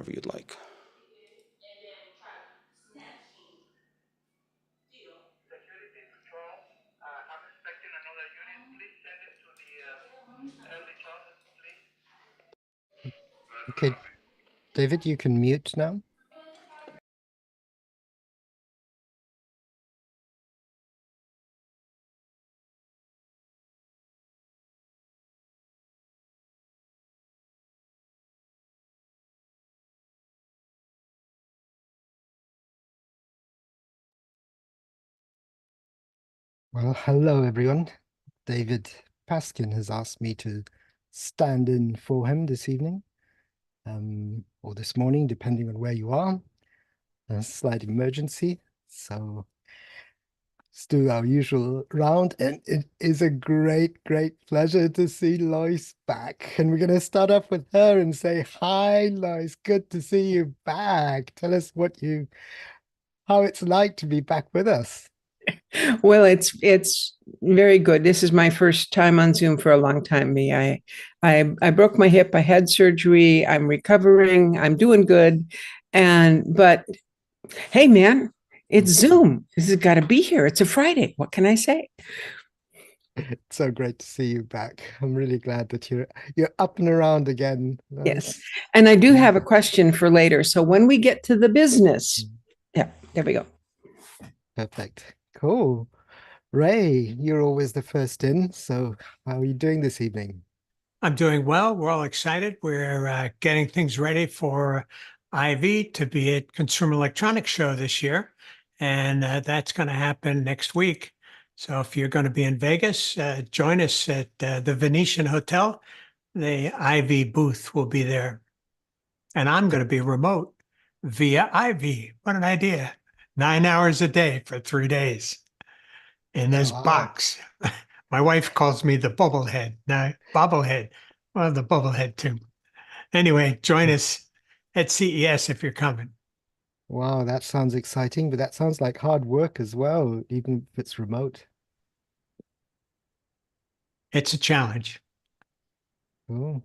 whatever you'd like. Okay, David, you can mute now. Well, hello, everyone. David Paskin has asked me to stand in for him this evening, or this morning, depending on where you are. A slight emergency, so let's do our usual round. And it is a great, great pleasure to see Lois back. And we're going to start off with her and say, hi, Lois, good to see you back. Tell us how it's like to be back with us. Well, it's very good. This is my first time on Zoom for a long time. I broke my hip. I had surgery. I'm recovering. I'm doing good. But hey, man, it's Zoom. This has got to be here. It's a Friday. What can I say? It's so great to see you back. I'm really glad that you're up and around again. Yes. And I do have a question for later. So when we get to the business, yeah, there we go. Perfect. Cool. Ray, you're always the first in. So how are you doing this evening? I'm doing well. We're all excited. We're getting things ready for Ivy to be at Consumer Electronics Show this year. And that's going to happen next week. So if you're going to be in Vegas, join us at the Venetian Hotel. The Ivy booth will be there. And I'm going to be remote via Ivy. What an idea. 9 hours a day for 3 days in this box. My wife calls me the bubblehead. No, bobblehead. Well, the bubblehead too. Anyway, join us at CES if you're coming. Wow, that sounds exciting, but that sounds like hard work as well, even if it's remote. It's a challenge. Cool.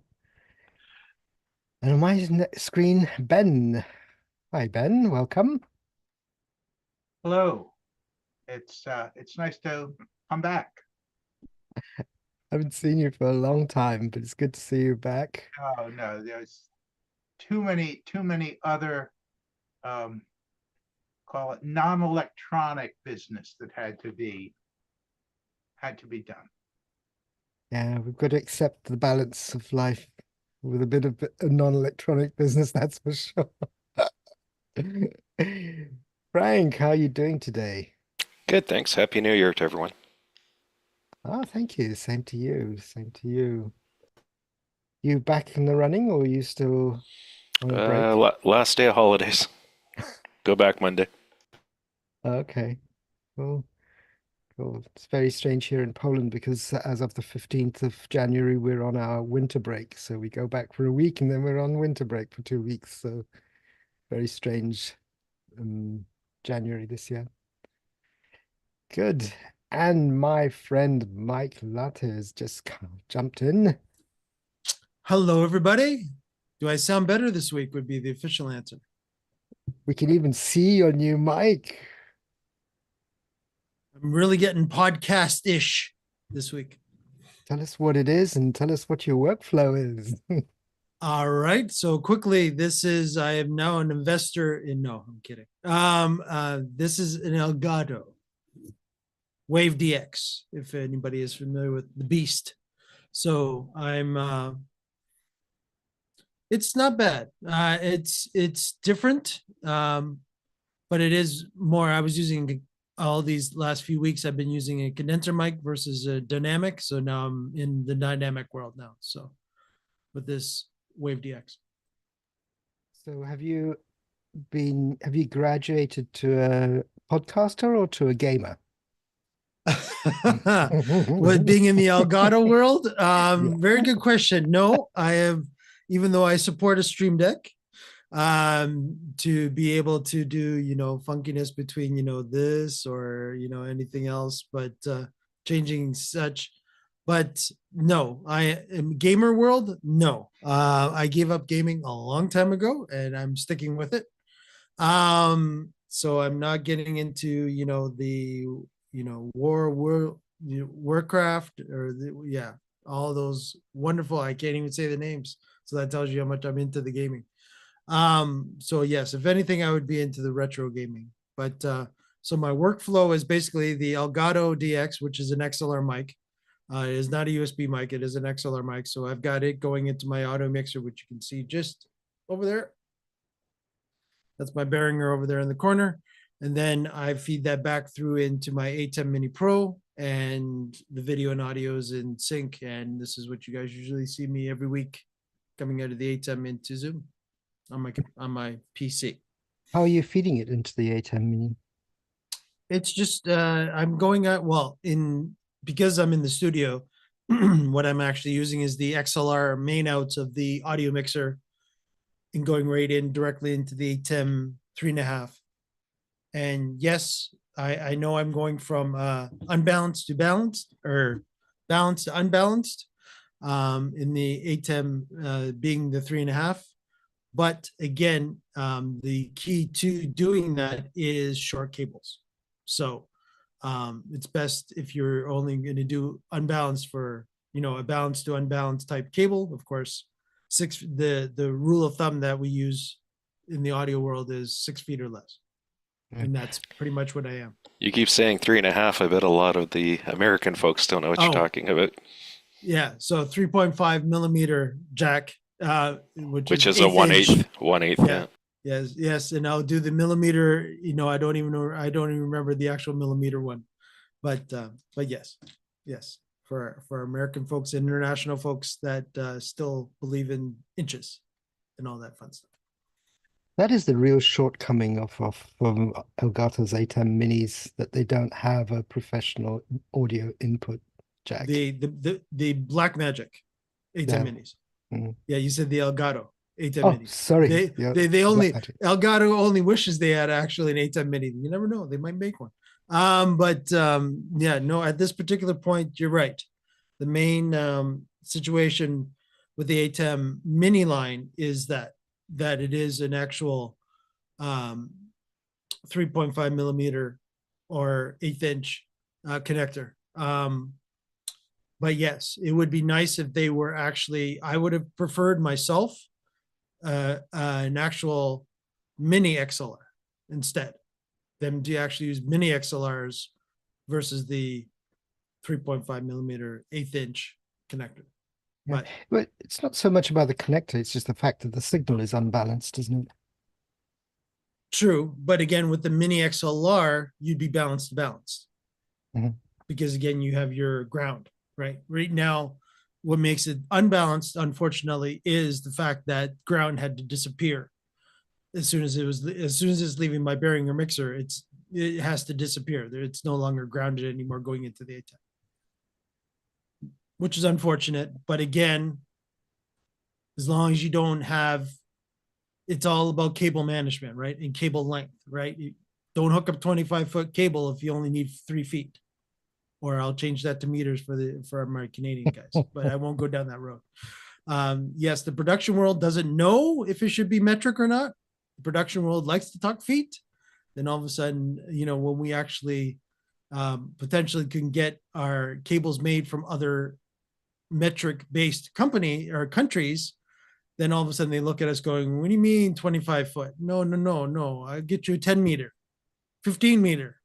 And on my screen, Ben. Hi, Ben. Welcome. Hello. It's nice to come back. I haven't seen you for a long time, but it's good to see you back. Oh no, there's too many other call it non-electronic business that had to be done. Yeah, we've got to accept the balance of life with a bit of a non-electronic business, that's for sure. Frank, how are you doing today? Good, thanks. Happy New Year to everyone. Oh, thank you. Same to you. Same to you. You back in the running, or are you still on a break? Last day of holidays. Go back Monday. Okay, cool. Cool. It's very strange here in Poland because as of the 15th of January, we're on our winter break. So we go back for a week and then we're on winter break for 2 weeks. So very strange January this year. Good. And my friend Mike Latte has just jumped in. Hello, everybody. Do I sound better this week would be the official answer. We can even see your new mic. I'm really getting podcast-ish this week. Tell us what it is and tell us what your workflow is. All right. So quickly, I am now an investor in, no, I'm kidding. This is an Elgato Wave DX, if anybody is familiar with the beast. So it's not bad. It's different, but it is more. I was using all these last few weeks. I've been using a condenser mic versus a dynamic. So now I'm in the dynamic world now. So with this Wave DX. So have you graduated to a podcaster or to a gamer? With being in the Elgato world, very good question. No, I have, even though I support a Stream Deck, to be able to do, funkiness between, this or, anything else, but changing such But no, I am gamer world. No, I gave up gaming a long time ago, and I'm sticking with it. So I'm not getting into the Warcraft or all those wonderful. I can't even say the names, so that tells you how much I'm into the gaming. So yes, if anything, I would be into the retro gaming. But so my workflow is basically the Elgato DX, which is an XLR mic. It is not a USB mic, it is an XLR mic. So I've got it going into my auto mixer, which you can see just over there. That's my Behringer over there in the corner. And then I feed that back through into my ATEM Mini Pro, and the video and audio is in sync. And this is what you guys usually see me every week coming out of the ATEM into Zoom on my PC. How are you feeding it into the ATEM Mini? It's just I'm going out because I'm in the studio. What I'm actually using is the XLR main outs of the audio mixer and going right in directly into the ATEM 3.5. And yes, I know I'm going from unbalanced to balanced, or balanced to unbalanced, in the ATEM being the 3.5. But again, the key to doing that is short cables. So it's best if you're only going to do unbalanced for, a balanced to unbalanced type cable. Of course, the rule of thumb that we use in the audio world is 6 feet or less. And that's pretty much what I am. You keep saying 3.5. I bet a lot of the American folks don't know what you're talking about. Yeah. So 3.5 millimeter jack, which is a 1/8. Yeah. Yes. And I'll do the millimeter, I don't even remember the actual millimeter one, but yes. For American folks and international folks that still believe in inches and all that fun stuff. That is the real shortcoming of Elgato's ATEM Minis, that they don't have a professional audio input jack. The Blackmagic ATEM Minis. Mm. Yeah, you said the Elgato ATEM Minis. Sorry. They only Elgato only wishes they had actually an ATEM Mini. You never know, they might make one. At this particular point, you're right. The main situation with the ATEM Mini line is that it is an actual 3.5 millimeter or 1/8 inch connector. But yes, it would be nice if they were actually, I would have preferred myself an actual mini XLR instead, them to actually use mini XLRs versus the 3.5 millimeter 1/8 inch connector. Yeah. But it's not so much about the connector, it's just the fact that the signal is unbalanced, isn't it? True, but again, with the mini XLR, you'd be balanced to balanced. Mm-hmm. Because again, you have your ground, right? Right now, what makes it unbalanced, unfortunately, is the fact that ground had to disappear as soon as it's leaving my Behringer mixer. It has to disappear. It's no longer grounded anymore going into the ATEM, which is unfortunate. But again, as long as you don't have, it's all about cable management, right? And cable length, right? You don't hook up 25-foot cable if you only need 3 feet. Or I'll change that to meters for my Canadian guys, but I won't go down that road. Yes, the production world doesn't know if it should be metric or not. The production world likes to talk feet. Then all of a sudden, when we actually potentially can get our cables made from other metric-based company or countries, then all of a sudden they look at us going, what do you mean 25 foot? No. I'll get you a 10 meter, 15 meter.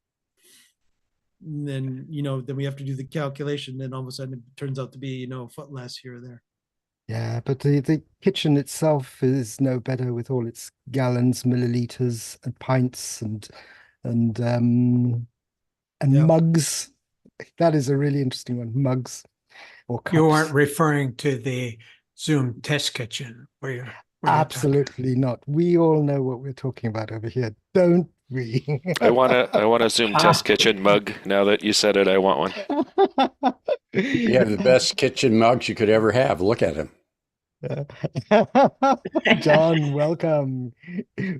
And then, then we have to do the calculation. Then all of a sudden it turns out to be, a foot less here or there. Yeah, but the kitchen itself is no better with all its gallons, milliliters, and pints and mugs. That is a really interesting one. Mugs or cups. You aren't referring to the Zoom test kitchen, where you're absolutely not. We all know what we're talking about over here, don't we? I want a Zoom test kitchen mug. Now that you said it, I want one. You have the best kitchen mugs you could ever have. Look at him. John, welcome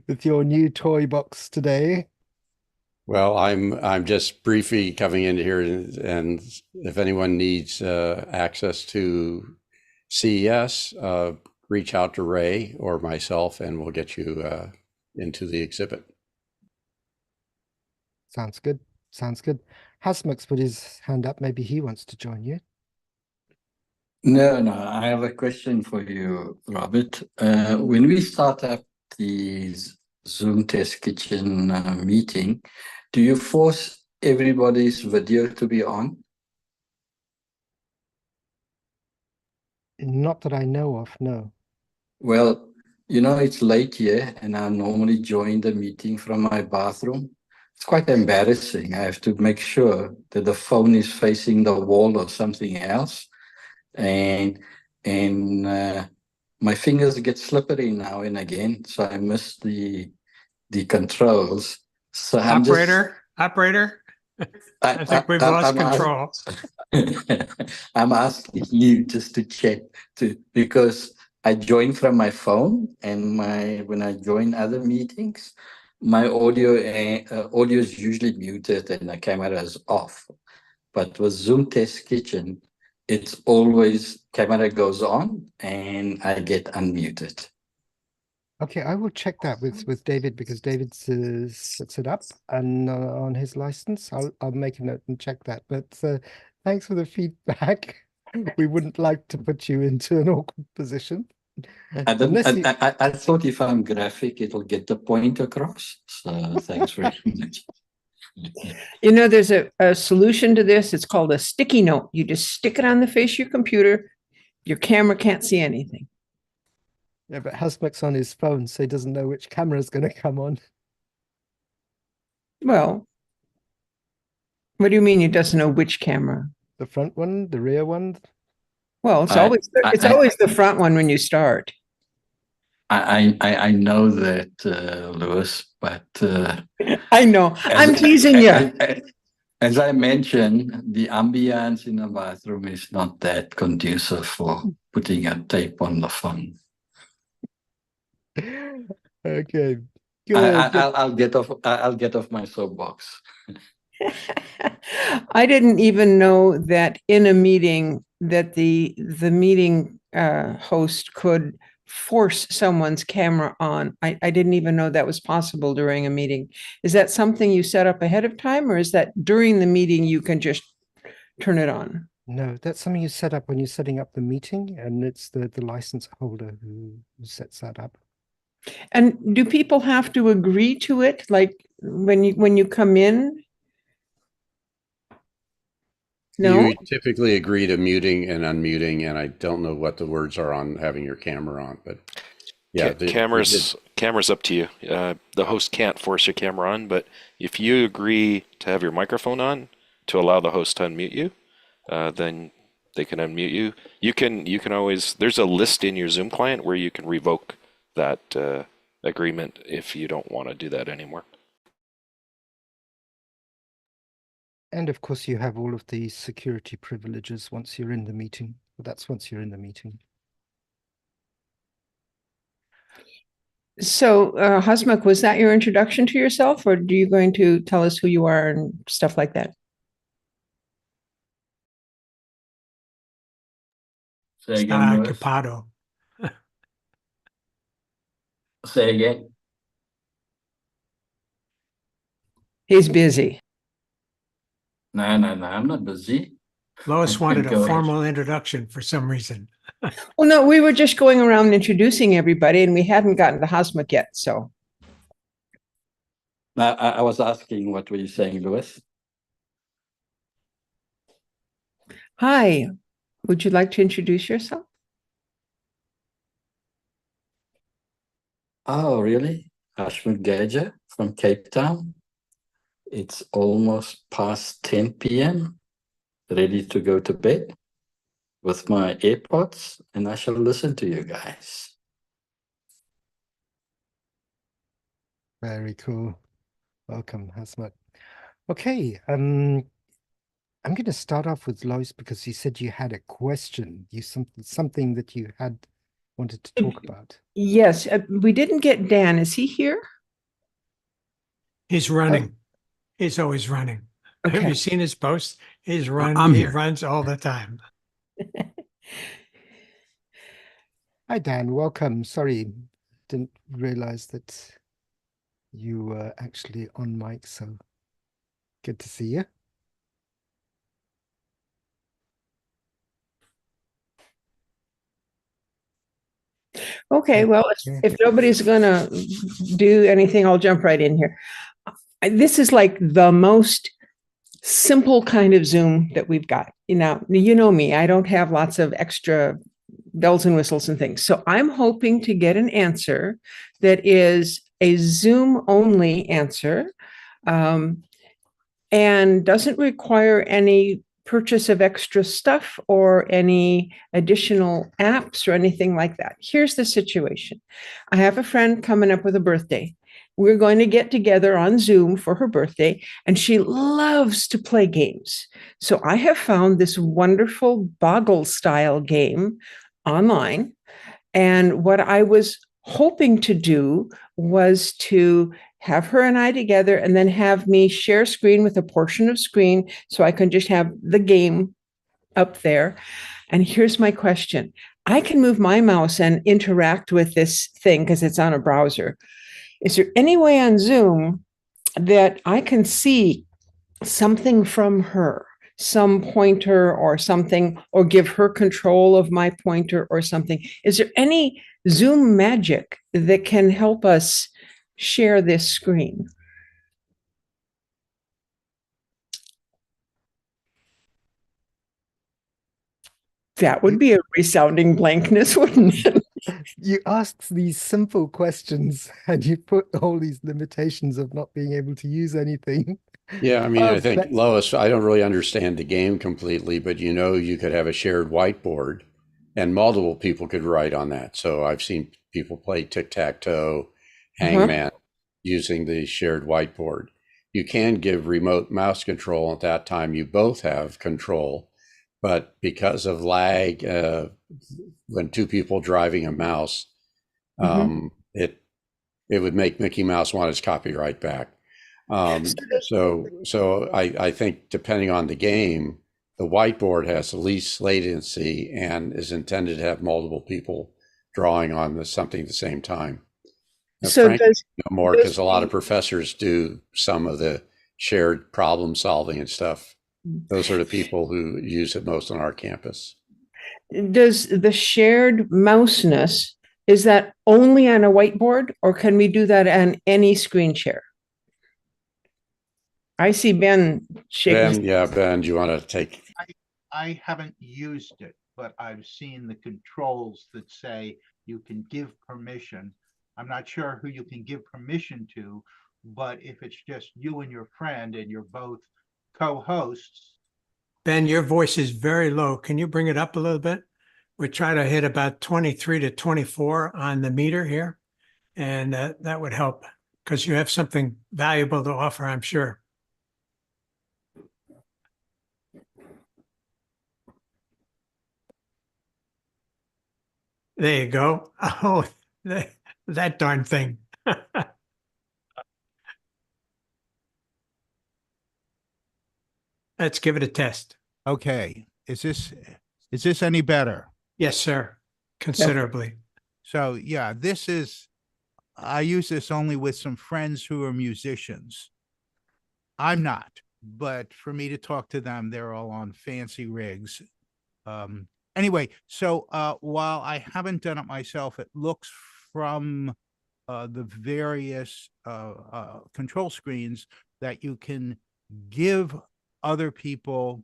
with your new toy box today. Well, I'm just briefly coming in here, and if anyone needs access to CES, reach out to Ray or myself, and we'll get you into the exhibit. Sounds good. Sounds good. Hasmuk's put his hand up. Maybe he wants to join you. No, I have a question for you, Robert. When we start up the Zoom Test Kitchen meeting, do you force everybody's video to be on? Not that I know of, no. Well, you know, it's late here and I normally join the meeting from my bathroom. It's quite embarrassing. I have to make sure that the phone is facing the wall or something else. And my fingers get slippery now and again, so I miss the controls. So I'm Operator, I think we've lost control. I'm asking you just to check because I join from my phone, and when I join other meetings, my audio is usually muted and the camera is off. But with Zoom Test Kitchen, it's always camera goes on and I get unmuted. Okay, I will check that with David, because David sets it up and on his license. I'll make a note and check that. But thanks for the feedback. We wouldn't like to put you into an awkward position. I thought if I'm graphic, it'll get the point across. So thanks very much. You know, there's a solution to this. It's called a sticky note. You just stick it on the face of your computer. Your camera can't see anything. Yeah, but Hasmuk's on his phone, so he doesn't know which camera is going to come on. Well, what do you mean he doesn't know which camera? The front one, the rear one? Well, it's always the front one when you start. I know that, Louis, but I know. I'm teasing you. As I mentioned, the ambience in the bathroom is not that conducive for putting a tape on the phone. Okay. Good. I'll get off my soapbox. I didn't even know that in a meeting that the meeting host could force someone's camera on. I didn't even know that was possible during a meeting. Is that something you set up ahead of time, or is that during the meeting you can just turn it on? No, that's something you set up when you're setting up the meeting, and it's the license holder who sets that up. And do people have to agree to it? Like when you come in? No? You typically agree to muting and unmuting, and I don't know what the words are on having your camera on, but yeah. Camera's up to you. The host can't force your camera on, but if you agree to have your microphone on to allow the host to unmute you, then they can unmute you. You can always, there's a list in your Zoom client where you can revoke that agreement if you don't want to do that anymore. And of course, you have all of the security privileges once you're in the meeting. But that's once you're in the meeting. So, Hasmuk, was that your introduction to yourself, or are you going to tell us who you are and stuff like that? Say again, Capado. Say again. He's busy. No, I'm not busy. Lois wanted a Go ahead. formal introduction for some reason. Well, no, we were just going around introducing everybody, and we hadn't gotten to Hasmuk yet. So, I was asking, what were you saying, Louis? hi, would you like to introduce yourself? Oh, really? Ashmut Gaja from Cape Town. It's almost past 10 p.m. Ready to go to bed with my AirPods, and I shall listen to you guys. Very cool. Welcome, Hasmuk. Okay, I'm going to start off with Lois because you said you had a question. Something that you had wanted to talk about. Yes, we didn't get Dan. Is he here? He's running. He's always running. Have Okay. you seen his posts? He I'm here. runs all the time. Hi, Dan. Welcome. Sorry, didn't realize that you were actually on mic, so good to see you. Okay, well, Yeah. if nobody's gonna do anything, I'll jump right in here. This is like the most simple kind of Zoom that we've got. You know me, I don't have lots of extra bells and whistles and things. So I'm hoping to get an answer that is a Zoom only answer, and doesn't require any purchase of extra stuff or any additional apps or anything like that. Here's the situation. I have a friend coming up with a birthday. We're going to get together on Zoom for her birthday, and she loves to play games. So I have found this wonderful Boggle style game online. And what I was hoping to do was to have her and I together and then have me share screen with a portion of screen so I can just have the game up there. And here's my question. I can move my mouse and interact with this thing because it's on a browser. Is there any way on Zoom that I can see something from her, some pointer or something, or give her control of my pointer or something? Is there any Zoom magic that can help us share this screen? That would be a resounding blankness, wouldn't it? You ask these simple questions and you put all these limitations of not being able to use anything. Yeah, I mean, I think, But Lois, I don't really understand the game completely, but you could have a shared whiteboard and multiple people could write on that. So I've seen people play tic-tac-toe, hangman using the shared whiteboard. You can give remote mouse control. At that time, you both have control, but because of lag, when two people driving a mouse, it would make Mickey Mouse want his copyright back. So I think depending on the game, the whiteboard has the least latency and is intended to have multiple people drawing on something at the same time. Now, So frankly, does no more because a lot of professors do some of the shared problem solving and stuff. Those are the people who use it most on our campus. the shared mouseness, is that only on a whiteboard, or can we do that on any screen share? I see Ben shaking. Ben, do you want to take? I haven't used it, but I've seen the controls that say you can give permission. I'm not sure who you can give permission to, but if it's just you and your friend and you're both co-hosts. Ben, your voice is very low. Can you bring it up a little bit? We try to hit about 23 to 24 on the meter here, and that would help because you have something valuable to offer, I'm sure. There you go. Oh, that darn thing. Let's give it a test. Okay. Is this any better? Yes, sir. Considerably. So yeah, I use this only with some friends who are musicians. I'm not, but for me to talk to them, they're all on fancy rigs. Anyway, so while I haven't done it myself, it looks from the various control screens that you can give other people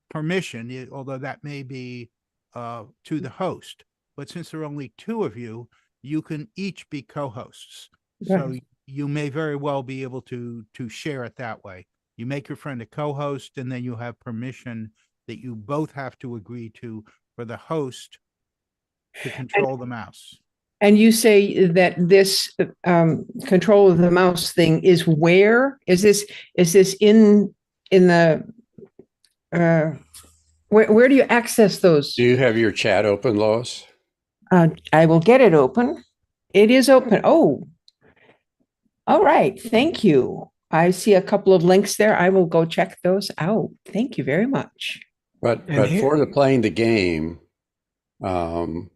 permission, although that may be to the host. But since there are only two of you, you can each be co-hosts. So you may very well be able to share it that way. You make your friend a co-host, and then you have permission that you both have to agree to for the host to control the mouse. And you say that this control of the mouse thing is where? Is this in the where do you access those? Do you have your chat open, Lois? I will get it open. It is open. Oh, all right. Thank you. I see a couple of links there. I will go check those out. Thank you very much. But And for the playing the game, the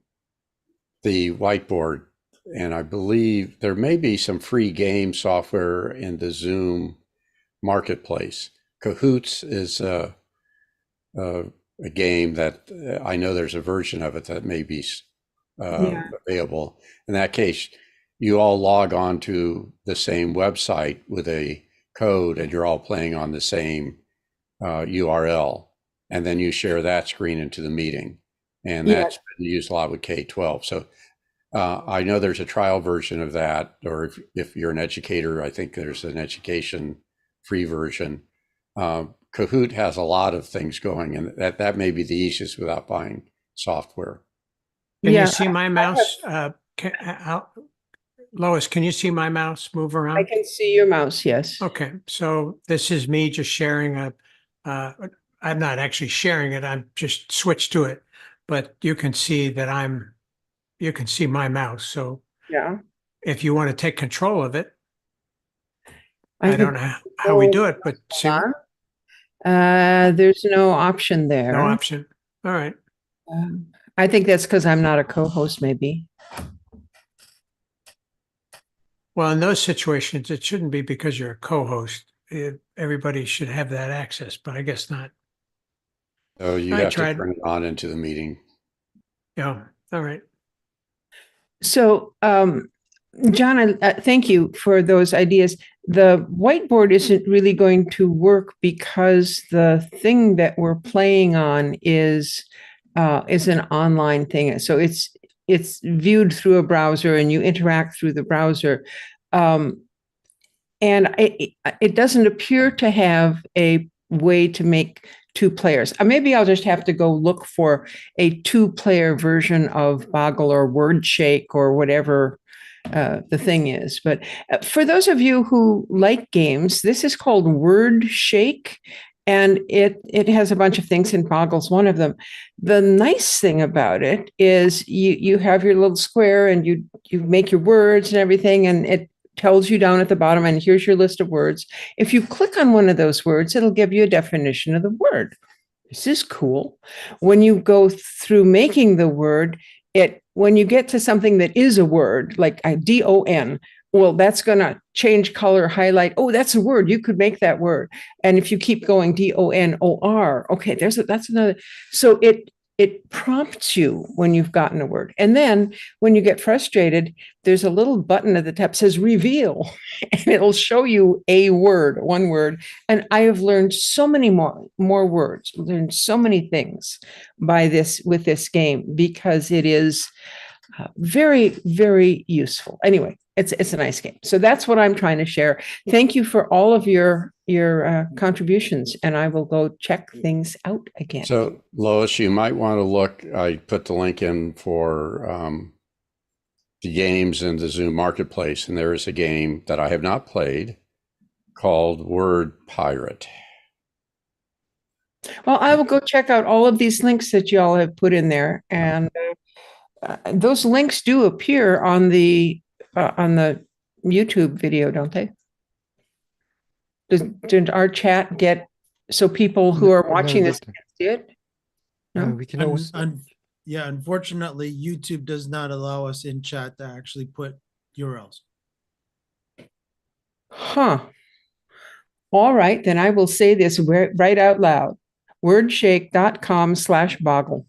whiteboard, and I believe there may be some free game software in the Zoom marketplace. Cahoots is a game that I know there's a version of it that may be available. In that case, you all log on to the same website with a code and you're all playing on the same URL. And then you share that screen into the meeting. And that's been used a lot with K-12. So I know there's a trial version of that, or if you're an educator, I think there's an education free version. Kahoot has a lot of things going, and that may be the easiest without buying software. Can you see my mouse? Lois, can you see my mouse move around? I can see your mouse, yes. Okay, so this is me just sharing I'm not actually sharing it, I'm just switched to it, but you can see that you can see my mouse. So yeah, if you want to take control of it, I don't know how we do it, but see, there's no option there. no option. All right. I think that's because I'm not a co-host, maybe. Well, in those situations, it shouldn't be because you're a co-host. Everybody should have that access, but I guess not. So you have to turn it on into the meeting. Yeah. All right. So, John, thank you for those ideas. The whiteboard isn't really going to work because the thing that we're playing on is an online thing. So it's viewed through a browser and you interact through the browser. And it doesn't appear to have a way to make 2 players. Maybe I'll just have to go look for a 2-player version of Boggle or WordShake or whatever the thing is. But for those of you who like games, this is called WordShake, and it has a bunch of things, and Boggle's one of them. The nice thing about it is you have your little square and you make your words and everything, and it tells you down at the bottom, and here's your list of words. If you click on one of those words, it'll give you a definition of the word. This is cool. When you go through making the word, when you get to something that is a word, like a D-O-N, well, that's going to change color, highlight. Oh, that's a word. You could make that word. And if you keep going, D-O-N-O-R, okay, that's another. So it prompts you when you've gotten a word. And then when you get frustrated, there's a little button at the top that says reveal, and it'll show you a word, one word. And I have learned so many more words, learned so many things with this game, because it is very, very useful. Anyway, it's a nice game. So that's what I'm trying to share. Thank you for all of your contributions, and I will go check things out again. So Lois, you might want to look, I put the link in for the games in the Zoom Marketplace, and there is a game that I have not played called Word Pirate. Well, I will go check out all of these links that y'all have put in there, and those links do appear on the YouTube video, don't they? Did our chat get so people who are watching this can see it? No, we can always. Yeah, unfortunately, YouTube does not allow us in chat to actually put URLs. Huh. All right, then I will say this right out loud. Wordshake.com/boggle.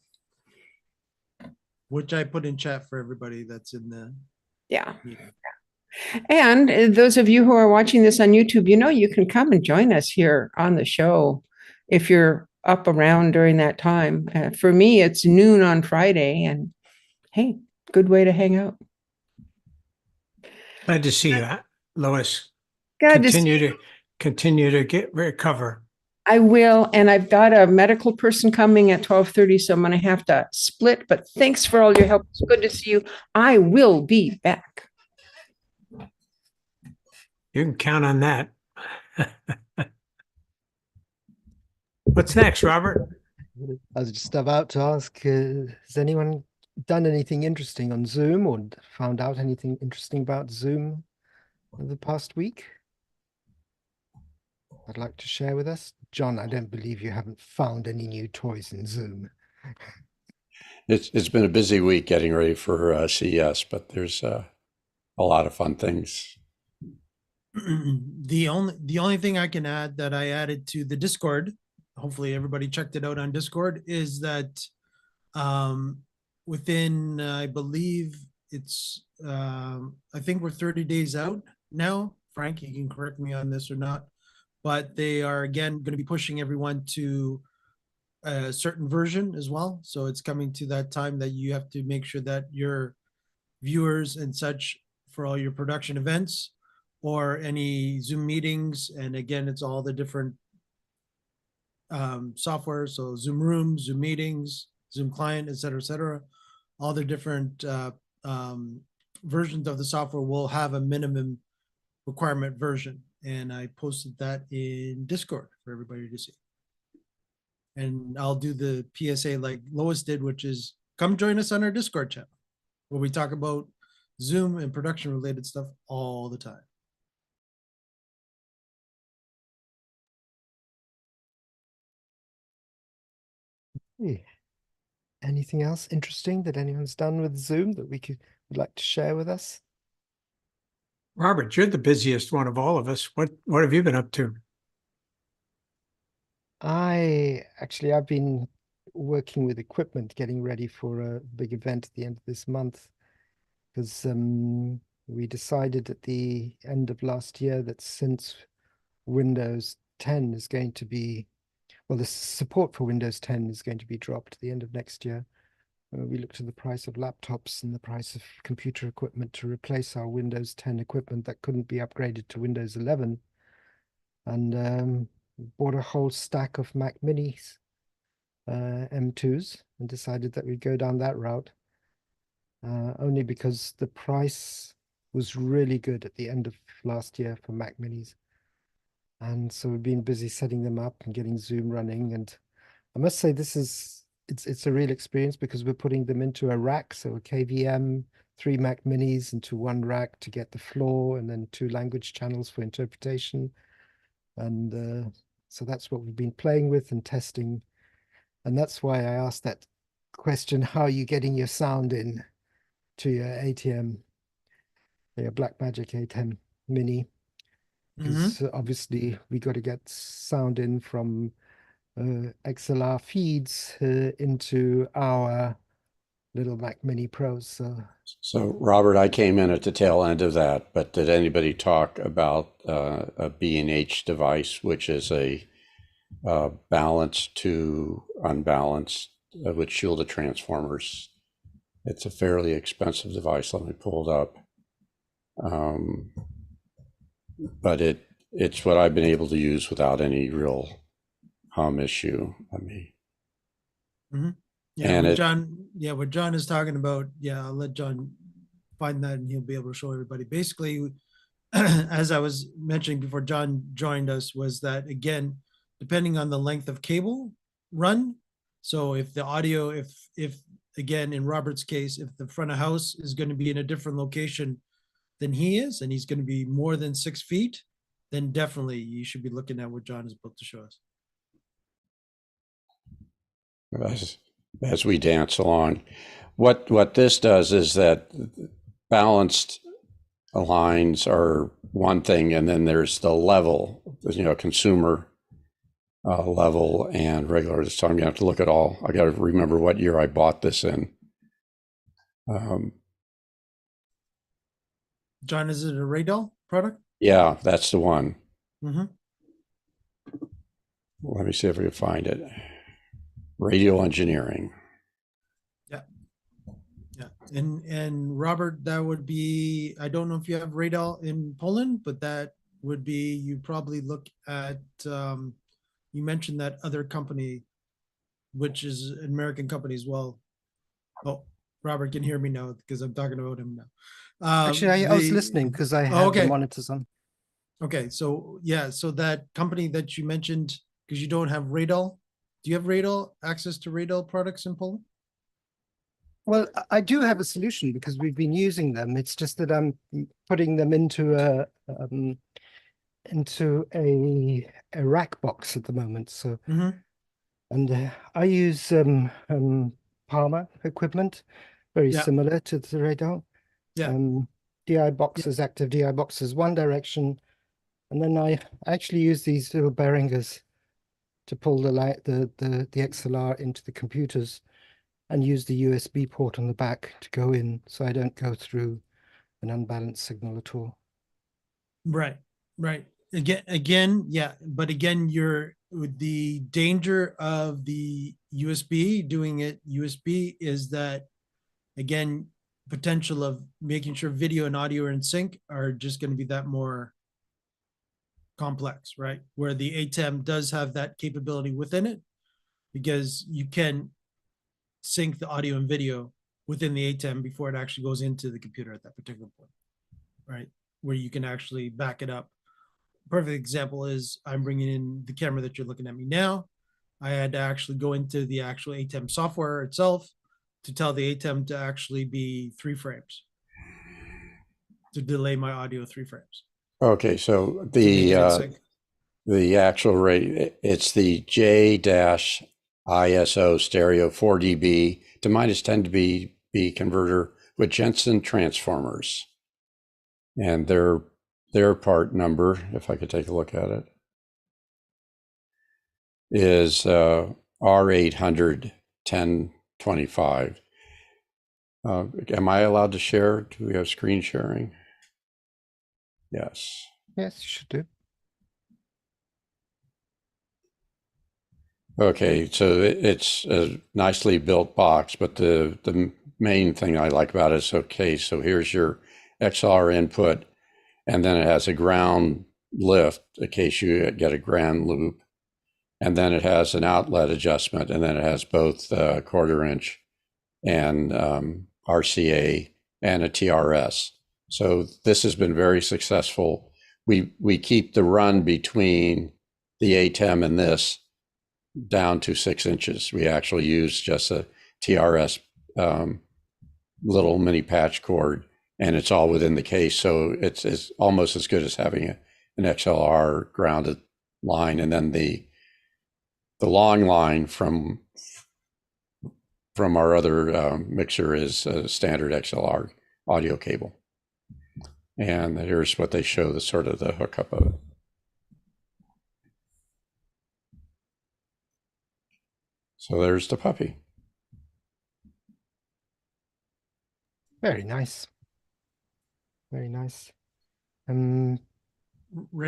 Which I put in chat for everybody that's in the. Yeah. And those of you who are watching this on YouTube, you can come and join us here on the show if you're up around during that time. For me, it's noon on Friday, and hey, good way to hang out. Glad to see you, Lois. Glad Continue to recover. I will, and I've got a medical person coming at 12:30, so I'm going to have to split. But thanks for all your help. It's good to see you. I will be back. You can count on that. What's next, Robert? I was just about to ask, has anyone done anything interesting on Zoom or found out anything interesting about Zoom the past week? I'd like to share with us. John, I don't believe you haven't found any new toys in Zoom. It's been a busy week getting ready for CES, but there's a lot of fun things. The only thing I can add that I added to the Discord, hopefully everybody checked it out on Discord, is that within I believe it's I think we're 30 days out now. Frank, you can correct me on this or not, but they are again going to be pushing everyone to a certain version as well. So it's coming to that time that you have to make sure that your viewers and such for all your production events or any Zoom meetings. And again, it's all the different software. So Zoom Rooms, Zoom Meetings, Zoom Client, et cetera, all the different versions of the software will have a minimum requirement version. And I posted that in Discord for everybody to see. And I'll do the PSA like Lois did, which is come join us on our Discord channel where we talk about Zoom and production related stuff all the time. Hey, anything else interesting that anyone's done with Zoom that would like to share with us? Robert, you're the busiest one of all of us. What have you been up to? I've been working with equipment, getting ready for a big event at the end of this month, because we decided at the end of last year that since Windows 10 is going to be, well, the support for Windows 10 is going to be dropped at the end of next year. We looked at the price of laptops and the price of computer equipment to replace our Windows 10 equipment that couldn't be upgraded to Windows 11. And bought a whole stack of Mac Minis, M2s, and decided that we'd go down that route. Only because the price was really good at the end of last year for Mac Minis. And so we've been busy setting them up and getting Zoom running. And I must say it's a real experience because we're putting them into a rack. So a KVM, 3 Mac Minis into one rack to get the floor, and then 2 language channels for interpretation. And so that's what we've been playing with and testing. And that's why I asked that question, how are you getting your sound in to your ATM, your Blackmagic ATEM Mini? Because obviously we got to get sound in from XLR feeds into our little Mac Mini Pros. So, Robert, I came in at the tail end of that, but did anybody talk about a B&H device, which is a balanced to unbalanced with shielded transformers? It's a fairly expensive device. Let me pull it up. But it's what I've been able to use without any real hum issue. Yeah, what John is talking about, I'll let John find that and he'll be able to show everybody. Basically, as I was mentioning before John joined us, was that again, depending on the length of cable run. So if the audio, if again, in Robert's case, if the front of house is going to be in a different location than he is, and he's going to be more than 6 feet, then definitely you should be looking at what John is about to show us. As we dance along, what this does is that balanced lines are one thing, and then there's the level, consumer level and regular. So I'm gonna have to look at all. I got to remember what year I bought this in. John, is it a Radel product? Yeah, that's the one. Mm-hmm. Let me see if we can find it. Radio engineering. Yeah. And Robert, that would be, I don't know if you have Radel in Poland, but that would be, you probably look at, you mentioned that other company, which is an American company as well. Oh, Robert can hear me now because I'm talking about him now. Actually, I was listening because I had the monitors on. Okay, so yeah, so that company that you mentioned, because you don't have Radel, do you have Radel, access to Radel products in Poland? Well, I do have a solution because we've been using them. It's just that I'm putting them into into a rack box at the moment. So, Mhm. and I use Palmer equipment, very Yeah. similar to the radar. Yeah. DI boxes, active DI boxes, one direction, and then I actually use these little bearingers to pull the XLR into the computers, and use the USB port on the back to go in, so I don't go through an unbalanced signal at all. Right. Right. Again, yeah. But again, you're with the danger of the USB doing it USB is that, again, potential of making sure video and audio are in sync are just going to be that more complex, right? Where the ATEM does have that capability within it, because you can sync the audio and video within the ATEM before it actually goes into the computer at that particular point, right? Where you can actually back it up. Perfect example is I'm bringing in the camera that you're looking at me now. I had to actually go into the actual ATEM software itself to tell the ATEM to actually be 3 frames, to delay my audio 3 frames. Okay, so To make it in sync. the actual rate, it's the J-ISO stereo 4 dB to minus 10 dB converter with Jensen transformers. And their part number, if I could take a look at it, is R800 1025. Am I allowed to share? Do we have screen sharing? Yes. Yes, you should do. Okay, so it's a nicely built box, but the main thing I like about it is, okay, so here's your XLR input, and then it has a ground lift in case you get a ground loop, and then it has an outlet adjustment, and then it has both 1/4 inch and RCA and a TRS. So this has been very successful. We keep the run between the ATEM and this down to 6 inches. We actually use just a TRS little mini patch cord, and it's all within the case. So it's almost as good as having an XLR grounded line. And then the long line from our other mixer is a standard XLR audio cable. And here's what they show, the sort of the hookup of it. So there's the puppy. Very nice. Very nice. Ray,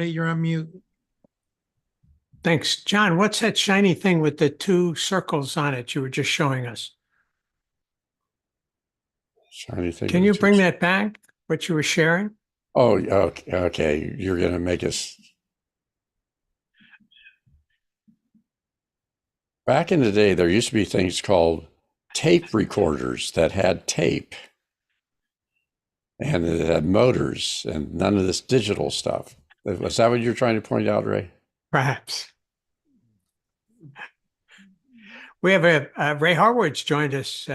you're on mute. Thanks. John, what's that shiny thing with the 2 circles on it you were just showing us? Shiny thing. Can you bring that back, what you were sharing? Oh, okay. You're going to make us. Back in the day, there used to be things called tape recorders that had tape, and it had motors and none of this digital stuff. Was that what you're trying to point out, Ray? Perhaps. We have Ray Harwood's joined us.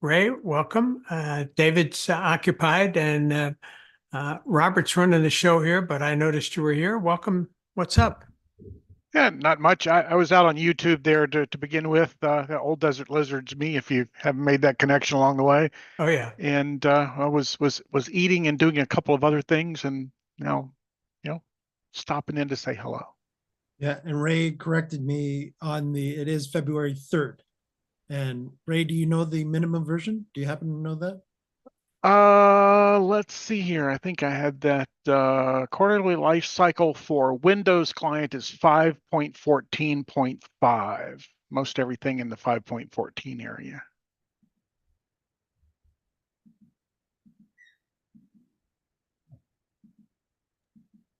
Ray, welcome. David's occupied, and Robert's running the show here, but I noticed you were here. Welcome. What's up? Yeah, not much. I was out on YouTube there to begin with. Old Desert Lizard's me, if you haven't made that connection along the way. Oh yeah. And I was eating and doing a couple of other things, and now, stopping in to say hello. Yeah, and Ray corrected me on it is February 3rd. And Ray, do you know the minimum version? Do you happen to know that? Let's see here. I think I had that quarterly life cycle for Windows client is 5.14.5. Most everything in the 5.14 area.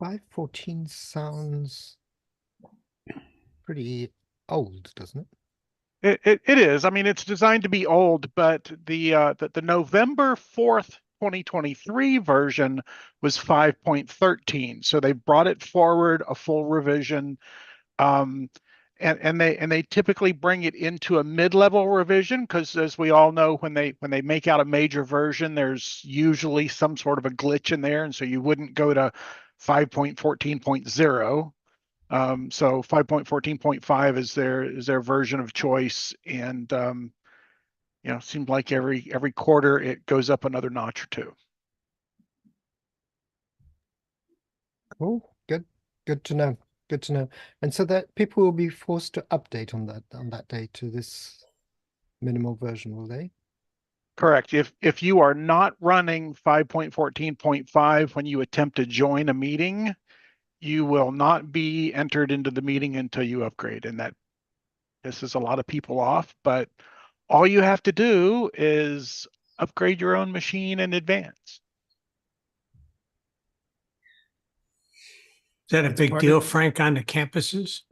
$5.14 sounds pretty old, doesn't it? It is. I mean, it's designed to be old, but the November 4th, 2023 version was 5.13. So they brought it forward a full revision. And they typically bring it into a mid-level revision, because as we all know, when they make out a major version, there's usually some sort of a glitch in there, and so you wouldn't go to 5.14.0. So 5.14.5 is their version of choice, and seems like every quarter it goes up another notch or two. Cool. Good to know. Good to know. And so that people will be forced to update on that day to this minimal version, will they? Correct. If you are not running 5.14.5 when you attempt to join a meeting, you will not be entered into the meeting until you upgrade. And that pisses a lot of people off, but all you have to do is upgrade your own machine in advance. Is that a It's big part deal, of- Frank, on the campuses?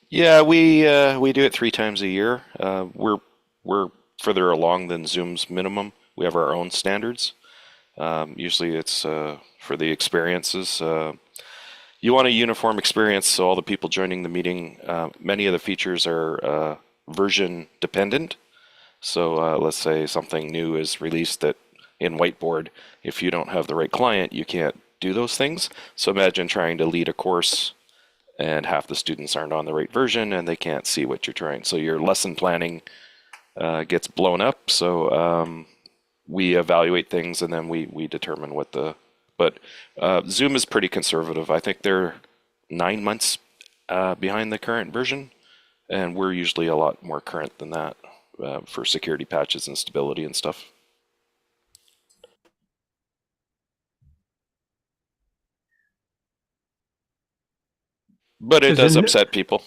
Yeah, we do it 3 times a year. We're further along than Zoom's minimum. We have our own standards. Usually it's for the experiences. You want a uniform experience, so all the people joining the meeting, many of the features are version dependent. So let's say something new is released that in Whiteboard, if you don't have the right client, you can't do those things. So imagine trying to lead a course and half the students aren't on the right version and they can't see what you're trying. So your lesson planning gets blown up. So we evaluate things and then we determine what but Zoom is pretty conservative. I think they're 9 months behind the current version, and we're usually a lot more current than that for security patches and stability and stuff. But it does upset people.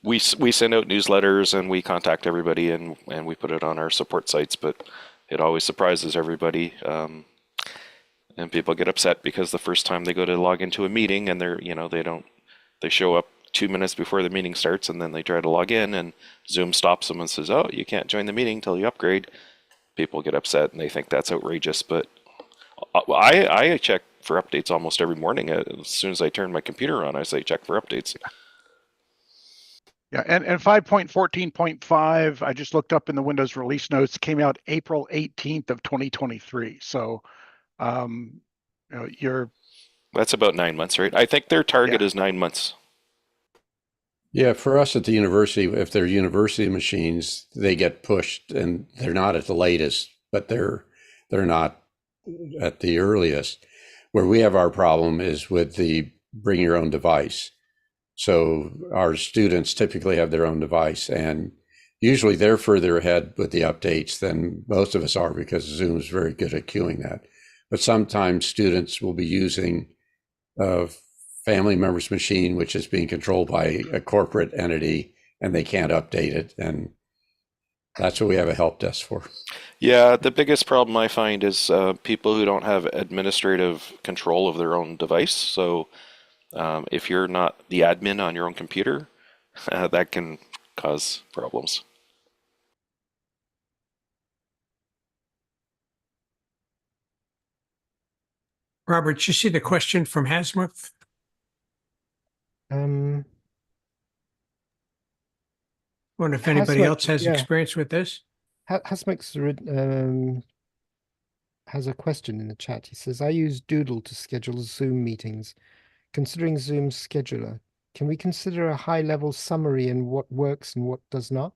We send out newsletters and we contact everybody and we put it on our support sites, but it always surprises everybody. And people get upset because the first time they go to log into a meeting and they show up 2 minutes before the meeting starts and then they try to log in and Zoom stops them and says, "Oh, you can't join the meeting until you upgrade." People get upset and they think that's outrageous, but I check for updates almost every morning. As soon as I turn my computer on, I say check for updates. Yeah, and 5.14.5, I just looked up in the Windows release notes, came out April 18th of 2023. So that's about 9 months, right? I think their target is 9 months. Yeah, for us at the university, if they're university machines, they get pushed and they're not at the latest, but they're not at the earliest. Where we have our problem is with the bring your own device. So our students typically have their own device, and usually they're further ahead with the updates than most of us are because Zoom is very good at queuing that. But sometimes students will be using a family member's machine, which is being controlled by a corporate entity, and they can't update it. And that's what we have a help desk for. Yeah, the biggest problem I find is people who don't have administrative control of their own device. So if you're not the admin on your own computer, that can cause problems. Robert, you see the question from Hasmuth? Wonder if anybody else has experience with this? Hasmuth has a question in the chat. He says, I use Doodle to schedule Zoom meetings. Considering Zoom's scheduler, can we consider a high-level summary in what works and what does not?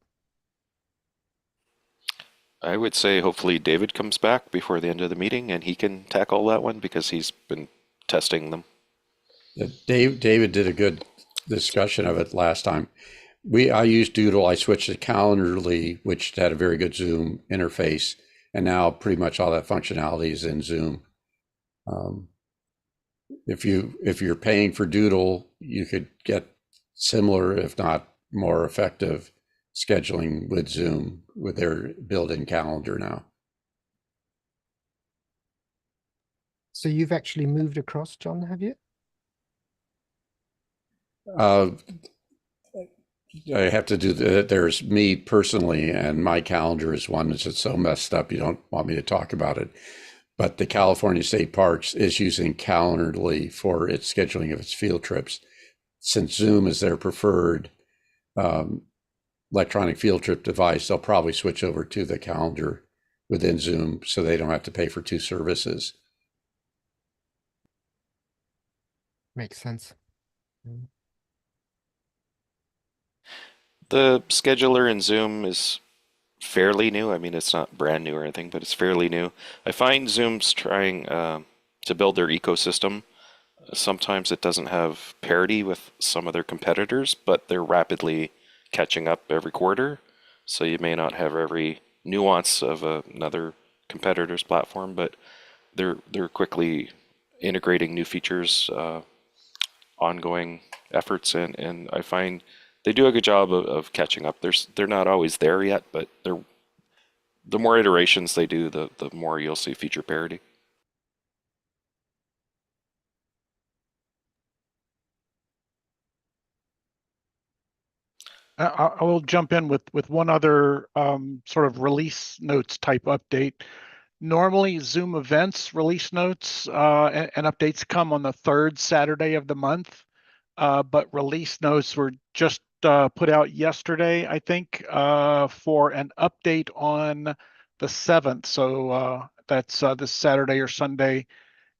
I would say hopefully David comes back before the end of the meeting and he can tackle that one because he's been testing them. Yeah, David did a good discussion of it last time. I used Doodle. I switched to Calendarly, which had a very good Zoom interface, and now pretty much all that functionality is in Zoom. If you're paying for Doodle, you could get similar, if not more effective, scheduling with Zoom with their built-in calendar now. So you've actually moved across, John, have you? I have to do there's me personally, and my calendar is one that's so messed up you don't want me to talk about it. But the California State Parks is using Calendarly for its scheduling of its field trips. Since Zoom is their preferred electronic field trip device, they'll probably switch over to the calendar within Zoom so they don't have to pay for two services. Makes sense. The scheduler in Zoom is fairly new. I mean, it's not brand new or anything, but it's fairly new. I find Zoom's trying to build their ecosystem. Sometimes it doesn't have parity with some of their competitors, but they're rapidly catching up every quarter. So you may not have every nuance of another competitor's platform, but they're quickly integrating new features, ongoing efforts, and I find they do a good job of catching up. They're not always there yet, but the more iterations they do, the more you'll see feature parity. I will jump in with one other sort of release notes type update. Normally, Zoom events release notes and updates come on the third Saturday of the month, but release notes were just put out yesterday, I think, for an update on the 7th. So that's this Saturday or Sunday,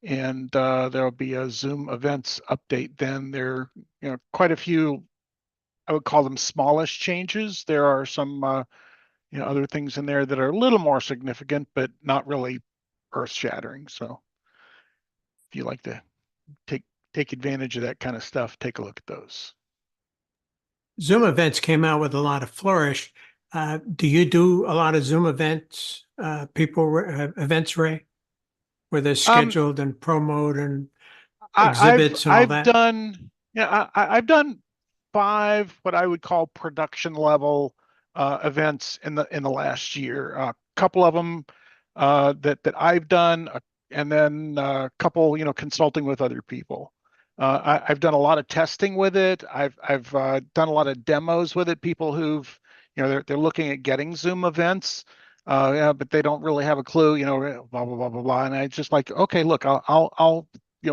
and there'll be a Zoom events update then. There are quite a few, I would call them smallish changes. There are some other things in there that are a little more significant, but not really earth-shattering. So if you like to take advantage of that kind of stuff, take a look at those. Zoom events came out with a lot of flourish. Do you do a lot of Zoom events, events, Ray, where they're scheduled and promoted and exhibits and all that? I've done 5 what I would call production level events in the last year. A couple of them that I've done, and then a couple consulting with other people. I've done a lot of testing with it. I've done a lot of demos with it. People who've they're looking at getting Zoom events, but they don't really have a clue. Blah blah blah blah blah. And I just like, okay, look, I'll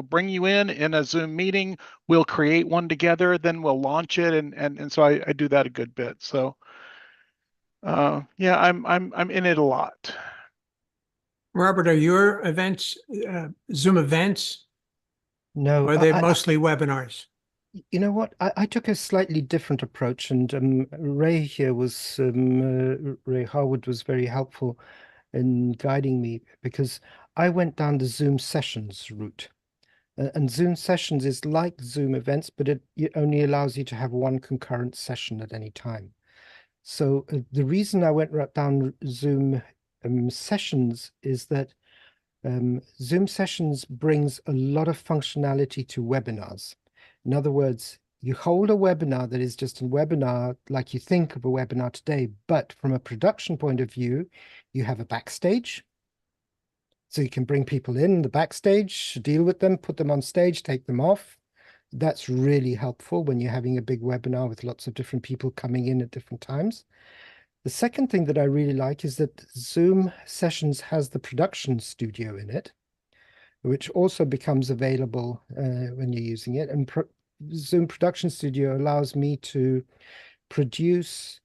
bring you in a Zoom meeting. We'll create one together, then we'll launch it, and so I do that a good bit. So yeah, I'm in it a lot. Robert, are your events Zoom events? No, or are they mostly webinars? You know what? I took a slightly different approach, and Ray here was Ray Harwood was very helpful in guiding me, because I went down the Zoom sessions route. And Zoom sessions is like Zoom events, but it only allows you to have one concurrent session at any time. So the reason I went down Zoom sessions is that Zoom sessions brings a lot of functionality to webinars. In other words, you hold a webinar that is just a webinar like you think of a webinar today, but from a production point of view, you have a backstage. So you can bring people in the backstage, deal with them, put them on stage, take them off. That's really helpful when you're having a big webinar with lots of different people coming in at different times. The second thing that I really like is that Zoom Sessions has the production studio in it, which also becomes available when you're using it. And Zoom Production Studio allows me to produce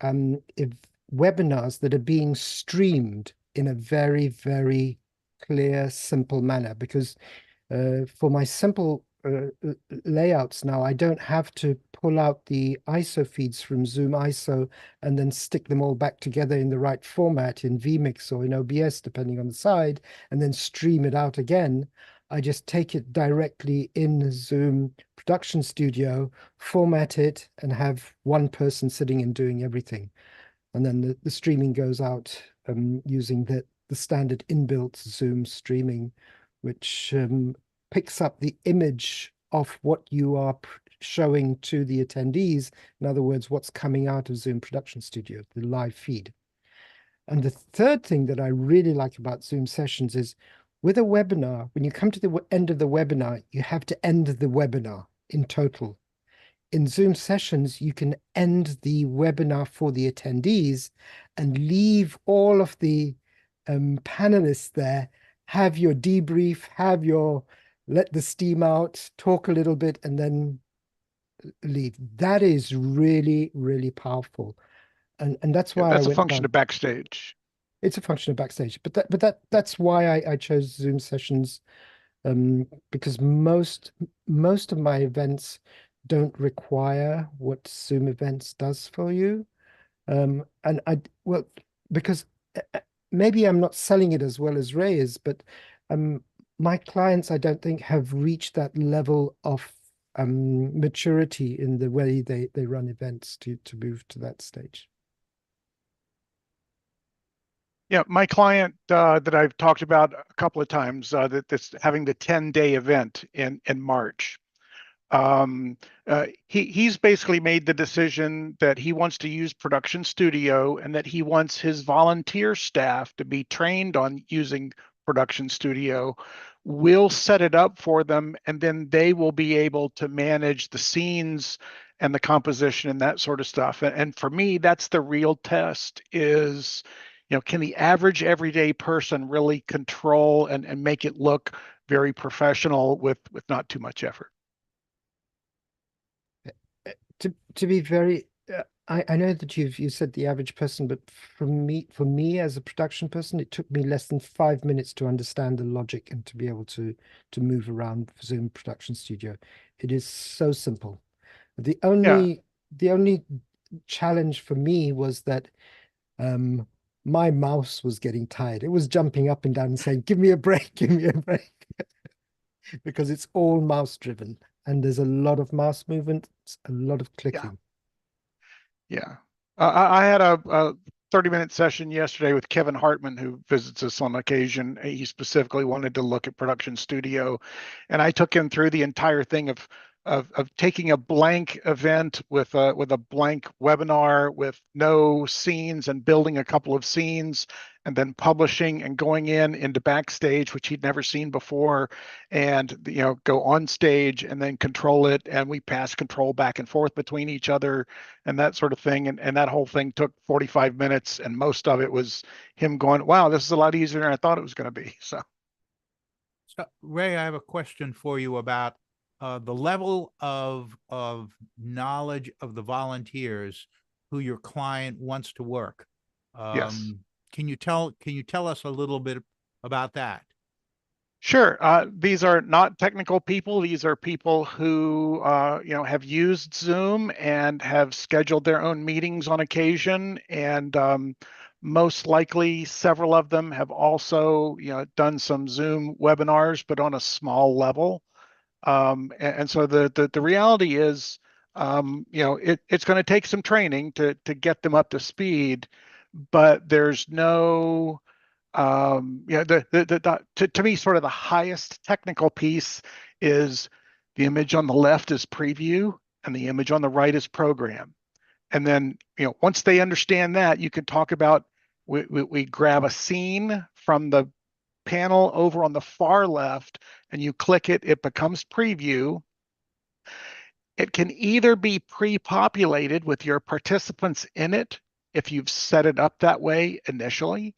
webinars that are being streamed in a very, very clear, simple manner, because for my simple layouts now, I don't have to pull out the ISO feeds from ZoomISO and then stick them all back together in the right format in vMix or in OBS, depending on the side, and then stream it out again. I just take it directly in Zoom Production Studio, format it, and have one person sitting and doing everything. And then the streaming goes out using the standard inbuilt Zoom streaming, which picks up the image of what you are showing to the attendees. In other words, what's coming out of Zoom Production Studio, the live feed. And the third thing that I really like about Zoom Sessions is, with a webinar, when you come to the end of the webinar, you have to end the webinar in total. In Zoom Sessions, you can end the webinar for the attendees and leave all of the panelists there, have your debrief, let the steam out, talk a little bit, and then leave. That is really, really powerful. And that's why that's a function of backstage. It's a function of backstage, but that's why I chose Zoom Sessions because most of my events don't require what Zoom Events does for you. And well, because maybe I'm not selling it as well as Ray is, but my clients, I don't think, have reached that level of maturity in the way they run events to move to that stage. Yeah, my client that I've talked about a couple of times that's having the 10-day event in March. He's basically made the decision that he wants to use Production Studio and that he wants his volunteer staff to be trained on using Production Studio. We'll set it up for them, and then they will be able to manage the scenes and the composition and that sort of stuff. And for me, that's the real test is, can the average everyday person really control and make it look very professional with not too much effort? To be very, I know that you said the average person, but for me as a production person, it took me less than 5 minutes to understand the logic and to be able to move around Zoom Production Studio. It is so simple. The only challenge for me was that my mouse was getting tired. It was jumping up and down and saying, "Give me a break, give me a break," because it's all mouse driven. And there's a lot of mouse movement, a lot of clicking. Yeah. I had a 30-minute session yesterday with Kevin Hartman, who visits us on occasion. He specifically wanted to look at Production Studio, and I took him through the entire thing of taking a blank event with a blank webinar with no scenes and building a couple of scenes and then publishing and going into backstage, which he'd never seen before, and go on stage and then control it, and we pass control back and forth between each other and that sort of thing, and that whole thing took 45 minutes, and most of it was him going, "Wow, this is a lot easier than I thought it was going to be." So Ray, I have a question for you about the level of knowledge of the volunteers who your client wants to work. yes. Can you tell us a little bit about that? Sure. These are not technical people. These are people who, have used Zoom and have scheduled their own meetings on occasion. And most likely several of them have also, done some Zoom webinars, but on a small level. And so the reality is, it's going to take some training to get them up to speed, but there's no, to me, sort of the highest technical piece is the image on the left is preview and the image on the right is program. And then, once they understand that, you can talk about, we grab a scene from the panel over on the far left and you click it, it becomes preview. It can either be pre-populated with your participants in it if you've set it up that way initially,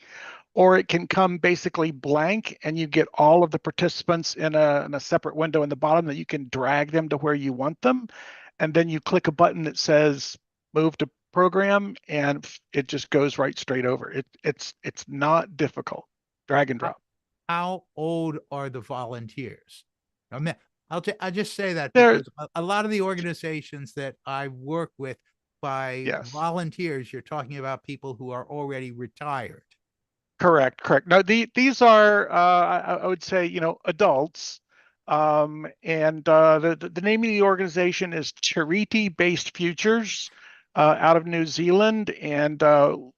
or it can come basically blank and you get all of the participants in a separate window in the bottom that you can drag them to where you want them. And then you click a button that says move to program and it just goes right straight over. It's not difficult. Drag and drop. How old are the volunteers? I mean, I just say that They're- because a lot of the organizations that I work with, by Yes. volunteers, you're talking about people who are already retired. Correct. No, these are, I would say, adults. And the name of the organization is Charity Based Futures out of New Zealand, and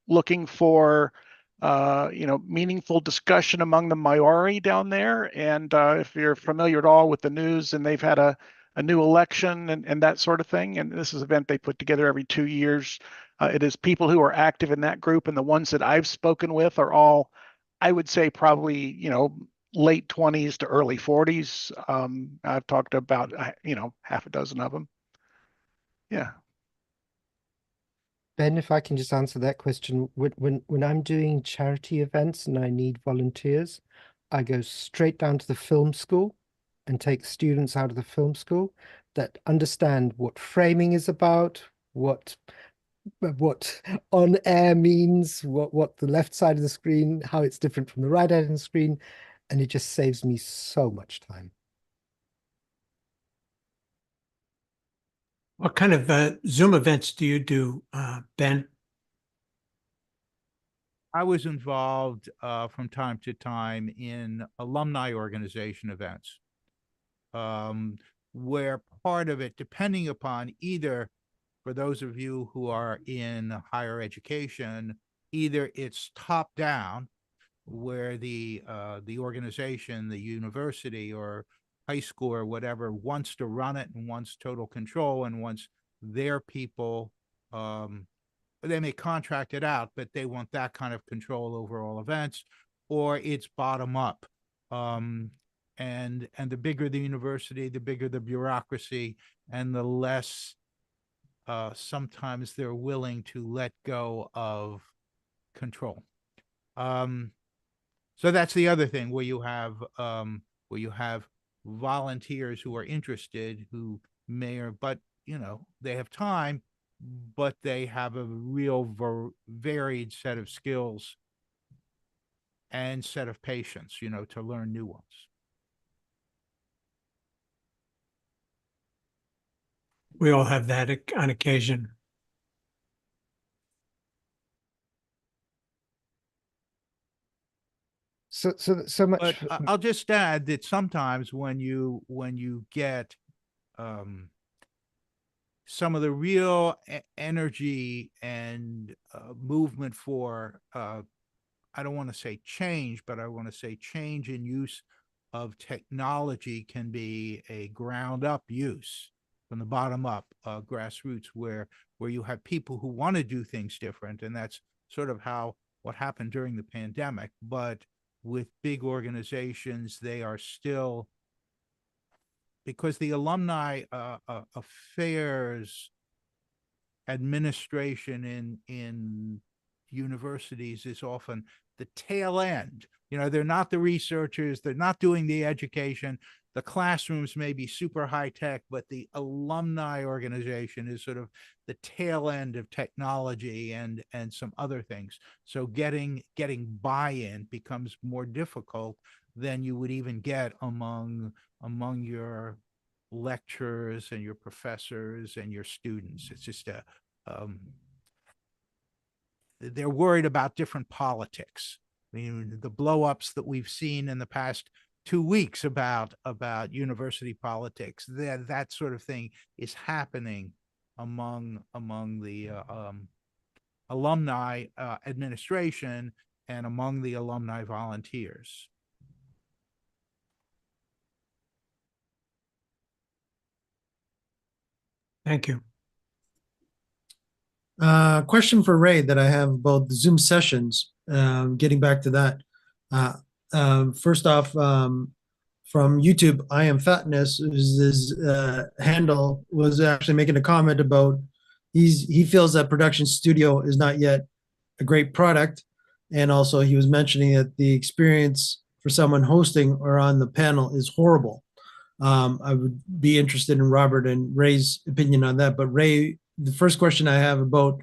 looking for, meaningful discussion among the Maori down there. And if you're familiar at all with the news, and they've had a new election and that sort of thing. And this is an event they put together every 2 years. It is people who are active in that group, and the ones that I've spoken with are all, I would say, probably, late 20s to early 40s. I've talked to about, half a dozen of them. Yeah. Ben, if I can just answer that question, when I'm doing charity events and I need volunteers, I go straight down to the film school and take students out of the film school that understand what framing is about, what on air means, what the left side of the screen, how it's different from the right side of the screen, and it just saves me so much time. What kind of Zoom events do you do, Ben? I was involved from time to time in alumni organization events, where part of it, depending upon either, for those of you who are in higher education, either it's top down, where the organization, the university or high school or whatever wants to run it and wants total control and wants their people, they may contract it out, but they want that kind of control over all events, or it's bottom up. And the bigger the university, the bigger the bureaucracy, and the less sometimes they're willing to let go of control. So that's the other thing, where you have volunteers who are interested, who may or, but they have time, but they have a real varied set of skills and set of patience, to learn new ones. We all have that on occasion. So much. But I'll just add that sometimes when you get some of the real energy and movement for I don't want to say change, but I want to say change in use of technology can be a ground up use from the bottom up, grassroots, where you have people who want to do things different, and that's sort of what happened during the pandemic. But with big organizations, they are still, because the alumni affairs administration in universities is often the tail end. They're not the researchers, they're not doing the education. The classrooms may be super high tech, but the alumni organization is sort of the tail end of technology and some other things. So getting buy-in becomes more difficult than you would even get among your lecturers and your professors and your students. It's just they're worried about different politics. I mean, the blow-ups that we've seen in the past 2 weeks about university politics, that sort of thing is happening among the alumni administration and among the alumni volunteers. Thank you. Question for Ray that I have about the Zoom sessions. Getting back to that. First off, from YouTube, I am Fatness, his handle was actually making a comment about he feels that Production Studio is not yet a great product, and also he was mentioning that the experience for someone hosting or on the panel is horrible. I would be interested in Robert and Ray's opinion on that. But Ray, the first question I have about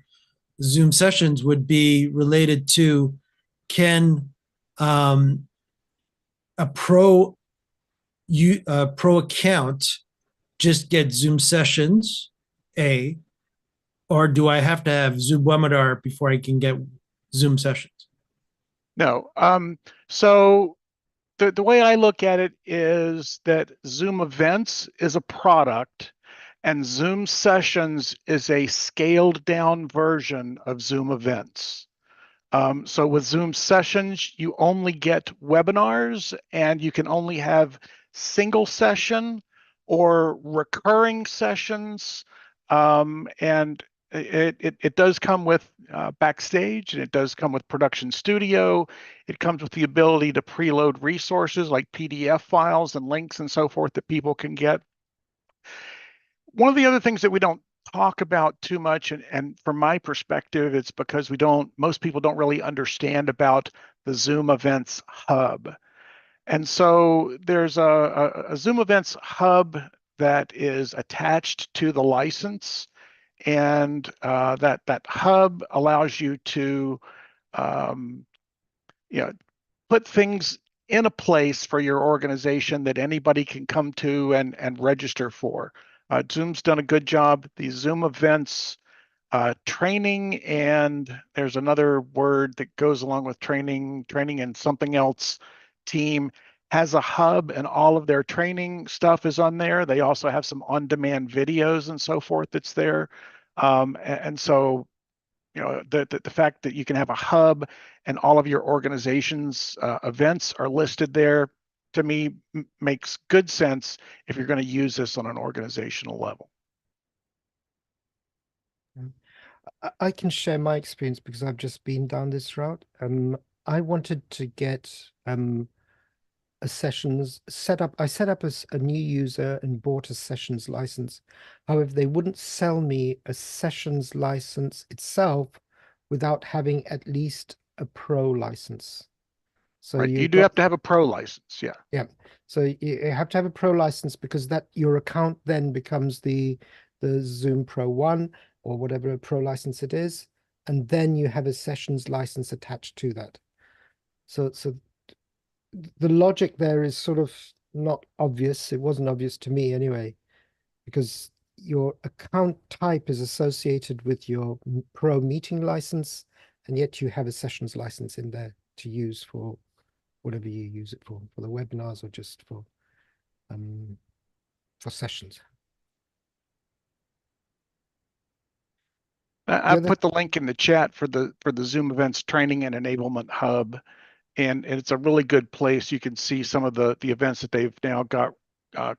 Zoom sessions would be related to, can a pro account just get Zoom sessions, or do I have to have Zoom Webinar before I can get Zoom sessions? No. So the way I look at it is that Zoom Events is a product and Zoom Sessions is a scaled down version of Zoom Events. So with Zoom Sessions, you only get webinars and you can only have single session or recurring sessions. And it does come with Backstage, and it does come with Production Studio. It comes with the ability to preload resources like PDF files and links and so forth that people can get. One of the other things that we don't talk about too much, and from my perspective, it's because most people don't really understand about the Zoom Events Hub. And so there's a Zoom Events Hub that is attached to the license, and that hub allows you to put things in a place for your organization that anybody can come to and register for. Zoom's done a good job. These Zoom events, training, and there's another word that goes along with training and something else team has a hub, and all of their training stuff is on there. They also have some on-demand videos and so forth that's there. And so, you know, the fact that you can have a hub and all of your organization's events are listed there, to me, makes good sense if you're going to use this on an organizational level. I can share my experience because I've just been down this route. I wanted to get a sessions set up. I set up as a new user and bought a sessions license. However, they wouldn't sell me a sessions license itself without having at least a pro license. So Right, you you've do got, have to have a pro license, yeah. yeah. So you have to have a pro license because that your account then becomes the Zoom Pro 1 or whatever pro license it is, and then you have a sessions license attached to that. So the logic there is sort of not obvious. It wasn't obvious to me anyway, because your account type is associated with your pro meeting license, and yet you have a sessions license in there to use for whatever you use it for the webinars or just for sessions. I put the link in the chat for the Zoom Events Training and Enablement Hub, and it's a really good place. You can see some of the events that they've now got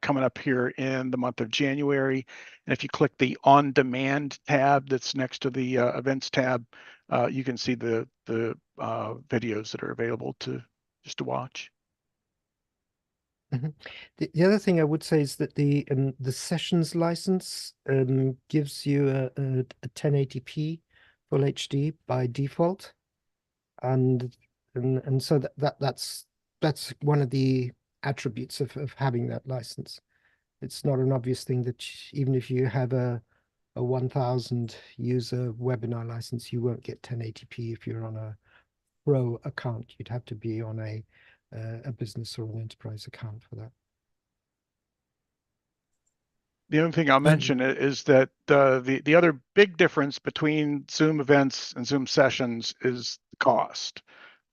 coming up here in the month of January. And if you click the On Demand tab that's next to the Events tab, you can see the videos that are available to watch. Mm-hmm. The other thing I would say is that the sessions license gives you a 1080p full HD by default, and so that's one of the attributes of having that license. It's not an obvious thing that even if you have a 1000 user webinar license, you won't get 1080p if you're on a pro account. You'd have to be on a business or an enterprise account for that. The only thing I'll mention is that the other big difference between Zoom events and Zoom sessions is the cost.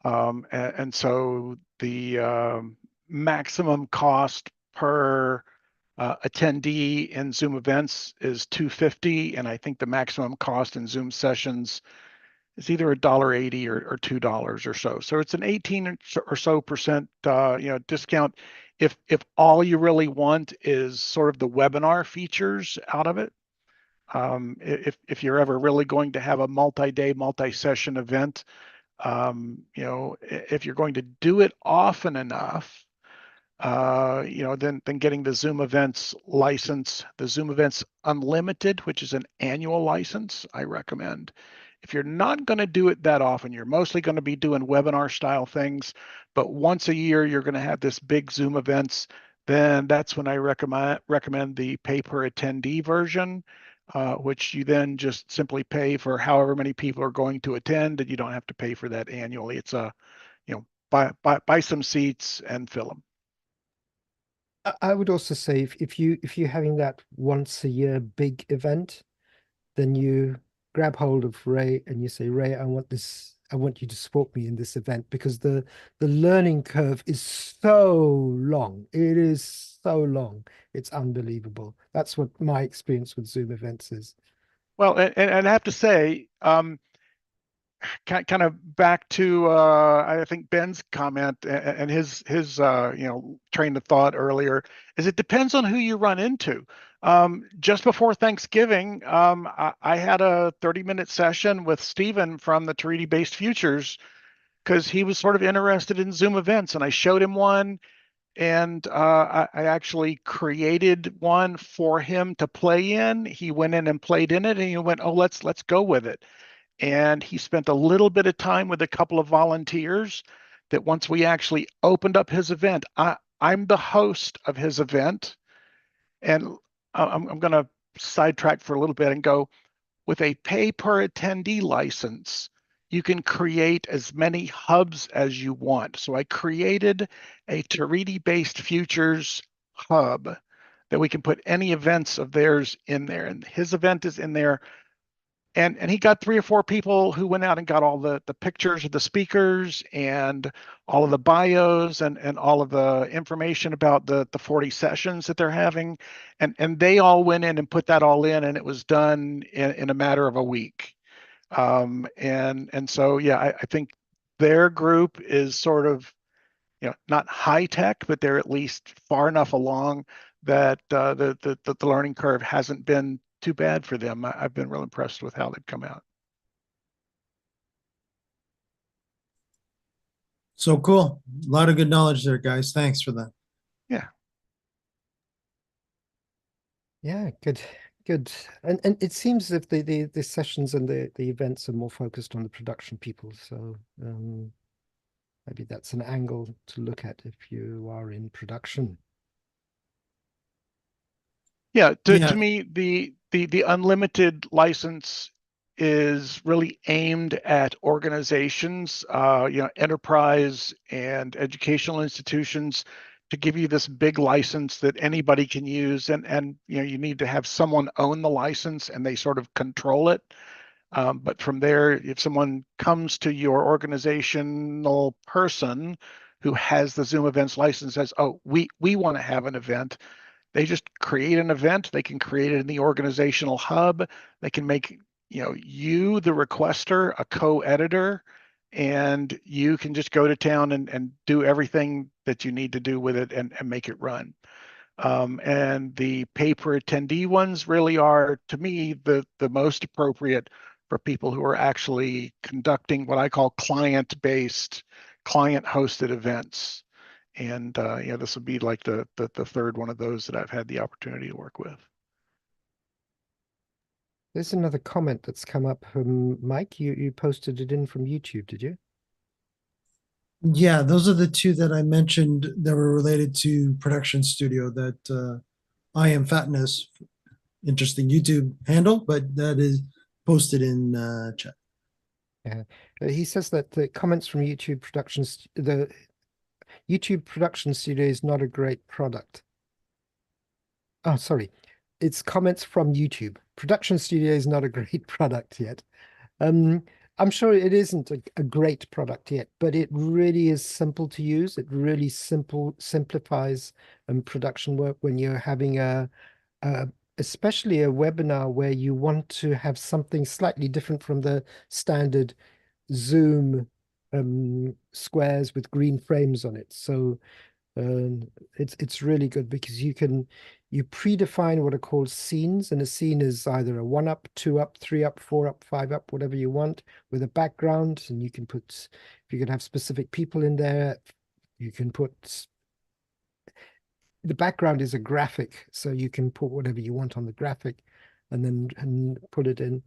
And so the maximum cost per attendee in Zoom events is $250, and I think the maximum cost in Zoom sessions is either $1.80 or $2 or so. So it's an 18% or so discount. If all you really want is sort of the webinar features out of it, if you're ever really going to have a multi-day, multi-session event, if you're going to do it often enough, then getting the Zoom Events license, the Zoom Events Unlimited, which is an annual license, I recommend. If you're not going to do it that often, you're mostly going to be doing webinar style things, but once a year you're going to have this big Zoom events, then that's when I recommend the pay per attendee version, which you then just simply pay for however many people are going to attend, and you don't have to pay for that annually. It's buy some seats and fill them. I would also say if you're having that once a year big event, then you grab hold of Ray and you say, Ray, I want you to support me in this event, because the learning curve is so long. It is so long. It's unbelievable. That's what my experience with Zoom events is. Well, and I have to say, kind of back to I think Ben's comment and his train of thought earlier, is it depends on who you run into. Just before Thanksgiving, I had a 30-minute session with Stephen from the Treaty Based Futures, because he was sort of interested in Zoom events, and I showed him one, and I actually created one for him to play in. He went in and played in it, and he went, oh, let's go with it. And he spent a little bit of time with a couple of volunteers that once we actually opened up his event, I'm the host of his event. And I'm going to sidetrack for a little bit and go, with a pay per attendee license, you can create as many hubs as you want. So I created a Taridi-based futures hub that we can put any events of theirs in there. And his event is in there. And he got 3 or 4 people who went out and got all the pictures of the speakers and all of the bios and all of the information about the 40 sessions that they're having. And they all went in and put that all in, and it was done in a matter of a week. And so, yeah, I think their group is sort of, not high tech, but they're at least far enough along that the learning curve hasn't been too bad for them. I've been real impressed with how they've come out. So cool. A lot of good knowledge there, guys. Thanks for that. Yeah. Yeah, good, good. And it seems as if the sessions and the events are more focused on the production people. So maybe that's an angle to look at if you are in production. Yeah, Yeah. to me, the unlimited license is really aimed at organizations, enterprise and educational institutions, to give you this big license that anybody can use, and you need to have someone own the license and they sort of control it. But from there, if someone comes to your organizational person who has the Zoom events license, says, "Oh, we want to have an event," they just create an event. They can create it in the organizational hub. They can make, you, the requester, a co-editor, and you can just go to town and do everything that you need to do with it and make it run. And the pay per attendee ones really are, to me, the most appropriate for people who are actually conducting what I call client-based, client-hosted events. And this would be like the third one of those that I've had the opportunity to work with. There's another comment that's come up from Mike. You posted it in from YouTube, did you? Yeah, those are the 2 that I mentioned that were related to production studio that I am Fatness. Interesting YouTube handle, but that is posted in chat. Yeah. He says that the comments from YouTube Productions, the YouTube Production Studio is not a great product. Oh, sorry. It's comments from YouTube. Production Studio is not a great product yet. I'm sure it isn't a great product yet, but it really is simple to use. It really simplifies production work when you're having especially a webinar where you want to have something slightly different from the standard Zoom squares with green frames on it. So it's really good because you predefine what are called scenes, and a scene is either a 1 up, 2 up, 3 up, 4 up, 5 up, whatever you want, with a background. And you can put, if you can have specific people in there, you can put, the background is a graphic, so you can put whatever you want on the graphic and then put it in.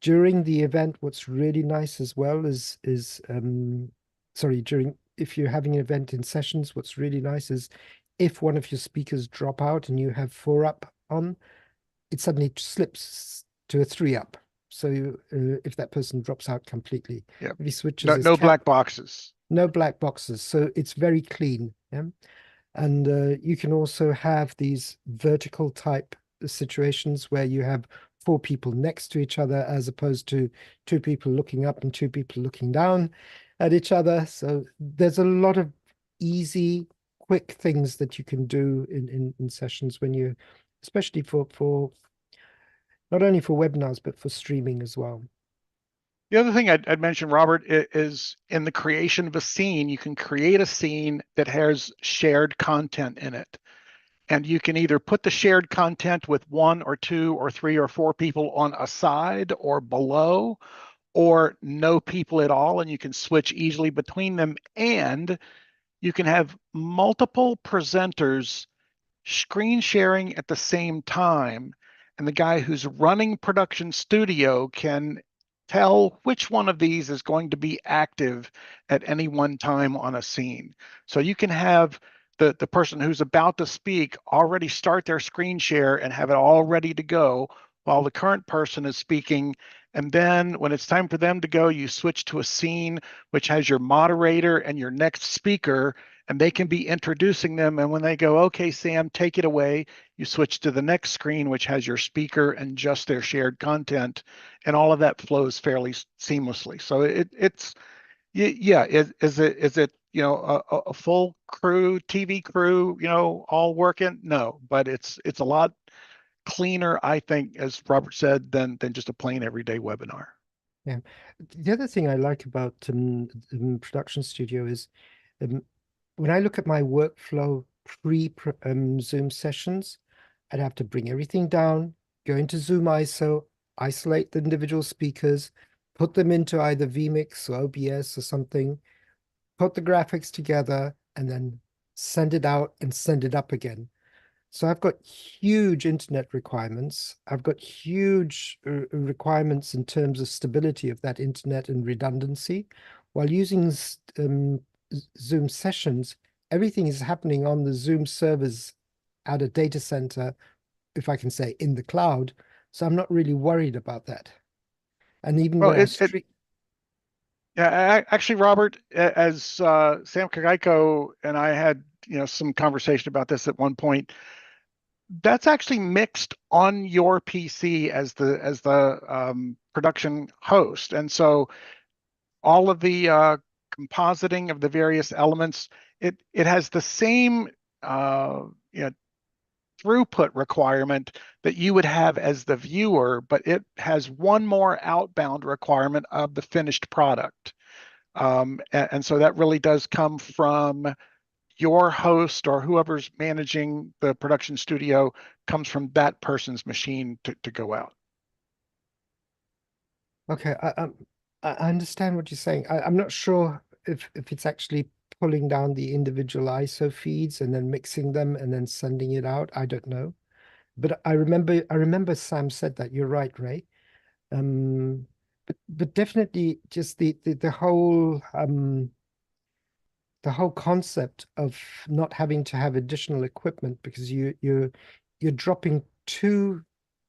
During the event, what's really nice as well is if you're having an event in sessions, what's really nice is if one of your speakers drop out and you have 4 up on, it suddenly slips to a 3 up. So if that person drops out completely, Yep. if he switches, No black boxes. No black boxes. So it's very clean. Yeah. And you can also have these vertical type situations where you have 4 people next to each other, as opposed to 2 people looking up and 2 people looking down at each other. So there's a lot of easy, quick things that you can do in sessions when you, especially for not only for webinars, but for streaming as well. The other thing I'd mention, Robert, is in the creation of a scene, you can create a scene that has shared content in it. And you can either put the shared content with 1 or 2 or 3 or 4 people on a side or below, or no people at all, and you can switch easily between them. And you can have multiple presenters screen sharing at the same time. And the guy who's running production studio can tell which one of these is going to be active at any one time on a scene. So you can have the person who's about to speak already start their screen share and have it all ready to go while the current person is speaking, And then when it's time for them to go, you switch to a scene which has your moderator and your next speaker, and they can be introducing them. And when they go, okay, Sam, take it away, you switch to the next screen, which has your speaker and just their shared content. And all of that flows fairly seamlessly. So it's, yeah, is it, you know, a full crew, TV crew, you know, all working? No, but it's a lot cleaner, I think, as Robert said, than just a plain everyday webinar. Yeah. The other thing I like about Production Studio is when I look at my workflow Zoom sessions, I'd have to bring everything down, go into ZoomISO, isolate the individual speakers, put them into either vMix or OBS or something, put the graphics together, and then send it out and send it up again. So I've got huge internet requirements. I've got huge requirements in terms of stability of that internet and redundancy. While using Zoom sessions, everything is happening on the Zoom servers at a data center, if I can say, in the cloud. So I'm not really worried about that. And even Well, when I stream, yeah, actually, Robert, as Sam Kagaiko and I had, you know, some conversation about this at one point, that's actually mixed on your PC as the production host, and so all of the compositing of the various elements, it has the same you know, throughput requirement that you would have as the viewer, but it has one more outbound requirement of the finished product. And so that really does come from your host or whoever's managing the production studio, comes from that person's machine to go out. okay, I understand what you're saying. I'm not sure if it's actually pulling down the individual ISO feeds and then mixing them and then sending it out. I don't know. But I remember Sam said that. You're right, Ray. But definitely just the whole concept of not having to have additional equipment because you're dropping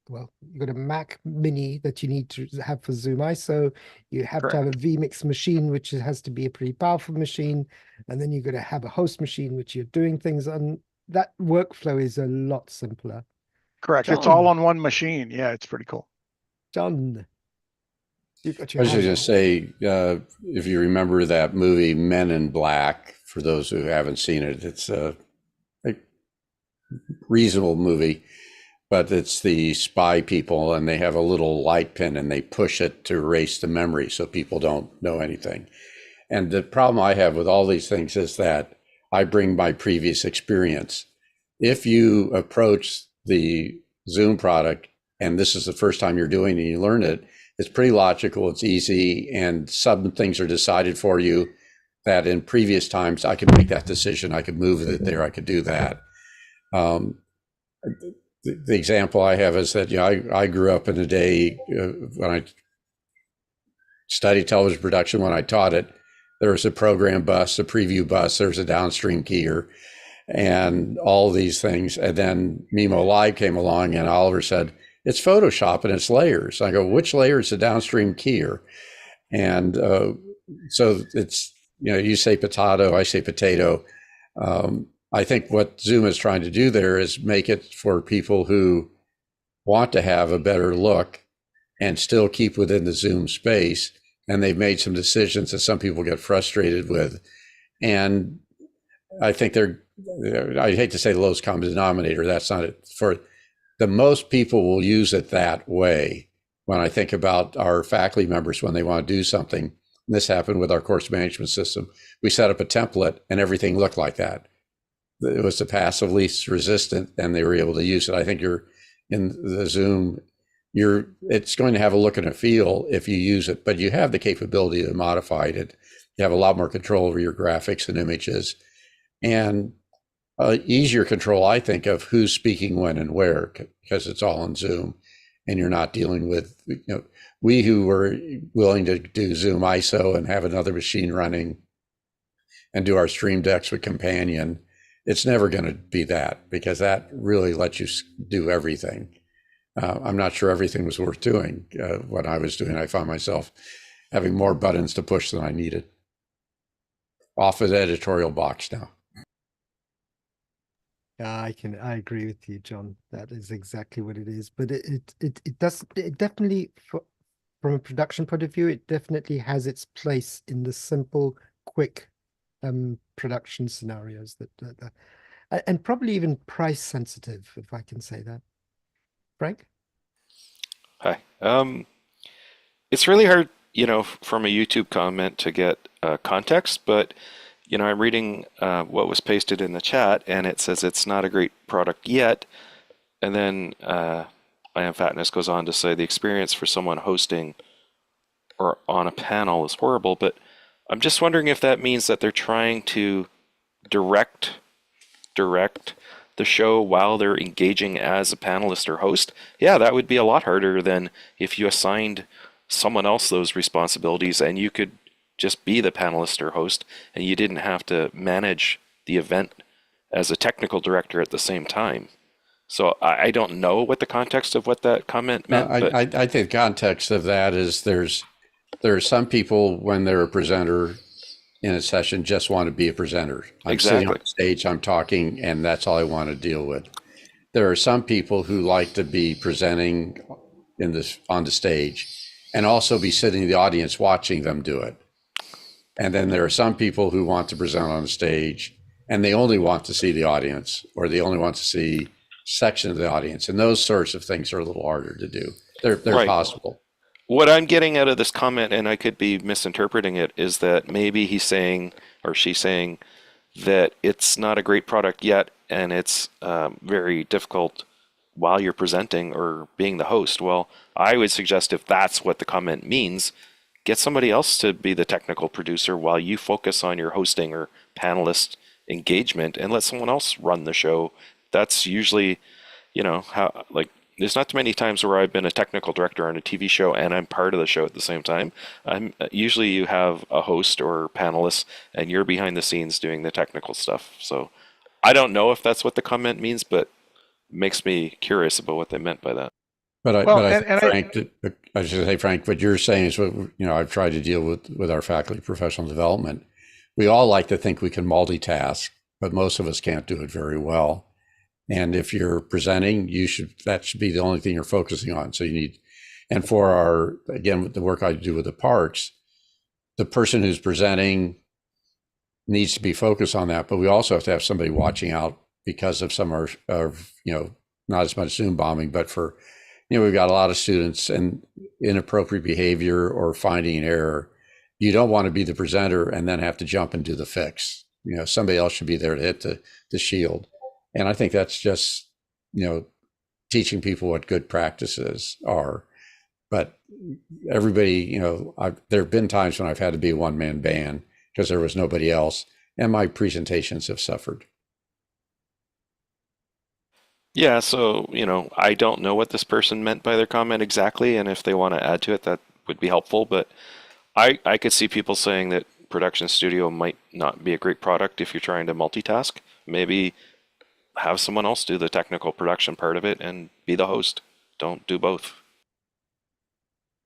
well, you've got a Mac Mini that you need to have for ZoomISO. You have to have a vMix machine, which has to be a pretty powerful machine. And then you've got to have a host machine, which you're doing things on. That workflow is a lot simpler. Correct. John. It's all on one machine. Yeah, it's pretty cool. John, you've got I your was just hand going up. to say, if you remember that movie Men in Black, for those who haven't seen it, it's a reasonable movie, but it's the spy people and they have a little light pin and they push it to erase the memory so people don't know anything. And the problem I have with all these things is that I bring my previous experience. If you approach the Zoom product and this is the first time you're doing it and you learn it, it's pretty logical, it's easy, and some things are decided for you that in previous times I could make that decision, I could move it there, I could do that. The example I have is that, you know, I grew up in a day when I studied television production, when I taught it, there was a program bus, a preview bus, there's a downstream keyer, and all these things. And then Mimo Live came along and Oliver said, it's Photoshop and it's layers. I go, which layer is the downstream keyer? And so it's, you know, you say potato, I say potato. I think what Zoom is trying to do there is make it for people who want to have a better look and still keep within the Zoom space. And they've made some decisions that some people get frustrated with. And I think I hate to say the lowest common denominator, that's not it. For the most people will use it that way. When I think about our faculty members, when they want to do something, and this happened with our course management system, we set up a template and everything looked like that. It was the passive least resistant and they were able to use it. I think you're in the Zoom, it's going to have a look and a feel if you use it, but you have the capability to modify it. You have a lot more control over your graphics and images, and easier control, I think, of who's speaking when and where, because it's all in Zoom and you're not dealing with, you know, we who were willing to do ZoomISO and have another machine running and do our stream decks with Companion, it's never going to be that, because that really lets you do everything. I'm not sure everything was worth doing. What I was doing, I found myself having more buttons to push than I needed. Off of the editorial box now. Yeah, I agree with you, John. That is exactly what it is. But it definitely, from a production point of view, it definitely has its place in the simple, quick production scenarios and probably even price sensitive, if I can say that. Frank? Hi. It's really hard, from a YouTube comment to get context, but I'm reading what was pasted in the chat, and it says it's not a great product yet. And then I Am Fatness goes on to say the experience for someone hosting or on a panel is horrible, but I'm just wondering if that means that they're trying to direct the show while they're engaging as a panelist or host. Yeah, that would be a lot harder than if you assigned someone else those responsibilities and you could just be the panelist or host and you didn't have to manage the event as a technical director at the same time. So I don't know what the context of what that comment meant. I think the context of that is there are some people, when they're a presenter in a session, just want to be a presenter. I'm sitting on stage, I'm talking, and that's all I want to deal with. There are some people who like to be presenting on the stage and also be sitting in the audience watching them do it. And then there are some people who want to present on the stage and they only want to see the audience, or they only want to see section of the audience. And those sorts of things are a little harder to do. They're Right. possible. What I'm getting out of this comment, and I could be misinterpreting it, is that maybe he's saying, or she's saying, that it's not a great product yet, and it's very difficult while you're presenting or being the host. Well, I would suggest if that's what the comment means, get somebody else to be the technical producer while you focus on your hosting or panelist engagement, and let someone else run the show. That's usually, how, there's not too many times where I've been a technical director on a TV show and I'm part of the show at the same time. Usually you have a host or panelists and you're behind the scenes doing the technical stuff. So I don't know if that's what the comment means, but it makes me curious about what they meant by that. But I should say, Frank, what you're saying is what I've tried to deal with our faculty professional development. We all like to think we can multitask, but most of us can't do it very well. And if you're presenting, that should be the only thing you're focusing on. So and for the work I do with the parks, the person who's presenting needs to be focused on that, but we also have to have somebody watching out because of some of not as much Zoom bombing, but for, we've got a lot of students and inappropriate behavior or finding an error. You don't want to be the presenter and then have to jump and do the fix. Somebody else should be there to hit the shield. And I think that's just, teaching people what good practices are. But everybody, there have been times when I've had to be a one-man band because there was nobody else, and my presentations have suffered. Yeah, so, I don't know what this person meant by their comment exactly, and if they want to add to it, that would be helpful. But I could see people saying that production studio might not be a great product if you're trying to multitask. Maybe have someone else do the technical production part of it and be the host. Don't do both.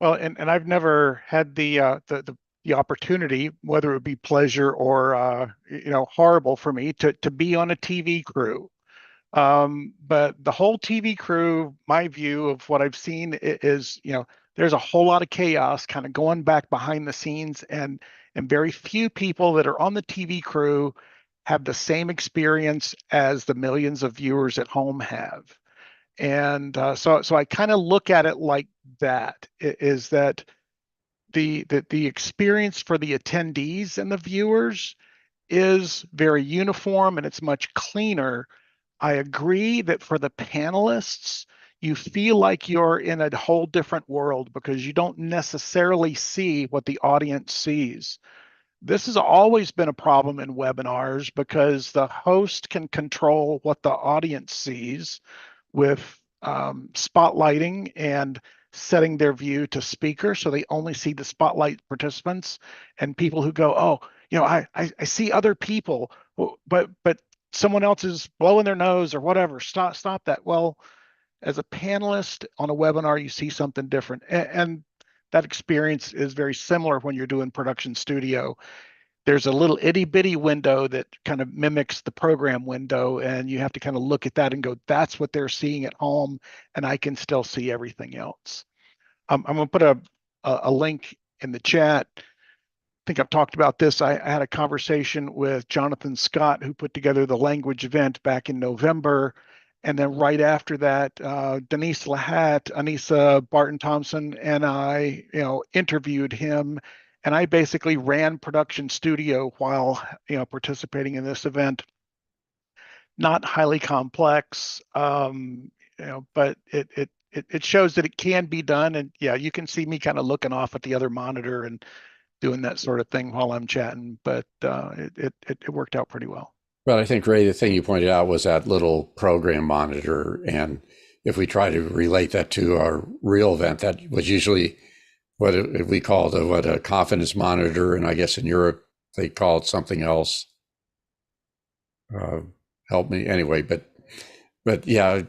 Well, and I've never had the opportunity, whether it would be pleasure or horrible for me to be on a TV crew. But the whole TV crew, my view of what I've seen is, there's a whole lot of chaos kind of going back behind the scenes, and very few people that are on the TV crew have the same experience as the millions of viewers at home have. And so I kind of look at it like that, is that the experience for the attendees and the viewers is very uniform and it's much cleaner. I agree that for the panelists, you feel like you're in a whole different world because you don't necessarily see what the audience sees. This has always been a problem in webinars because the host can control what the audience sees with spotlighting and setting their view to speaker, so they only see the spotlight participants and people who go, oh, I see other people, but someone else is blowing their nose or whatever. Stop that. Well, as a panelist on a webinar, you see something different. And that experience is very similar when you're doing production studio. There's a little itty bitty window that kind of mimics the program window, and you have to kind of look at that and go, that's what they're seeing at home, and I can still see everything else. I'm going to put a link in the chat. I think I've talked about this. I had a conversation with Jonathan Scott, who put together the language event back in November. And then right after that, Denise Lahat, Anissa Barton Thompson, and I, interviewed him. And I basically ran production studio while, participating in this event. Not highly complex, but it shows that it can be done. And yeah, you can see me kind of looking off at the other monitor and doing that sort of thing while I'm chatting, but it worked out pretty well. Well, I think, Ray, the thing you pointed out was that little program monitor. And if we try to relate that to our real event, that was usually what we called a confidence monitor. And I guess in Europe, they call it something else. Help me anyway. But yeah,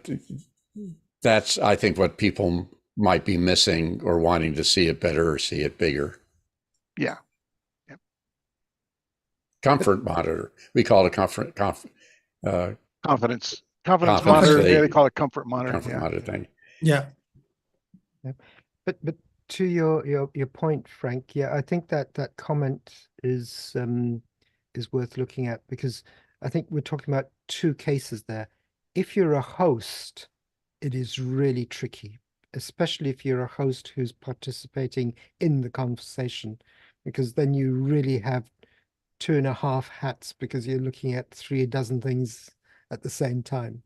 that's, I think, what people might be missing or wanting to see it better or see it bigger. Yeah. Comfort monitor. We call it a confidence monitor. Yeah, they call it comfort monitor. Comfort monitor thing. Yeah. But to your point, Frank, yeah, I think that comment is worth looking at, because I think we're talking about two cases there. If you're a host, it is really tricky, especially if you're a host who's participating in the conversation, because then you really have 2.5 hats, because you're looking at 3 things at the same time.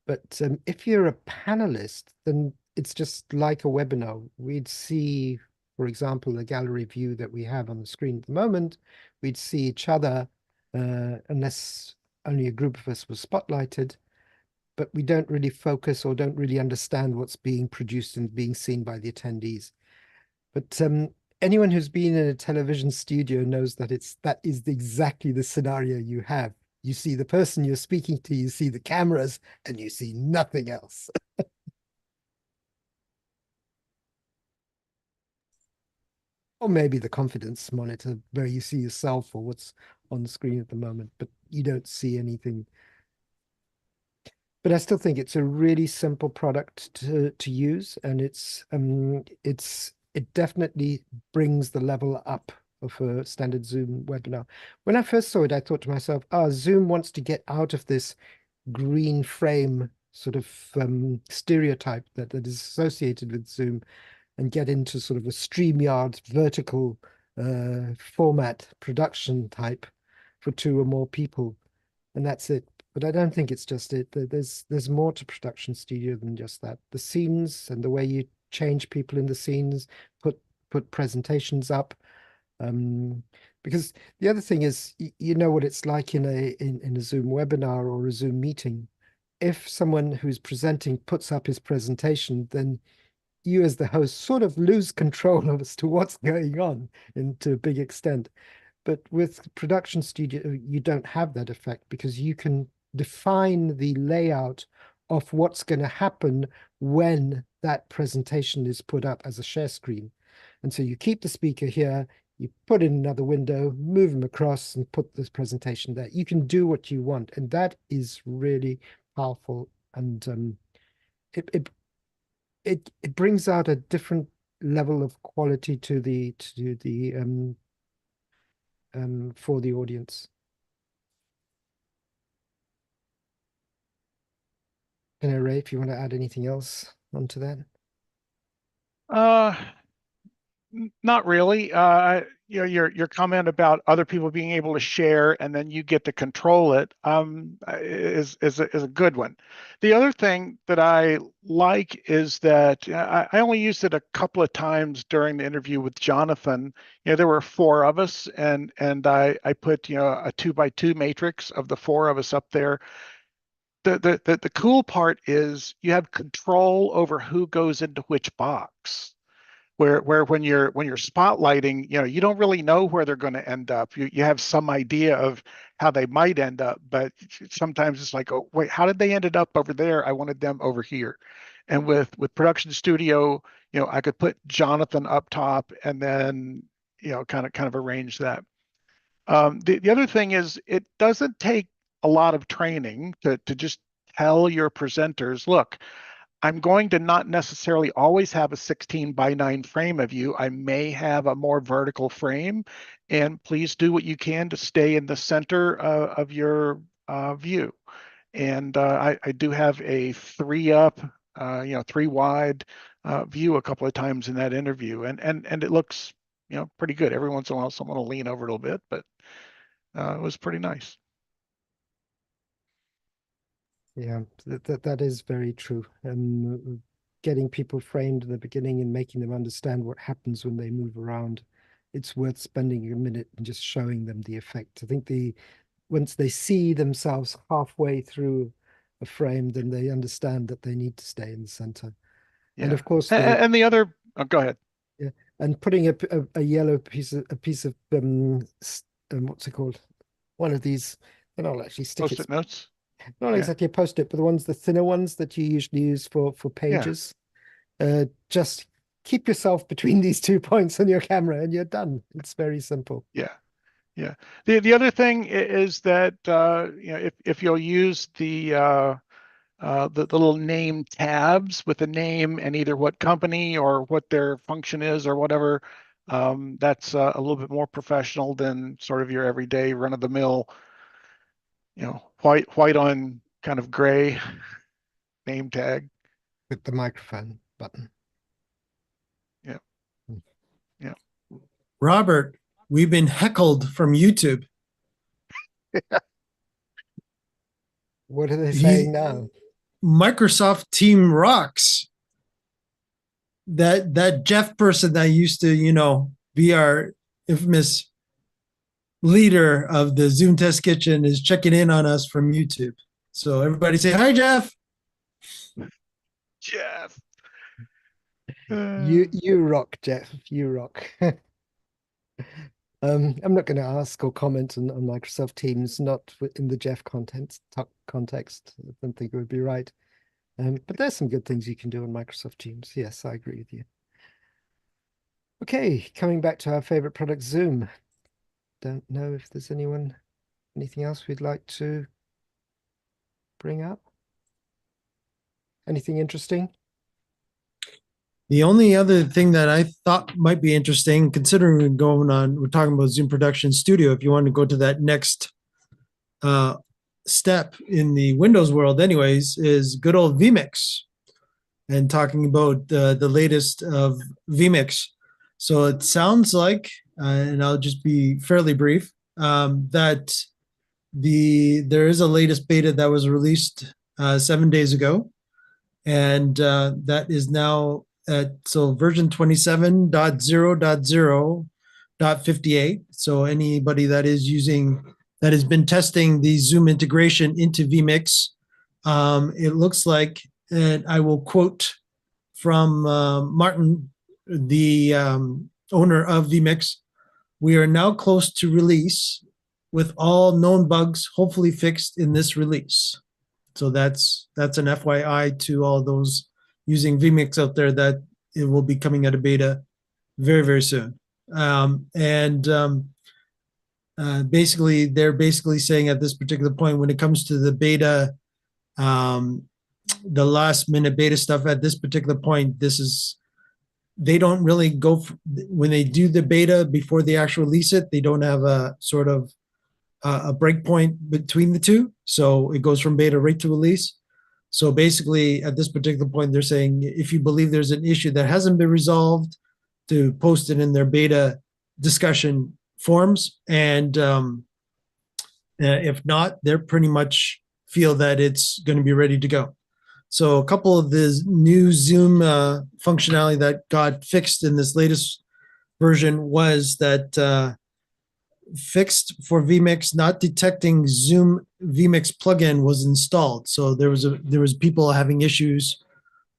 But if you're a panelist, then it's just like a webinar. We'd see, for example, the gallery view that we have on the screen at the moment. We'd see each other, unless only a group of us was spotlighted, but we don't really focus or don't really understand what's being produced and being seen by the attendees. But anyone who's been in a television studio knows that that is exactly the scenario you have. You see the person you're speaking to, you see the cameras, and you see nothing else. Or maybe the confidence monitor where you see yourself or what's on the screen at the moment, but you don't see anything. But I still think it's a really simple product to use, and it definitely brings the level up of a standard Zoom webinar. When I first saw it, I thought to myself, Zoom wants to get out of this green frame sort of stereotype that is associated with Zoom and get into sort of a StreamYard vertical format production type for 2 or more people. And that's it. But I don't think it's just it. There's more to production studio than just that. The scenes and the way you change people in the scenes, put presentations up. Because the other thing is, you know what it's like in a Zoom webinar or a Zoom meeting. If someone who's presenting puts up his presentation, then you as the host sort of lose control as to what's going on to a big extent. But with production studio, you don't have that effect, because you can define the layout of what's going to happen when that presentation is put up as a share screen. And so you keep the speaker here, you put in another window, move them across and put this presentation there. You can do what you want. And that is really powerful. And it brings out a different level of quality to the for the audience. Ray, if you want to add anything else onto that. Not really. Your comment about other people being able to share and then you get to control it is a good one. The other thing that I like is that I only used it a couple of times during the interview with Jonathan. There were 4 of us, and I put a 2x2 matrix of the 4 of us up there. The cool part is you have control over who goes into which box. Where when you're spotlighting, you don't really know where they're going to end up. You have some idea of how they might end up, but sometimes it's like, oh wait, how did they ended up over there? I wanted them over here. And with Production Studio, I could put Jonathan up top and then, kind of arrange that. The other thing is it doesn't take a lot of training to just tell your presenters, look, I'm going to not necessarily always have a 16:9 frame of you. I may have a more vertical frame, and please do what you can to stay in the center of your view. And I do have a 3-up, 3-wide view a couple of times in that interview, and it looks pretty good. Every once in a while, someone will lean over a little bit, but it was pretty nice. Yeah, that is very true. Getting people framed in the beginning and making them understand what happens when they move around, it's worth spending a minute and just showing them the effect. I think once they see themselves halfway through a frame, then they understand that they need to stay in the center. Yeah. And of course, and the other, go ahead. Yeah, and putting a yellow piece of what's it called? One of these, and I'll actually stick Post-it notes. Not exactly a post-it, but the thinner ones that you usually use for pages. Just keep yourself between these 2 points on your camera and you're done. It's very simple. Yeah. The other thing is that if you'll use the little name tabs with the name and either what company or what their function is or whatever, that's a little bit more professional than sort of your everyday run-of-the-mill, white on kind of gray name tag. With the microphone button. Yeah. Robert, we've been heckled from YouTube. What are they saying now? Microsoft Team rocks. That Jeff person that used to, be our infamous leader of the Zoom Test Kitchen is checking in on us from YouTube. So everybody say hi, Jeff. Jeff. You rock, Jeff. You rock. I'm not going to ask or comment on Microsoft Teams, not in the Jeff context. I don't think it would be right. But there's some good things you can do on Microsoft Teams. Yes, I agree with you. Okay, coming back to our favorite product, Zoom. Don't know if there's anything else we'd like to bring up? Anything interesting? The only other thing that I thought might be interesting, considering we're talking about Zoom Production Studio, if you want to go to that next step in the Windows world anyways, is good old vMix and talking about the latest of vMix. So it sounds like, and I'll just be fairly brief, that there is a latest beta that was released 7 days ago, and that is now so version 27.0.0.58. So anybody that has been testing the Zoom integration into vMix, it looks like, and I will quote from Martin, the owner of vMix, "We are now close to release with all known bugs hopefully fixed in this release." So that's an FYI to all those using vMix out there, that it will be coming out of beta very, very soon. Basically, they're basically saying at this particular point, when it comes to the beta, the last minute beta stuff at this particular point, they don't really go, when they do the beta before they actually release it, they don't have a sort of a breakpoint between the two. So it goes from beta right to release. So basically, at this particular point, they're saying if you believe there's an issue that hasn't been resolved, to post it in their beta discussion forums. And if not, they're pretty much feel that it's going to be ready to go. So a couple of the new Zoom functionality that got fixed in this latest version was that fixed for vMix, not detecting Zoom vMix plugin was installed. So there was people having issues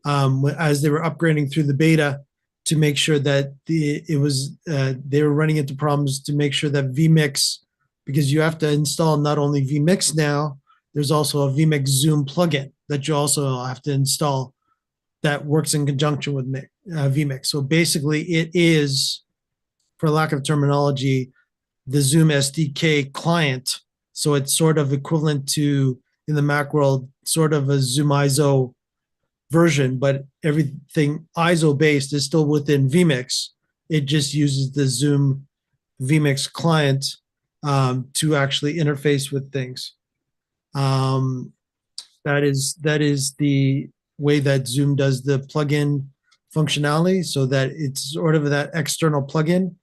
as they were upgrading through the beta to make sure that they were running into problems to make sure that vMix, because you have to install not only vMix now, there's also a vMix Zoom plugin that you also have to install that works in conjunction with vMix. So basically, it is, for lack of terminology, the Zoom SDK client. So it's sort of equivalent to, in the Mac world, sort of a ZoomISO version, but everything ISO based is still within vMix. It just uses the Zoom vMix client to actually interface with things. That is the way that Zoom does the plugin functionality, so that it's sort of that external plugin.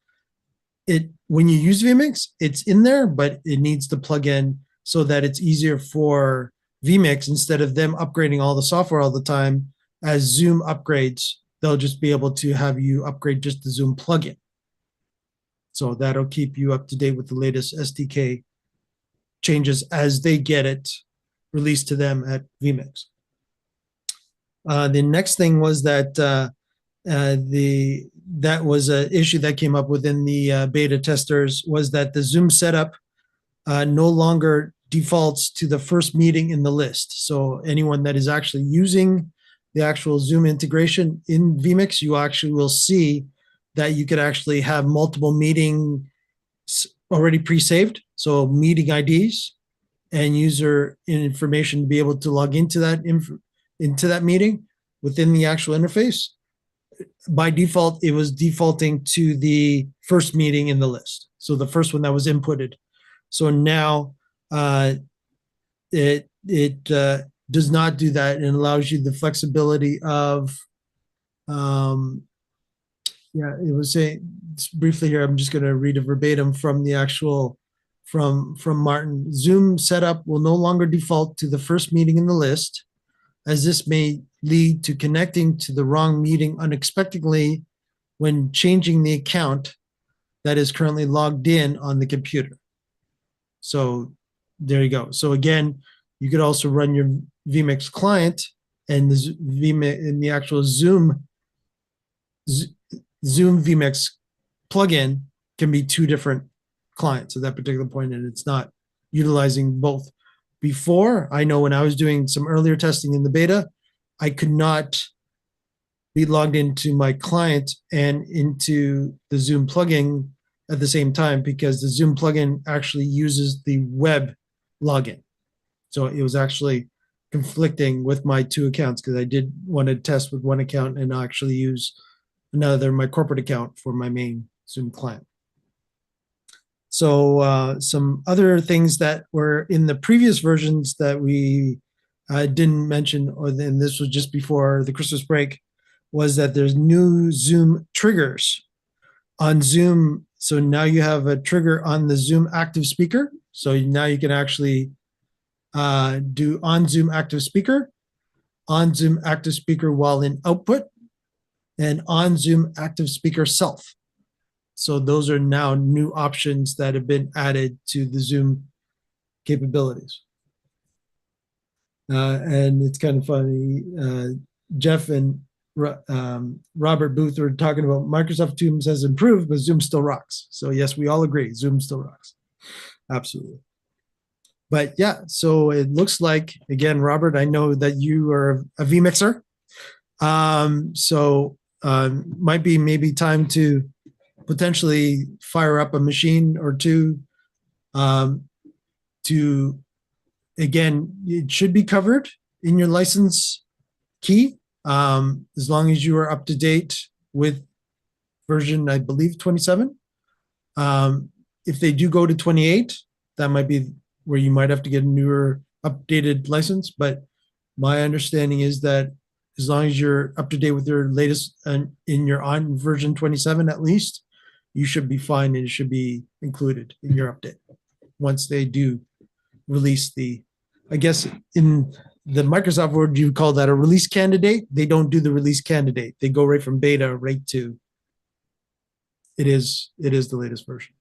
When you use vMix, it's in there, but it needs to plug in so that it's easier for vMix, instead of them upgrading all the software all the time. As Zoom upgrades, they'll just be able to have you upgrade just the Zoom plugin. So that'll keep you up to date with the latest SDK changes as they get it released to them at vMix. The next thing was that that was an issue that came up within the beta testers, was that the Zoom setup no longer defaults to the first meeting in the list. So anyone that is actually using the actual Zoom integration in vMix, you actually will see that you could actually have multiple meetings already pre-saved. So meeting IDs and user information to be able to log into that meeting within the actual interface. By default, it was defaulting to the first meeting in the list. So the first one that was inputted. So now it does not do that, and allows you the flexibility of, it was saying briefly here, I'm just going to read a verbatim from the actual, from Martin. Zoom setup will no longer default to the first meeting in the list, as this may lead to connecting to the wrong meeting unexpectedly when changing the account that is currently logged in on the computer. So there you go. So again, you could also run your vMix client and the actual Zoom vMix plugin can be two different clients at that particular point, and it's not utilizing both. Before, I know when I was doing some earlier testing in the beta, I could not be logged into my client and into the Zoom plugin at the same time, because the Zoom plugin actually uses the web login. So it was actually conflicting with my two accounts, because I did want to test with one account and actually use another, my corporate account, for my main Zoom client. So some other things that were in the previous versions that we didn't mention, and this was just before the Christmas break, was that there's new Zoom triggers on Zoom. So now you have a trigger on the Zoom active speaker. So now you can actually do on Zoom active speaker while in output, and on Zoom active speaker self. So those are now new options that have been added to the Zoom capabilities. And it's kind of funny, Jeff and Robert Booth were talking about Microsoft Teams has improved, but Zoom still rocks. So yes, we all agree, Zoom still rocks. Absolutely. But yeah, so it looks like, again, Robert, I know that you are a vMixer. Might be maybe time to potentially fire up a machine or two to, again, it should be covered in your license key, as long as you are up to date with version, I believe, 27. If they do go to 28, that might be where you might have to get a newer updated license. But my understanding is that as long as you're up to date with your latest and in your on version 27, at least, you should be fine, and it should be included in your update once they do release the, I guess in the Microsoft world, you call that a release candidate. They don't do the release candidate. They go right from beta right to, it is the latest version.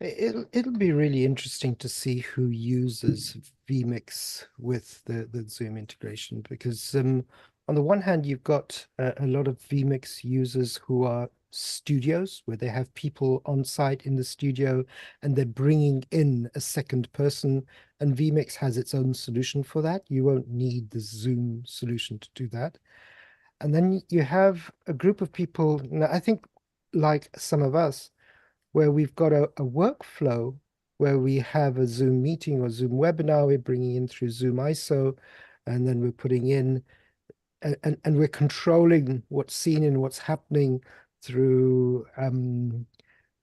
It'll be really interesting to see who uses vMix with the Zoom integration, because on the one hand, you've got a lot of vMix users who are studios, where they have people on site in the studio and they're bringing in a second person and vMix has its own solution for that. You won't need the Zoom solution to do that. And then you have a group of people, now I think like some of us, where we've got a workflow where we have a Zoom meeting or Zoom webinar, we're bringing in through ZoomISO, and then we're putting in, and we're controlling what's seen and what's happening through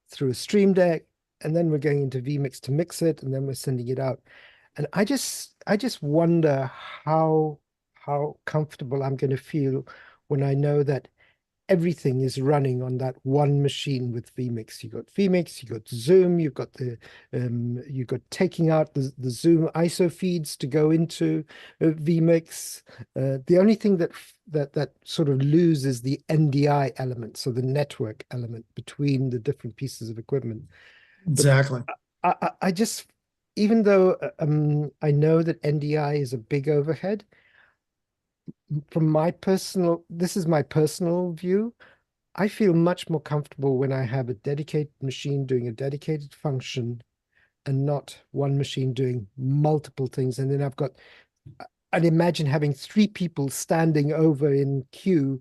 through a stream deck, and then we're going into vMix to mix it, and then we're sending it out. And I just wonder how comfortable I'm going to feel when I know that everything is running on that one machine with vMix. You got vMix, you got Zoom, you've got the you got taking out the Zoom ISO feeds to go into vMix. The only thing that sort of loses the NDI element, so the network element between the different pieces of equipment. Exactly. I just, even though I know that NDI is a big overhead, from my personal, this is my personal view, I feel much more comfortable when I have a dedicated machine doing a dedicated function and not one machine doing multiple things. And then I'd imagine having 3 people standing over in queue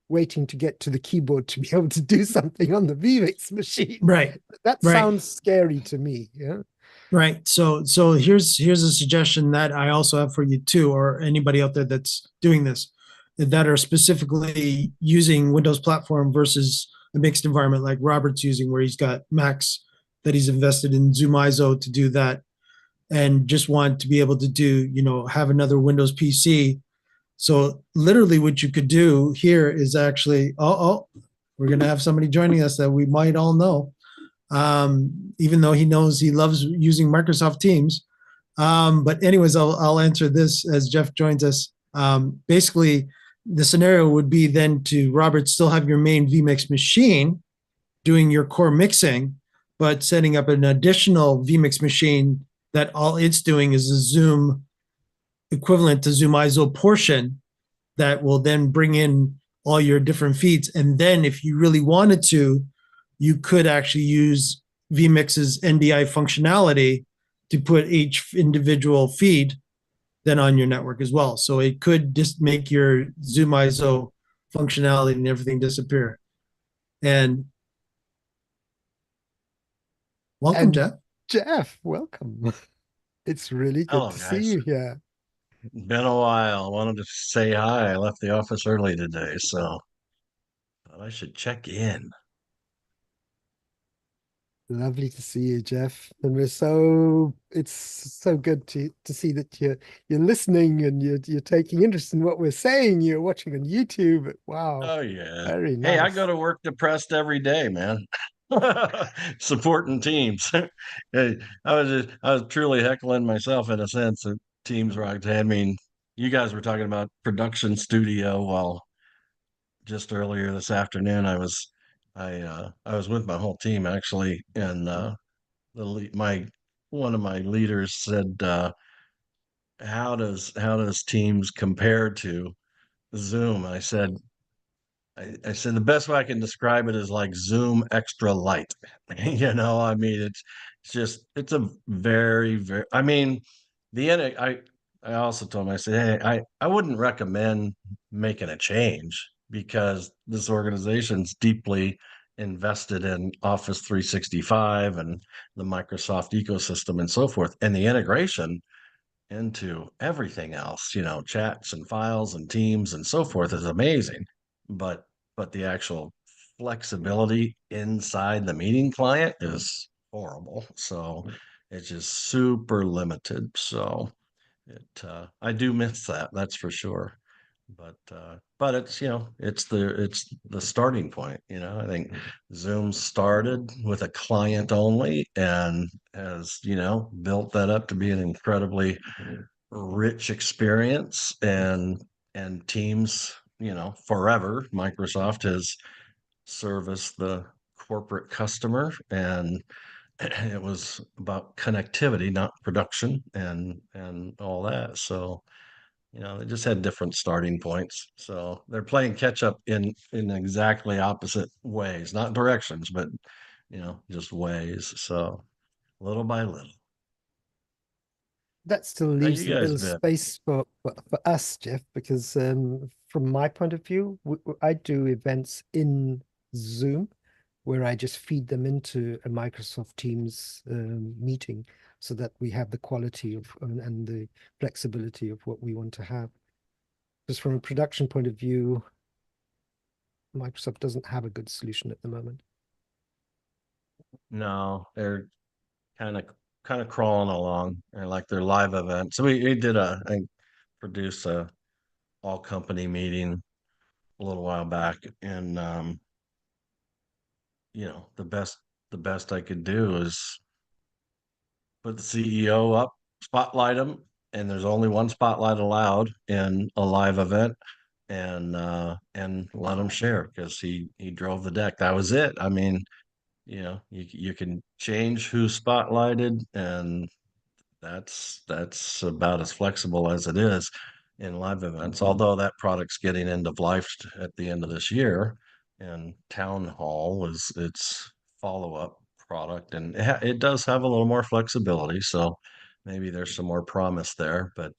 waiting to get to the keyboard to be able to do something on the vMix machine. Right. That Right. sounds scary to me. Yeah. Right. So here's a suggestion that I also have for you too, or anybody out there that's doing this, that are specifically using Windows platform versus a mixed environment like Robert's using, where he's got Macs that he's invested in ZoomISO to do that, and just want to be able to do, have another Windows PC. So literally what you could do here is actually, we're going to have somebody joining us that we might all know. Even though he knows he loves using Microsoft Teams. But anyways, I'll answer this as Jeff joins us. Basically, the scenario would be then to, Robert, still have your main vMix machine doing your core mixing, but setting up an additional vMix machine that all it's doing is a Zoom equivalent to ZoomISO portion that will then bring in all your different feeds. And then if you really wanted to, you could actually use vMix's NDI functionality to put each individual feed then on your network as well. So it could just make your ZoomISO functionality and everything disappear. And welcome, And Jeff. Jeff, welcome. It's really good Hello, to see guys. you here. Been a while. Wanted to say hi. I left the office early today, so thought I should check in. Lovely to see you, Jeff. And it's so good to see that you're listening and you're taking interest in what we're saying. You're watching on YouTube. Wow, Oh yeah. very Hey, I nice. go to work depressed every day, man. Supporting teams. Hey, I was truly heckling myself in a sense at Teams Rock. I mean, you guys were talking about production studio while just earlier this afternoon I was with my whole team actually, and my one of my leaders said, how does Teams compare to Zoom? I said the best way I can describe it is like Zoom extra light. I mean, it's a very, very, I mean, I also told him, I said, hey, I wouldn't recommend making a change because this organization's deeply invested in Office 365 and the Microsoft ecosystem and so forth. And the integration into everything else, chats and files and teams and so forth is amazing. But the actual flexibility inside the meeting client is horrible. So it's just super limited. So I do miss that, that's for sure. But it's the starting point. I think Zoom started with a client only and has built that up to be an incredibly rich experience, and Teams, forever Microsoft has serviced the corporate customer, and it was about connectivity, not production, and all that. So they just had different starting points. So they're playing catch up in exactly opposite ways, not directions, but just ways. So little by little. that still How leaves you a bit guys of been? space for us, Jeff, because from my point of view, I do events in Zoom where I just feed them into a Microsoft Teams meeting so that we have the quality of and the flexibility of what we want to have. Because from a production point of view, Microsoft doesn't have a good solution at the moment. No, they're kind of crawling along. They're like their live event. So we did I produced a all company meeting a little while back, and the best I could do is put the CEO up, spotlight him, and there's only one spotlight allowed in a live event, and let him share because he drove the deck. That was it. I mean, you can change who's spotlighted, and that's about as flexible as it is in live events. Although that product's getting end of life at the end of this year, and Town Hall is its follow-up product, and it does have a little more flexibility. So maybe there's some more promise there, but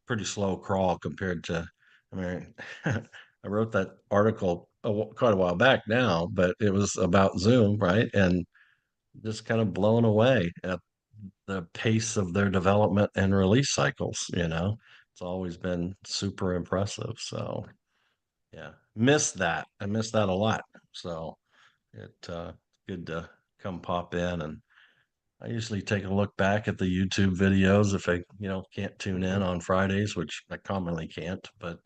pretty slow crawl compared to. I mean, I wrote that article quite a while back now, but it was about Zoom, right? And just kind of blown away at the pace of their development and release cycles. It's always been super impressive. So yeah, I miss that a lot. So it's good to come pop in, and I usually take a look back at the YouTube videos if I can't tune in on Fridays, which I commonly can't, but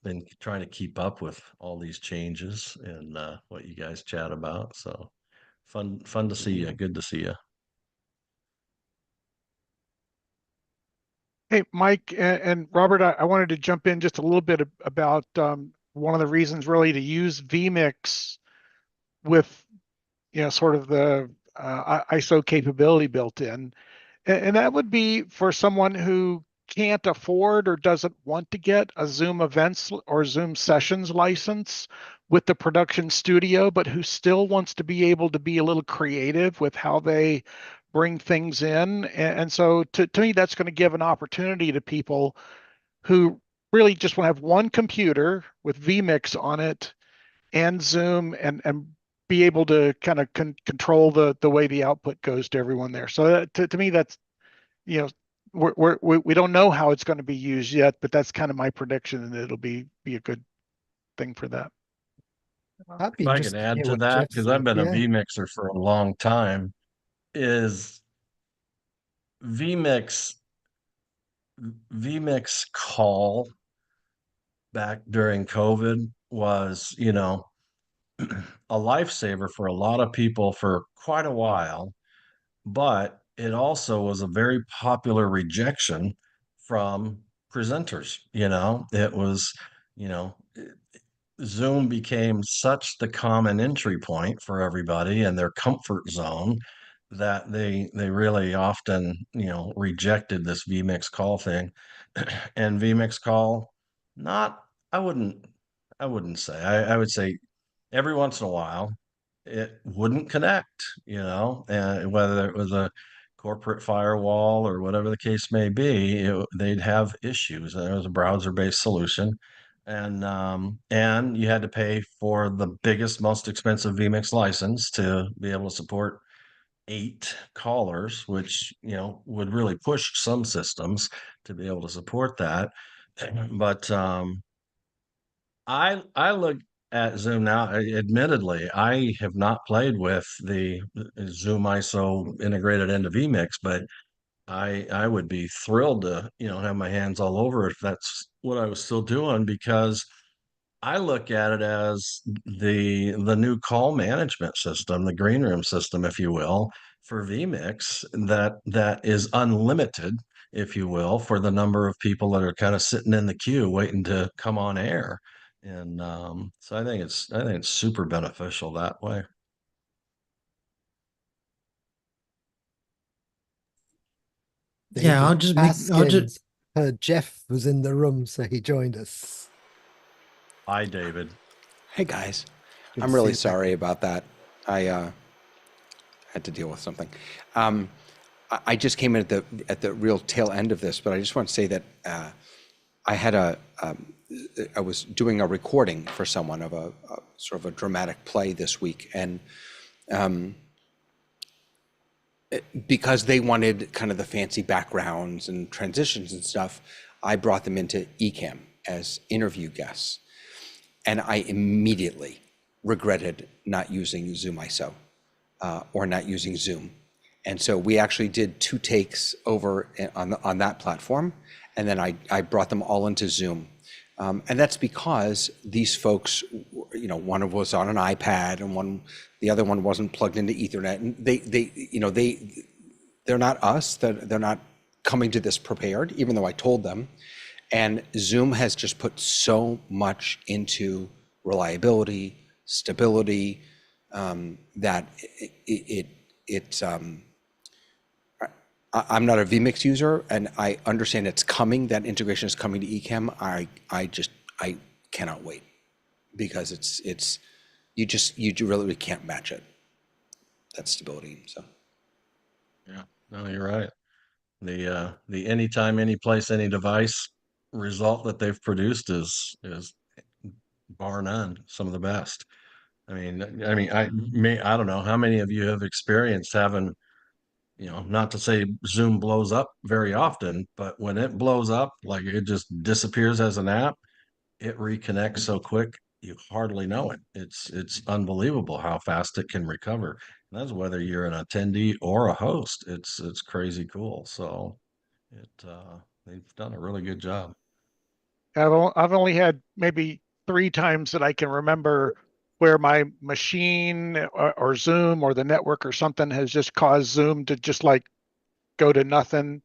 been trying to keep up with all these changes and what you guys chat about. So fun to see you. Good to see you. Hey, Mike and Robert, I wanted to jump in just a little bit about one of the reasons really to use vMix with, sort of the ISO capability built in. And that would be for someone who can't afford or doesn't want to get a Zoom events or Zoom sessions license with the production studio, but who still wants to be able to be a little creative with how they bring things in. And so to me, that's going to give an opportunity to people who really just want to have one computer with vMix on it and Zoom and be able to kind of control the way the output goes to everyone there. So to me, that's, we don't know how it's going to be used yet, but that's kind of my prediction, and it'll be a good thing for that. I'd be If I could interested to add hear to what that, Jeff because I've said. been a Yeah. vMixer for a long time, is vMix vMix call back during COVID was, a lifesaver for a lot of people for quite a while, but it also was a very popular rejection from presenters. It was, you know, Zoom became such the common entry point for everybody and their comfort zone that they really often, rejected this vMix call thing. And vMix call, not, I wouldn't, I wouldn't say, I would say every once in a while it wouldn't connect, and whether it was a corporate firewall or whatever the case may be, they'd have issues. And it was a browser-based solution, and you had to pay for the biggest, most expensive vMix license to be able to support 8 callers, which would really push some systems to be able to support that. But I look at Zoom now. Admittedly, I have not played with the ZoomISO integrated into vMix, but I would be thrilled to have my hands all over it if that's what I was still doing, because I look at it as the new call management system, the green room system, if you will, for vMix that is unlimited, if you will, for the number of people that are kind of sitting in the queue waiting to come on air. And so I think it's super beneficial that way. Yeah, I'll David just be, I'll just, Paskins heard Jeff was in the room, so he joined us. Hi, David. Hey guys, Good I'm to see really you back. sorry about that. I had to deal with something. I just came in at the real tail end of this, but I just want to say that I had I was doing a recording for someone of a sort of a dramatic play this week, and because they wanted kind of the fancy backgrounds and transitions and stuff, I brought them into Ecamm as interview guests, and I immediately regretted not using ZoomISO or not using Zoom. And so we actually did 2 takes over on that platform, and then I brought them all into Zoom. And that's because these folks, you know, one was on an iPad and the other one wasn't plugged into Ethernet, and they're not us. They're not coming to this prepared, even though I told them. And Zoom has just put so much into reliability, stability, that it's. I'm not a vMix user, and I understand it's coming. That integration is coming to Ecamm. I cannot wait, because you really can't match it. That stability. So. Yeah, no, you're right. The anytime, any place, any device result that they've produced is bar none some of the best. I don't know how many of you have experienced having, you know, not to say Zoom blows up very often, but when it blows up, like it just disappears as an app, it reconnects so quick you hardly know it. It's unbelievable how fast it can recover. And that's whether you're an attendee or a host. It's crazy cool. So they've done a really good job. I've only had maybe 3 times that I can remember where my machine or Zoom or the network or something has just caused Zoom to just like go to nothing,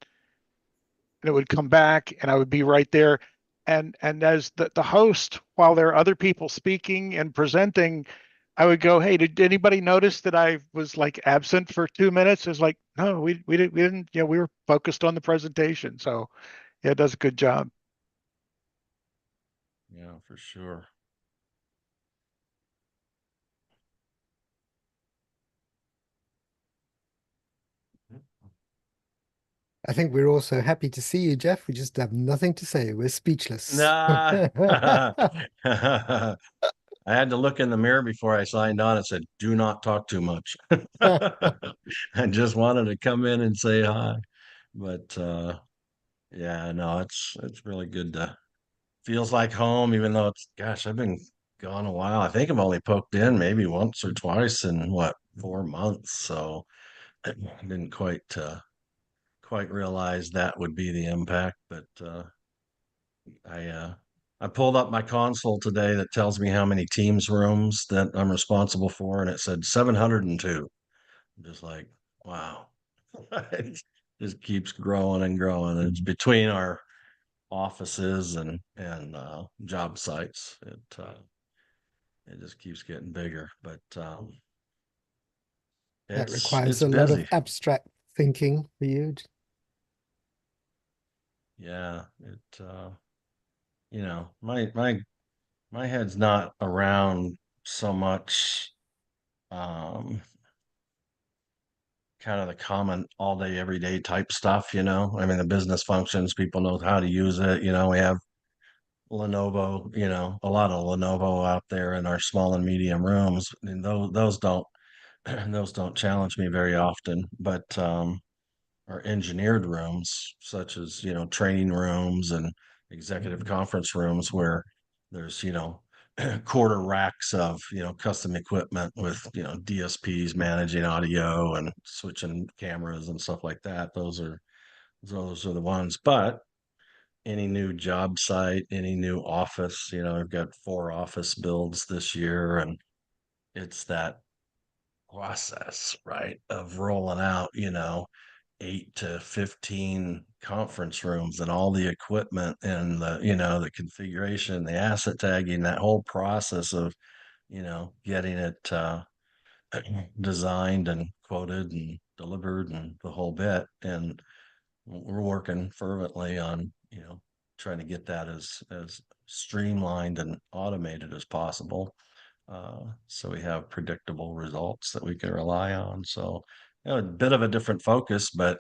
and it would come back and I would be right there. And as the host, while there are other people speaking and presenting, I would go, "Hey, did anybody notice that I was like absent for 2 minutes?" It's like, "No, we didn't, you know, we were focused on the presentation." So yeah, it does a good job. Yeah, for sure. I think we're also happy to see you, Jeff. We just have nothing to say. We're speechless. Nah. I had to look in the mirror before I signed on and said, "Do not talk too much." I just wanted to come in and say hi. But yeah, no, it's really good to feels like home, even though gosh, I've been gone a while. I think I've only poked in maybe once or twice in 4 months. So I didn't quite realize that would be the impact, but I pulled up my console today that tells me how many Teams rooms that I'm responsible for, and it said 702. I'm just like, wow. It just keeps growing and growing. It's between our offices and job sites. It just keeps getting bigger, but That requires it's a lot of busy. abstract thinking for you. Yeah, you know, my head's not around so much kind of the common all day everyday type stuff, you know. I mean, the business functions, people know how to use it, you know. We have Lenovo, you know, a lot of Lenovo out there in our small and medium rooms, and those don't those don't challenge me very often, but our engineered rooms, such as, you know, training rooms and executive conference rooms where there's, you know, quarter racks of, you know, custom equipment with, you know, DSPs managing audio and switching cameras and stuff like that. Those are the ones. But any new job site, any new office, you know, I've got 4 office builds this year, and it's that process, right, of rolling out, you know, 8 to 15 conference rooms and all the equipment and the, you know, the configuration, the asset tagging, that whole process of, you know, getting it designed and quoted and delivered and the whole bit. And we're working fervently on, you know, trying to get that as streamlined and automated as possible. So we have predictable results that we can rely on. So, you know, a bit of a different focus, but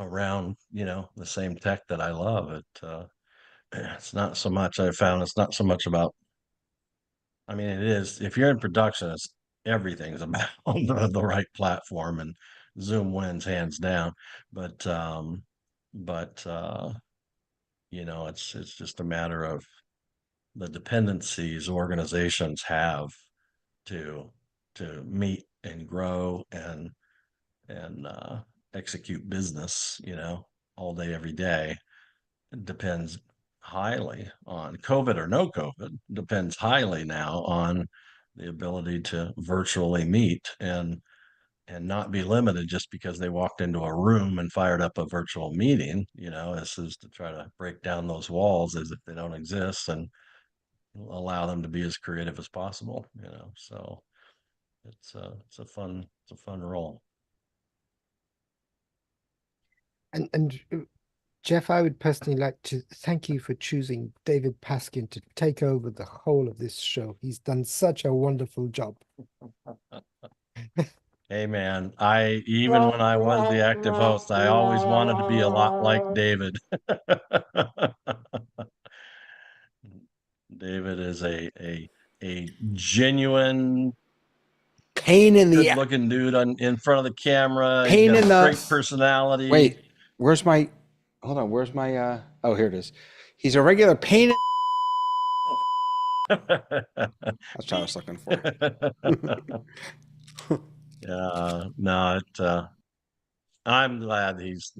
around, the same tech that I love. It's not so much, I found it's not so much about, I mean, it is, if you're in production, everything's about the right platform, and Zoom wins hands down. But, but, it's just a matter of the dependencies organizations have to meet and grow and execute business, all day, every day. It depends highly on COVID or no COVID, depends highly now on the ability to virtually meet and not be limited just because they walked into a room and fired up a virtual meeting. This is to try to break down those walls as if they don't exist and allow them to be as creative as possible. So it's a fun role. And Jeff, I would personally like to thank you for choosing David Paskin to take over the whole of this show. He's done such a wonderful job. Hey man, even when I was the active host, I always wanted to be a lot like David. David is a genuine Pain in the good-looking dude in front of the camera. Pain He's got in a the great personality. Wait, where's my? Hold on, where's my? Oh, here it is. He's a regular pain. That's what I was looking for. No, I'm glad he's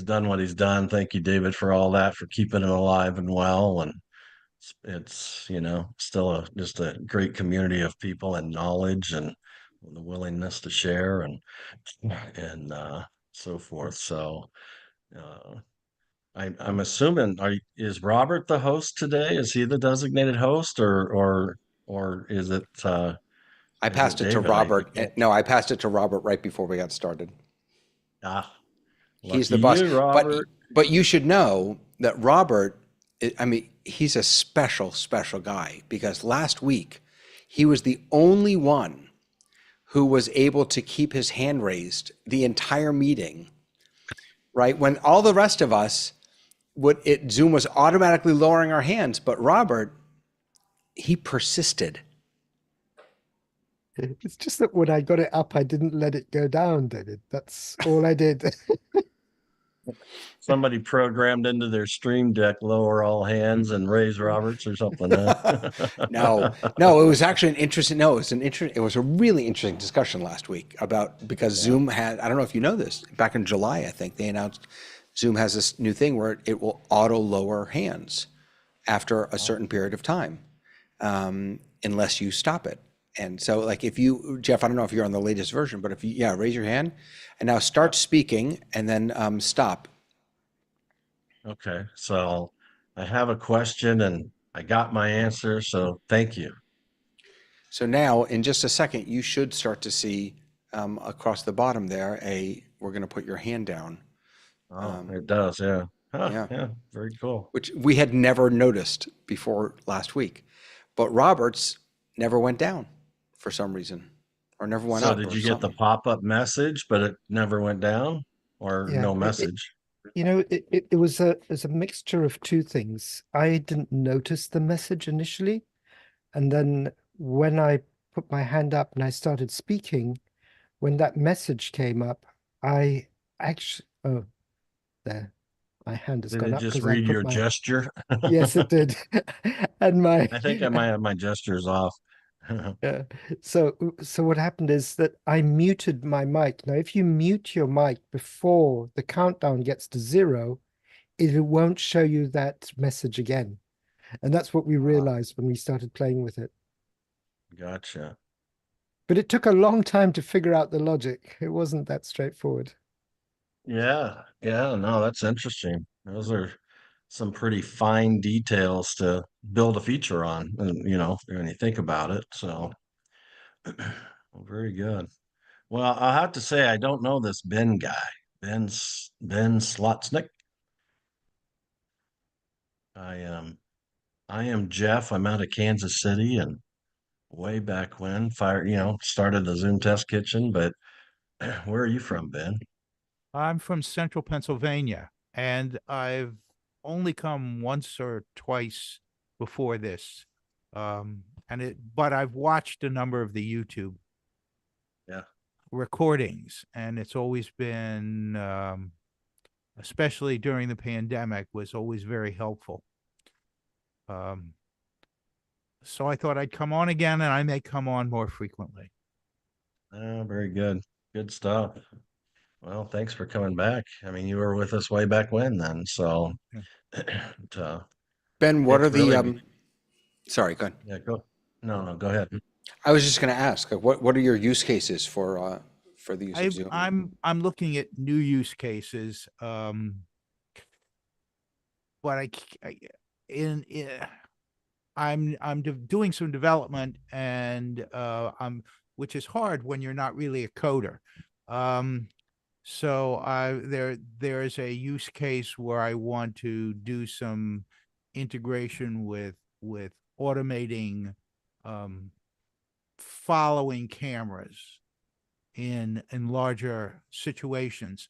done what he's done. Thank you, David, for all that, for keeping it alive and well. And it's still just a great community of people and knowledge and the willingness to share and so forth. So I'm assuming, is Robert the host today? Is he the designated host, or is it? I passed it to David? Robert. No, I passed it to Robert right before we got started. He's the boss. Robert. But you should know that Robert, I mean, he's a special guy, because last week he was the only one who was able to keep his hand raised the entire meeting, right? When all the rest of us Zoom was automatically lowering our hands, but Robert, he persisted. It's just that when I got it up, I didn't let it go down, David. That's all I did. Somebody programmed into their stream deck, lower all hands and raise Roberts or something. Huh? No, it was actually it was a really interesting discussion last week because Zoom had, I don't know if you know this, back in July, I think they announced Zoom has this new thing where it will auto lower hands after a certain period of time, unless you stop it. And so, like, if you, Jeff, I don't know if you're on the latest version, but if you, raise your hand and now start speaking and then stop. Okay, so I have a question and I got my answer, so thank you. So now, in just a second, you should start to see across the bottom there, we're going to put your hand down. Oh, it does, yeah. Yeah. Yeah, very cool. Which we had never noticed before last week. But Robert's never went down for some reason, or never went up. So did you get the pop-up message, but it never went down, or no message? It was a mixture of two things. I didn't notice the message initially, and then when I put my hand up and I started speaking, when that message came up, I actually, there, my hand has gone up. Did it just read your gesture? Yes, it did. And I think I might have my gestures off. Yeah. So what happened is that I muted my mic. Now, if you mute your mic before the countdown gets to 0, it won't show you that message again. And that's what we realized when we started playing with it. Gotcha. But it took a long time to figure out the logic. It wasn't that straightforward. Yeah, no, that's interesting. Those are some pretty fine details to build a feature on, and when you think about it. So well, very good. Well, I'll have to say I don't know this Ben guy, Ben Slotsnik. I am Jeff. I'm out of Kansas City, and way back when started the Zoom Test Kitchen. But where are you from, Ben? I'm from central Pennsylvania, and I've only come once or twice before this. But I've watched a number of the YouTube Yeah. recordings, and it's always been, especially during the pandemic, was always very helpful. So I thought I'd come on again, and I may come on more frequently. Oh, very good. Good stuff. Well, thanks for coming back. I mean, you were with us way back when then, so Ben, what it's are the really sorry, go ahead. yeah, go. No, go ahead. I was just going to ask, like, what are your use cases for the use of Zoom? I'm looking at new use cases, but I'm doing some development, and which is hard when you're not really a coder. So there is a use case where I want to do some integration with automating following cameras in larger situations.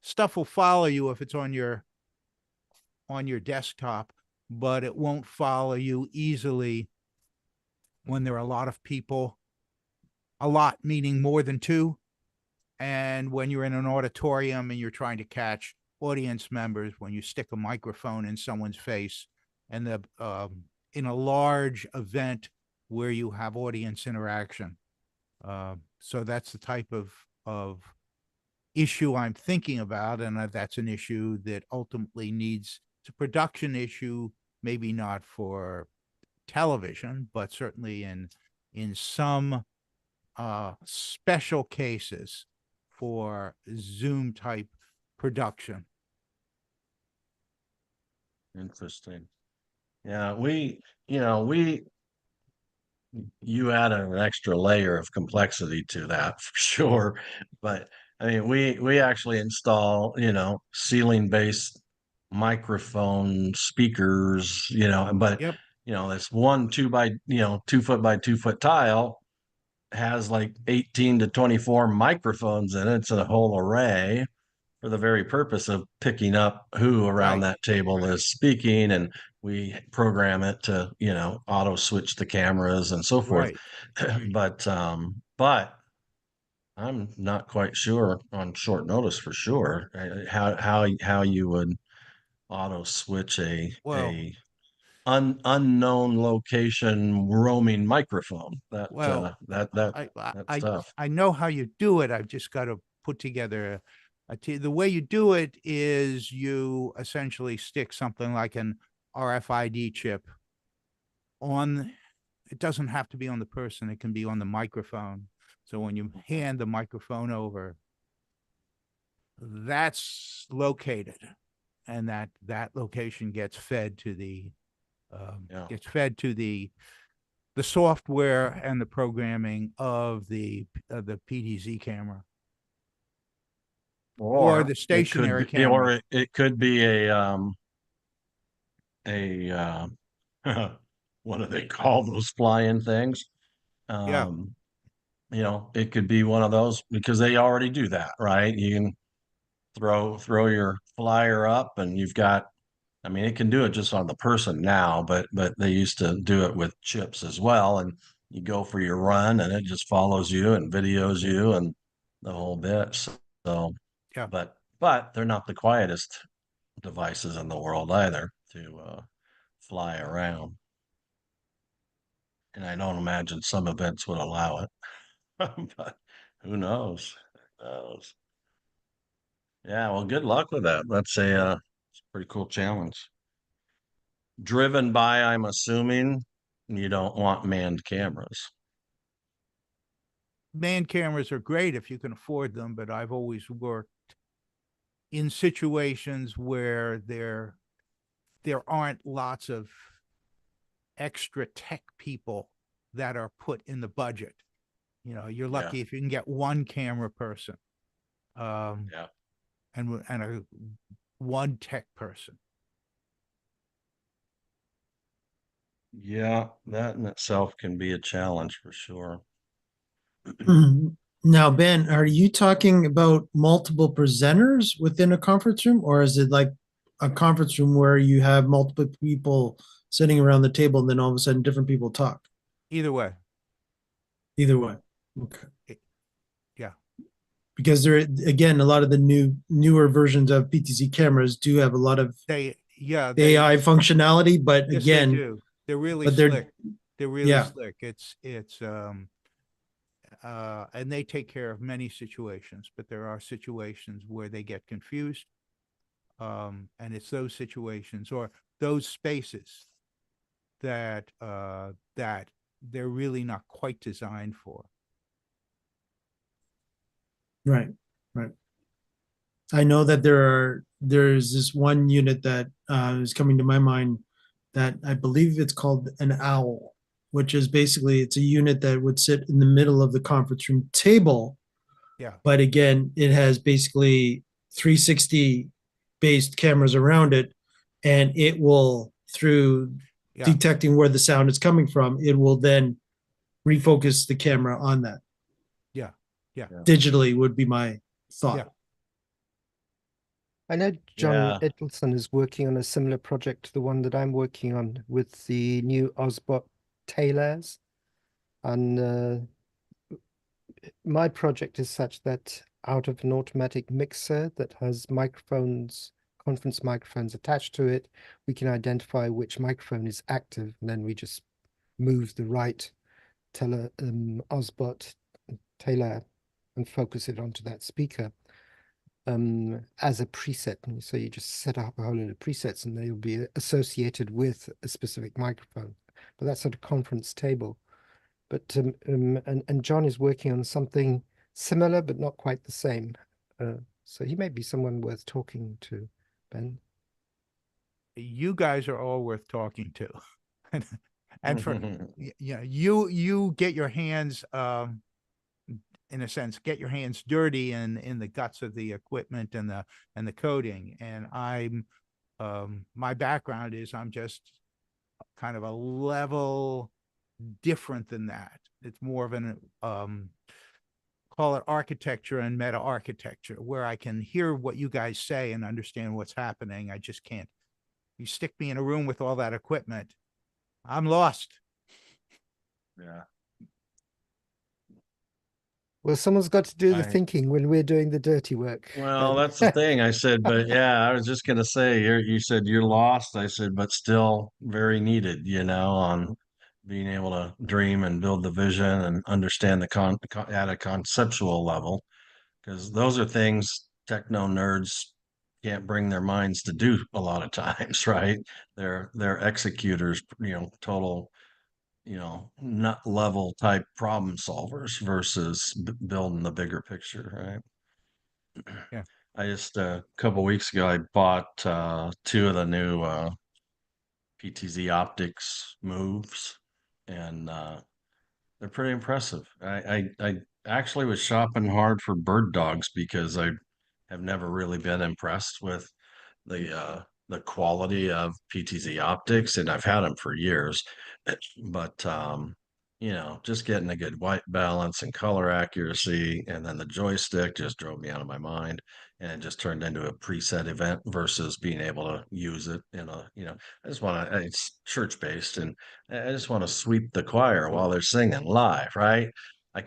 Stuff will follow you if it's on your desktop, but it won't follow you easily when there are a lot of people, a lot meaning more than two. And when you're in an auditorium and you're trying to catch audience members, when you stick a microphone in someone's face, and in a large event where you have audience interaction. So that's the type of issue I'm thinking about, and that's an issue that ultimately needs, it's a production issue, maybe not for television, but certainly in some special cases for Zoom type production. Interesting. Yeah, you add an extra layer of complexity to that for sure. But I mean, we actually install, ceiling based microphone speakers, but Yep. this one 2 foot by 2 foot tile has like 18 to 24 microphones in it. It's a whole array for the very purpose of picking up who around Right. that table is speaking, and we program it to auto switch the cameras and so forth. Right. But I'm not quite sure on short notice for sure how you would auto switch Well, a unknown location roaming microphone. well, That's tough. I know how you do it. I've just got to put together the way you do it is you essentially stick something like an RFID chip on. It doesn't have to be on the person. It can be on the microphone. So when you hand the microphone over, that's located, and that location gets fed to the the software and the programming of the PDZ camera or the stationary camera. Or it could be what do they call those flying things? Yeah. It could be one of those because they already do that, right? You can throw your flyer up, and you've got. I mean, it can do it just on the person now, but they used to do it with chips as well, and you go for your run, and it just follows you and videos you and the whole bit. So, Yeah. but they're not the quietest devices in the world either to fly around. And I don't imagine some events would allow it, but who knows? Who knows? Yeah, well, good luck with that. That's it's a pretty cool challenge. Driven by, I'm assuming, you don't want manned cameras. Man cameras are great if you can afford them, but I've always worked in situations where there aren't lots of extra tech people that are put in the budget. You're lucky if you can get one camera person, and a one tech person. Yeah, that in itself can be a challenge for sure. Now, Ben, are you talking about multiple presenters within a conference room, or is it like a conference room where you have multiple people sitting around the table and then all of a sudden different people talk? Either way. Either way. Okay. Yeah. Because there, again, a lot of the newer versions of PTZ cameras do have a lot of They AI functionality, but yes, again, they do. They're really but they're- slick. They're really yeah. slick. And they take care of many situations, but there are situations where they get confused. And it's those situations or those spaces that they're really not quite designed for. Right, right. I know that there's this one unit that is coming to my mind that I believe it's called an owl, which is basically it's a unit that would sit in the middle of the conference room table. Yeah. But again, it has basically 360 based cameras around it, and it will, through detecting where the sound is coming from, it will then refocus the camera on that. Yeah. Digitally would be my thought. Yeah. I know John Yeah. Edelson is working on a similar project to the one that I'm working on with the new Osbot tailors. And my project is such that out of an automatic mixer that has microphones, conference microphones attached to it, we can identify which microphone is active, and then we just move the right Osbot tailor and focus it onto that speaker as a preset. And so you just set up a whole lot of presets and they'll be associated with a specific microphone. But that's at a conference table. But and John is working on something similar, but not quite the same. So he may be someone worth talking to, Ben. You guys are all worth talking to. And for you get your hands in a sense, get your hands dirty in the guts of the equipment and the coding. And I'm my background is I'm just kind of a level different than that. It's more of an call it architecture and meta architecture, where I can hear what you guys say and understand what's happening. I just can't. You stick me in a room with all that equipment, I'm lost. Yeah. Well, someone's got to do the I- thinking when we're doing the dirty work. Well, Ben. that's the thing. I said, but yeah, I was just gonna say, you said you're lost. I said, but still very needed, on being able to dream and build the vision and understand at a conceptual level, because those are things techno nerds can't bring their minds to do a lot of times, right? They're executors, total, nut level type problem solvers versus building the bigger picture, right? Yeah. I just a couple weeks ago I bought two of the new PTZ optics moves, and they're pretty impressive. I actually was shopping hard for bird dogs because I have never really been impressed with the quality of PTZ optics, and I've had them for years, but just getting a good white balance and color accuracy, and then the joystick just drove me out of my mind, and it just turned into a preset event versus being able to use it in I just want to, it's church based, and I just want to sweep the choir while they're singing live, right? I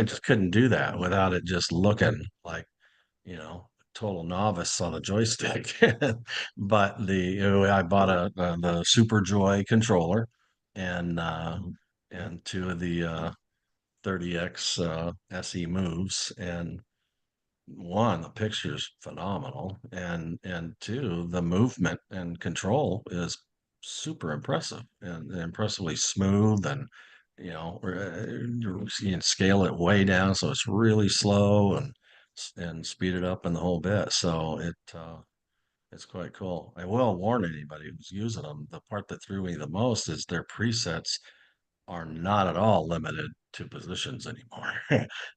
just couldn't do that without it just looking like, total novice on a joystick. But I bought the Super Joy controller and two of the 30X SE moves, and one, the picture's phenomenal, and two, the movement and control is super impressive and impressively smooth, and you can scale it way down so it's really slow, and speed it up in the whole bit. So it's quite cool. I will warn anybody who's using them. The part that threw me the most is their presets are not at all limited to positions anymore.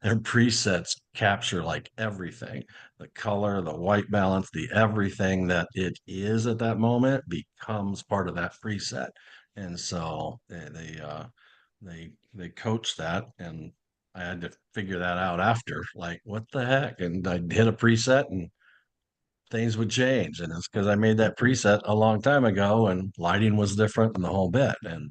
Their presets capture like everything, the color, the white balance, the everything that it is at that moment becomes part of that preset. And so they coach that, and I had to figure that out after, like, what the heck? And I'd hit a preset and things would change. And it's because I made that preset a long time ago and lighting was different and the whole bit. And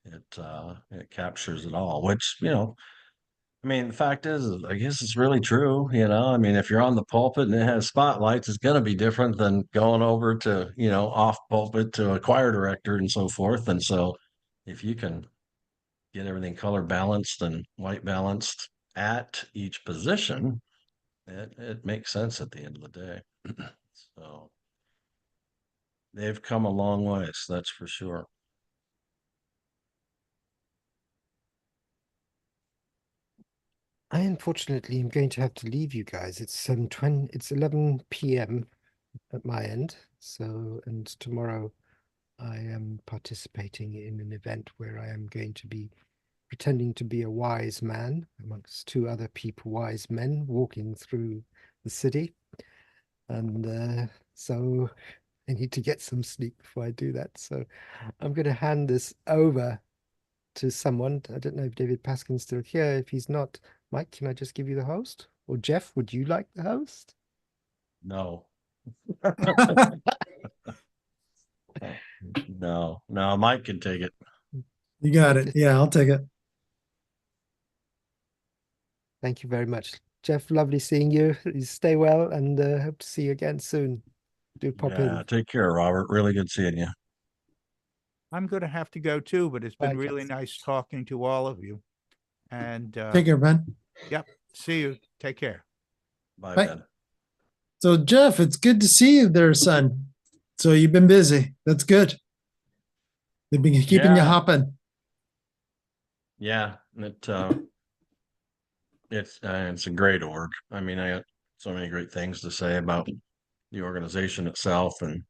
it captures it all, which, I mean, the fact is, I guess it's really true. I mean, if you're on the pulpit and it has spotlights, it's going to be different than going over to, off pulpit to a choir director and so forth. And so if you can get everything color balanced and white balanced at each position, it makes sense at the end of the day. So they've come a long ways, that's for sure. I unfortunately am going to have to leave you guys. It's 7:20, it's 11 p.m. at my end. So, and tomorrow I am participating in an event where I am going to be pretending to be a wise man amongst two other people, wise men, walking through the city. And so I need to get some sleep before I do that. So I'm going to hand this over to someone. I don't know if David Paskin's still here. If he's not, Mike, can I just give you the host? Or Jeff, would you like the host? No. No, Mike can take it. You got it. Yeah, I'll take it. Thank you very much. Jeff, lovely seeing you. You stay well and hope to see you again soon. Do pop Yeah, in. take care, Robert. Really good seeing you. I'm going to have to go too, but it's been Bye, really Jeff. nice talking to all of you. And Take care, Ben. yep, see you. Take care. Bye, Bye. Ben. So, Jeff, it's good to see you there, son. So you've been busy. That's good. They've been keeping you Yeah. hopping. Yeah, it's a great org. I mean, I got so many great things to say about the organization itself and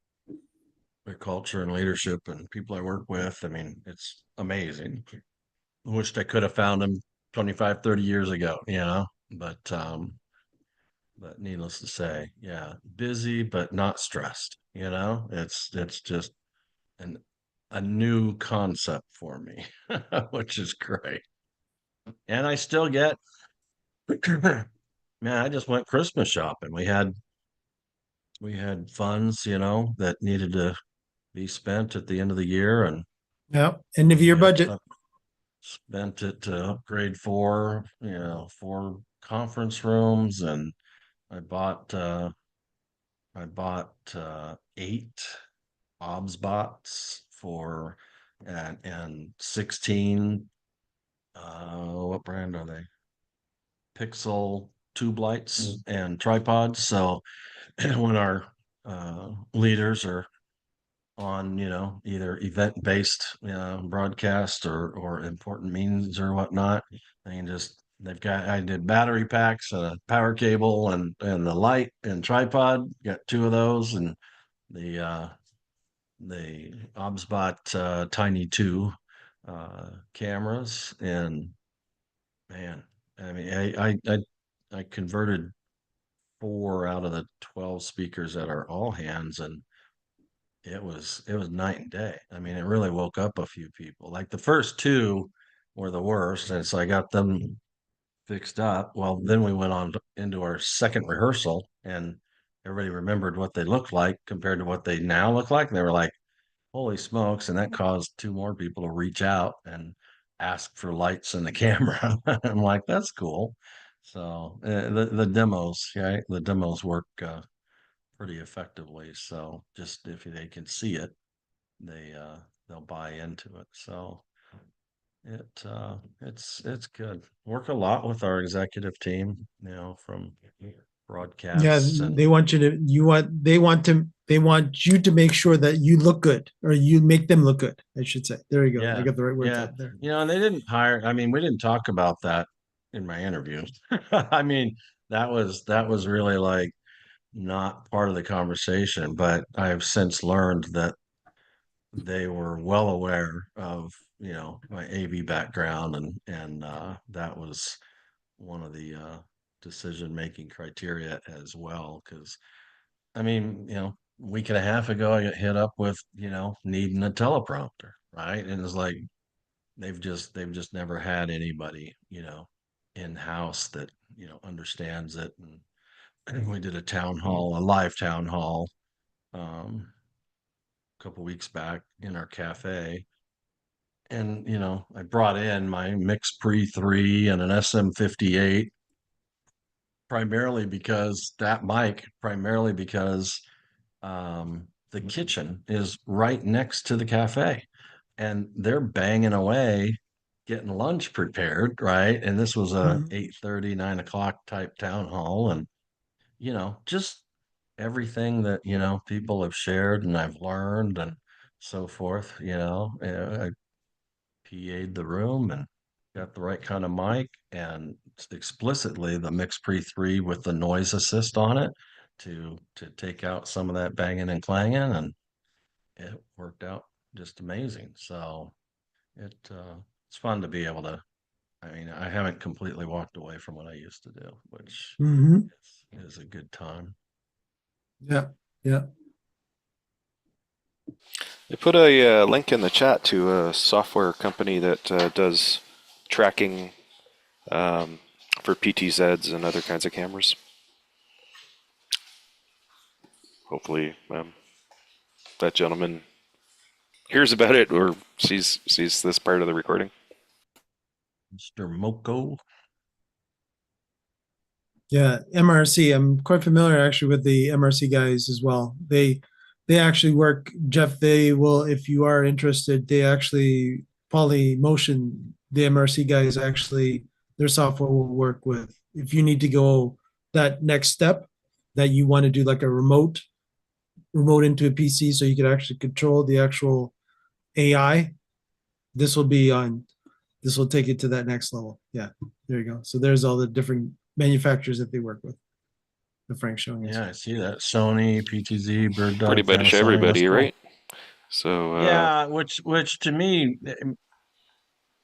their culture and leadership and people I work with. I mean, it's amazing. I wished I could have found them 25, 30 years ago, but needless to say, yeah, busy but not stressed, it's just a new concept for me, which is great. And I still get man, I just went Christmas shopping. We had funds, that needed to be spent at the end of the year, and Yeah. End of your yeah, budget. spent it to upgrade four conference rooms, and I bought 8 OBS bots and 16 what brand are they? Pixel tube lights and tripods. So when our leaders are on, either event-based broadcast or important meetings or whatnot, I did battery packs, a power cable, and the light and tripod. Got 2 of those, and the OBSBot Tiny 2 cameras, and man, I mean, I converted 4 out of the 12 speakers at our all hands, and it was night and day. I mean, it really woke up a few people. Like the first 2 were the worst, and so I got them fixed up. Well, then we went on into our second rehearsal, and everybody remembered what they looked like compared to what they now look like. And they were like, holy smokes. And that caused 2 more people to reach out and ask for lights in the camera. I'm like, that's cool. So the demos, right? The demos work pretty effectively. So just if they can see it, they'll buy into it. So it's good. Work a lot with our executive team, from Yeah, broadcasts and they want they want you to make sure that you look good, or you make them look good, I should say. There you go. I yeah, got the right words yeah. out there. And they didn't hire. I mean, we didn't talk about that in my interviews. I mean, that was really like not part of the conversation, but I have since learned that they were well aware of, my AV background, and that was one of the decision-making criteria as well. Because I mean, a week and a half ago, I got hit up with, needing a teleprompter, right? And it's like they've just never had anybody, in-house that, understands it. And we did a live town hall, a couple weeks back in our cafe. And, I brought in my Mix Pre 3 and an SM58 primarily because the kitchen is right next to the cafe and they're banging away getting lunch prepared, right? And this was a 8:30, 9 o'clock type town hall. And, just everything that, people have shared and I've learned and so forth, I PA'd the room and got the right kind of mic and explicitly the Mix Pre 3 with the noise assist on it to take out some of that banging and clanging, and it worked out just amazing. So it's fun to be able to. I mean, I haven't completely walked away from what I used to do, which is a good time. Yeah. Yeah. I put a link in the chat to a software company that does tracking for PTZs and other kinds of cameras. Hopefully that gentleman hears about it or sees this part of the recording. Mr. Moko. Yeah, MRC. I'm quite familiar actually with the MRC guys as well. They actually work, Jeff. They will, if you are interested, they actually Polymotion. The MRC guys actually, their software will work with. If you need to go that next step, that you want to do like a remote into a PC, so you can actually control the actual AI. This will take it to that next level. Yeah, there you go. So there's all the different manufacturers that they work with. The Frank's showing us. Yeah, I see that. Sony, PTZ, Bird Dog, Pretty much Panasonic. everybody, That's cool. right? So yeah, which to me,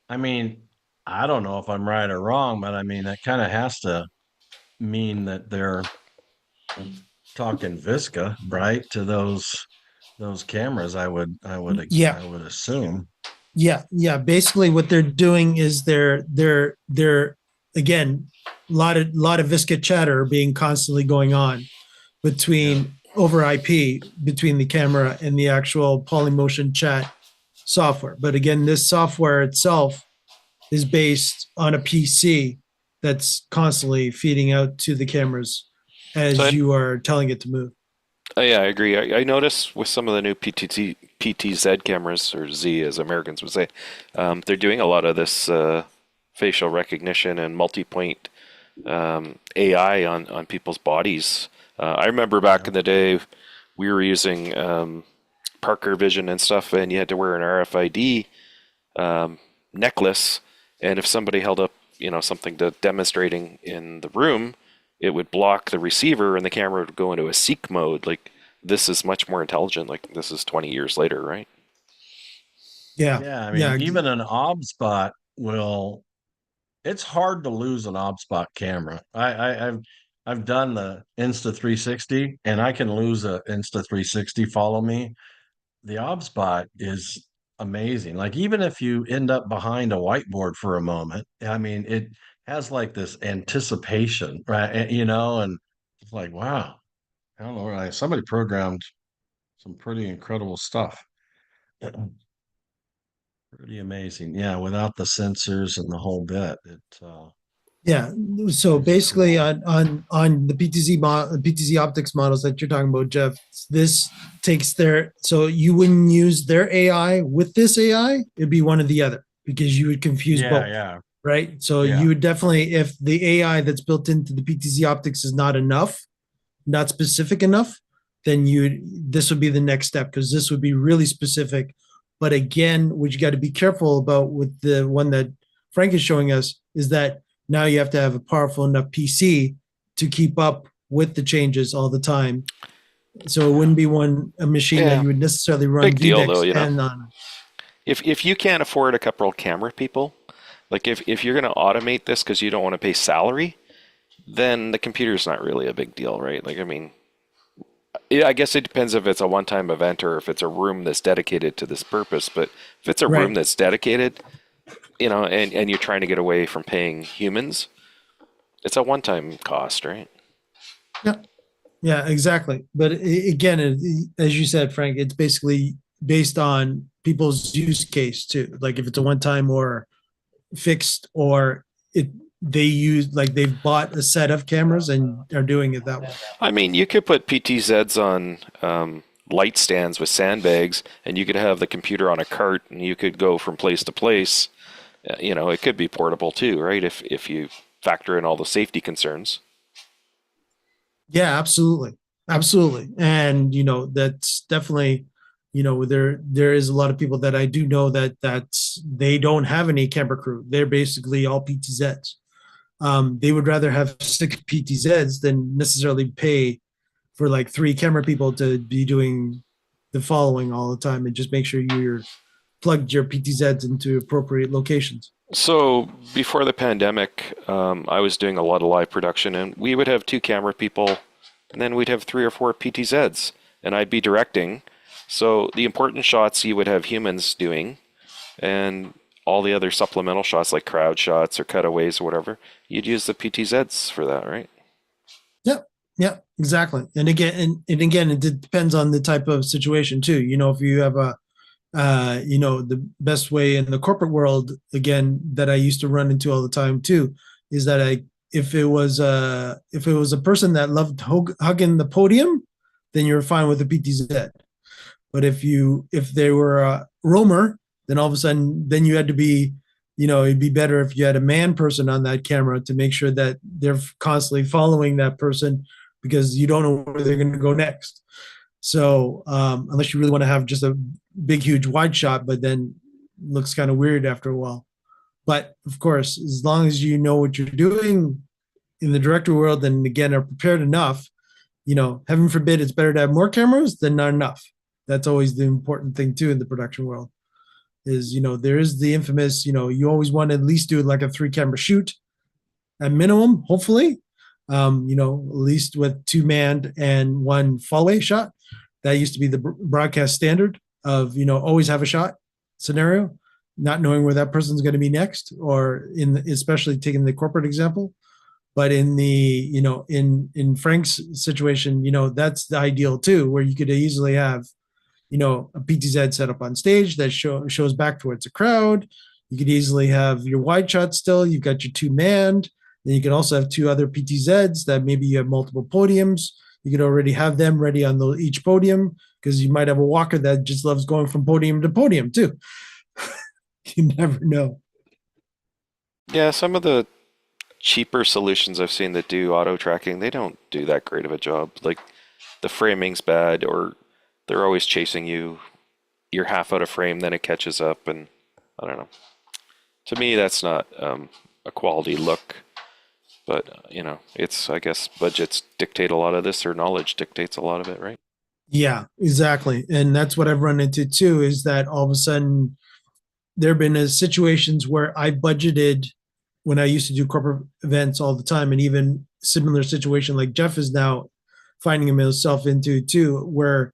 I mean, I don't know if I'm right or wrong, but I mean that kind of has to mean that they're talking Visca, right? To those cameras, I would assume. Yeah. Basically, what they're doing is they're again a lot of Visca chatter being constantly going on between over IP between the camera and the actual Polymotion chat software. But again, this software itself is based on a PC that's constantly feeding out to the cameras as you are telling it to move. Yeah, I agree. I noticed with some of the new PTZ cameras, or Z as Americans would say, they're doing a lot of this facial recognition and multi-point AI on people's bodies. I remember back in the day, we were using Parker Vision and stuff, and you had to wear an RFID necklace. And if somebody held up, something demonstrating in the room, it would block the receiver, and the camera would go into a seek mode. Like, this is much more intelligent. Like, this is 20 years later, right? Yeah. Yeah, I mean, even an OBSBot will. It's hard to lose an OBSBot camera. I've done the Insta360, and I can lose a Insta360 follow me. The OBSBot is amazing. Like, even if you end up behind a whiteboard for a moment, I mean, it has like this anticipation, right? And it's like, wow, I don't know, somebody programmed some pretty incredible stuff. Pretty amazing. Yeah, without the sensors and the whole bit. Yeah. So basically, on the PTZ optics models that you're talking about, Jeff, this takes so you wouldn't use their AI with this AI. It'd be one or the other, because you would confuse both. Yeah. Right. So you would definitely, if the AI that's built into the PTZ optics is not specific enough, then this would be the next step, because this would be really specific. But again, what you got to be careful about with the one that Frank is showing us is that now you have to have a powerful enough PC to keep up with the changes all the time. So it wouldn't be a machine that you would necessarily run Big deal, though, and on. If you can't afford a couple of camera people, like if you're going to automate this because you don't want to pay salary, then the computer's not really a big deal, right? Like, I mean, I guess it depends if it's a one-time event or if it's a room that's dedicated to this purpose. But if it's a room that's dedicated, and you're trying to get away from paying humans, It's a one-time cost, right? Yeah, exactly. But again, as you said, Frank, it's basically based on people's use case too. Like if it's a one time or fixed, or they use, like they've bought a set of cameras and are doing it that way. I mean, you could put PTZs on light stands with sandbags, and you could have the computer on a cart, and you could go from place to place. It could be portable too, right? If you factor in all the safety concerns. Yeah, absolutely. Absolutely. And, that's definitely, there is a lot of people that I do know that's they don't have any camera crew. They're basically all PTZs. They would rather have 6 PTZs than necessarily pay for like 3 camera people to be doing the following all the time, and just make sure you're plugged your PTZs into appropriate locations. So before the pandemic, I was doing a lot of live production, and we would have 2 camera people, and then we'd have 3 or 4 PTZs, and I'd be directing. So the important shots you would have humans doing, and all the other supplemental shots like crowd shots or cutaways or whatever, you'd use the PTZs for that, right? Yeah, exactly. And again, it depends on the type of situation too. If you have the best way in the corporate world, again, that I used to run into all the time too, is that if it was a person that loved hugging the podium, then you're fine with the PTZ. But if they were a roamer, then all of a sudden, then you had to be, it'd be better if you had a man person on that camera to make sure that they're constantly following that person, because you don't know where they're going to go next. So unless you really want to have just a big, huge wide shot, but then looks kind of weird after a while. But of course, as long as you know what you're doing in the director world, and again, are prepared enough, heaven forbid, it's better to have more cameras than not enough. That's always the important thing too in the production world is, there is the infamous, you always want to at least do like a 3 camera shoot at minimum, hopefully, at least with 2 manned and 1 fallaway shot. That used to be the broadcast standard of, always have a shot scenario, not knowing where that person's going to be next, or especially taking the corporate example. But in the, in Frank's situation, that's the ideal too, where you could easily have, a PTZ set up on stage that shows back towards the crowd. You could easily have your wide shot still. You've got your 2 manned. Then you can also have 2 other PTZs that maybe you have multiple podiums. You could already have them ready on each podium, because you might have a walker that just loves going from podium to podium too. You never know. Yeah, some of the cheaper solutions I've seen that do auto tracking, they don't do that great of a job. Like the framing's bad, or they're always chasing you. You're half out of frame, then it catches up, and I don't know. To me, that's not a quality look. But, it's, I guess, budgets dictate a lot of this, or knowledge dictates a lot of it, right? Yeah, exactly. And that's what I've run into too, is that all of a sudden there have been situations where I budgeted when I used to do corporate events all the time, and even similar situation like Jeff is now finding himself into too, where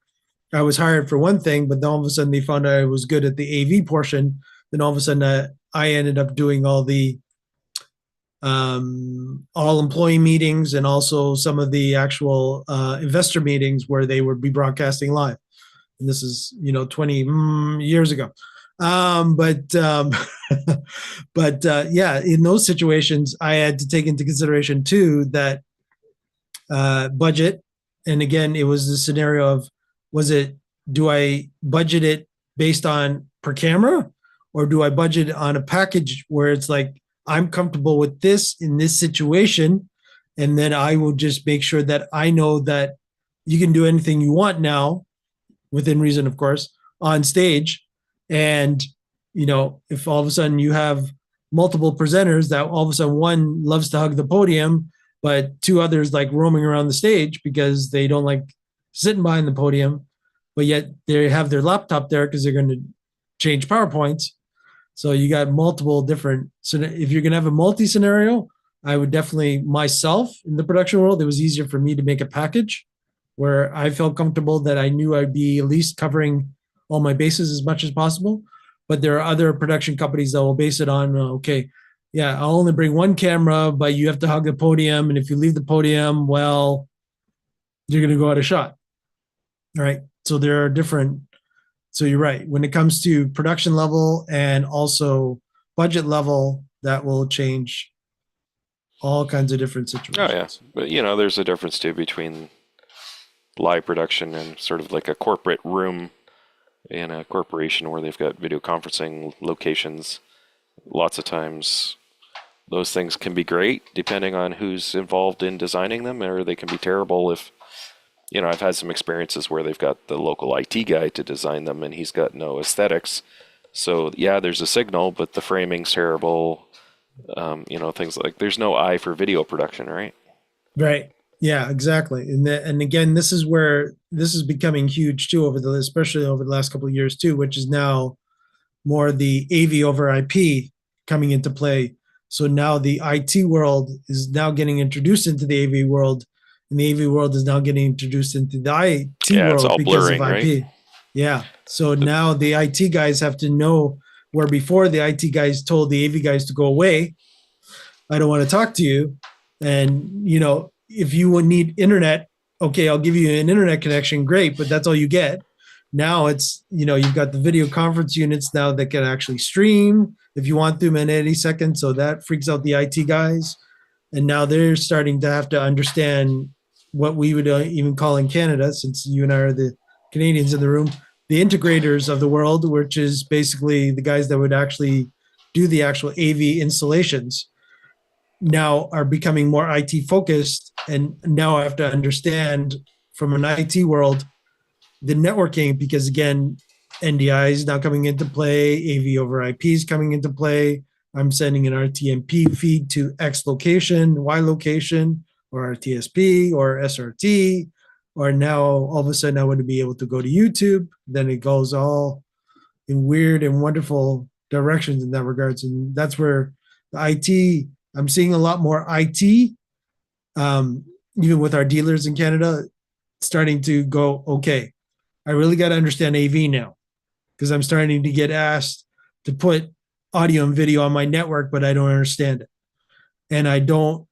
I was hired for one thing, but then all of a sudden they found out I was good at the AV portion. Then all of a sudden I ended up doing all the all employee meetings, and also some of the actual investor meetings where they would be broadcasting live. And this is 20 years ago. But yeah, in those situations, I had to take into consideration too that budget. And again, it was the scenario of, do I budget it based on per camera, or do I budget on a package where it's like, I'm comfortable with this in this situation, and then I will just make sure that I know that you can do anything you want now, within reason, of course, on stage. And, if all of a sudden you have multiple presenters that all of a sudden one loves to hug the podium, but 2 others like roaming around the stage because they don't like sitting behind the podium, but yet they have their laptop there because they're going to change PowerPoints. So you got multiple different. So if you're going to have a multi-scenario, I would definitely, myself in the production world, it was easier for me to make a package where I felt comfortable that I knew I'd be at least covering all my bases as much as possible. But there are other production companies that will base it on, okay, yeah, I'll only bring one camera, but you have to hug the podium. And if you leave the podium, well, you're going to go out of shot. All right. So there are different. So you're right. When it comes to production level and also budget level, that will change all kinds of different situations. Oh yeah, but there's a difference too between live production and sort of like a corporate room in a corporation where they've got video conferencing locations. Lots of times those things can be great depending on who's involved in designing them, or they can be terrible if, I've had some experiences where they've got the local IT guy to design them and he's got no aesthetics. So yeah, there's a signal, but the framing's terrible. Things like there's no eye for video production, right? Right. Yeah, exactly. And again, this is where this is becoming huge too especially over the last couple of years too, which is now more the AV over IP coming into play. So now the IT world is now getting introduced into the AV world, and the AV world is now getting introduced into the IT Yeah, it's world all because blurring, of IP. right? Yeah. So now the IT guys have to know where before the IT guys told the AV guys to go away. I don't want to talk to you. And, if you would need internet, okay, I'll give you an internet connection. Great. But that's all you get. Now it's, you've got the video conference units now that can actually stream if you want them in any second. So that freaks out the IT guys. And now they're starting to have to understand what we would even call in Canada, since you and I are the Canadians in the room, the integrators of the world, which is basically the guys that would actually do the actual AV installations, now are becoming more IT focused. And now I have to understand from an IT world, the networking, because again, NDI is now coming into play, AV over IP is coming into play. I'm sending an RTMP feed to X location, Y location, or RTSP or SRT, or now all of a sudden I want to be able to go to YouTube. Then it goes all in weird and wonderful directions in that regards. And that's where the IT, I'm seeing a lot more IT, even with our dealers in Canada, starting to go, okay, I really got to understand AV now, because I'm starting to get asked to put audio and video on my network, but I don't understand it. And I don't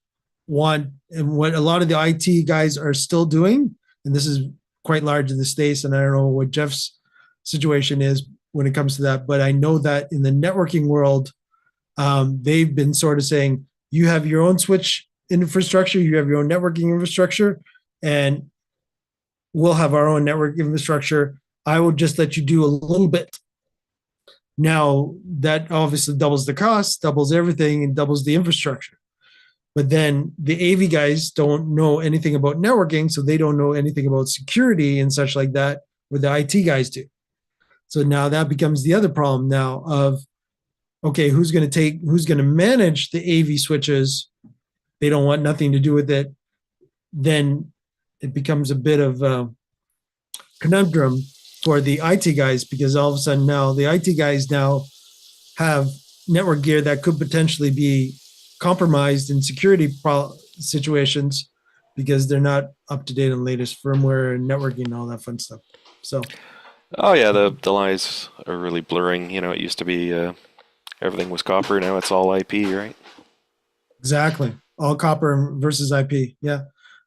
want, and what a lot of the IT guys are still doing, and this is quite large in the States, and I don't know what Jeff's situation is when it comes to that, but I know that in the networking world, they've been sort of saying, you have your own switch infrastructure, you have your own networking infrastructure, and we'll have our own network infrastructure. I will just let you do a little bit. Now, that obviously doubles the cost, doubles everything, and doubles the infrastructure. But then the AV guys don't know anything about networking, so they don't know anything about security and such like that, where the IT guys do. So now that becomes the other problem now of, okay, who's going to manage the AV switches? They don't want nothing to do with it. Then it becomes a bit of a conundrum for the IT guys, because all of a sudden now the IT guys now have network gear that could potentially be compromised in security situations because they're not up to date on latest firmware and networking and all that fun stuff. So, oh yeah, the lines are really blurring. It used to be everything was copper, now it's all IP, right? Exactly, all copper versus IP. Yeah.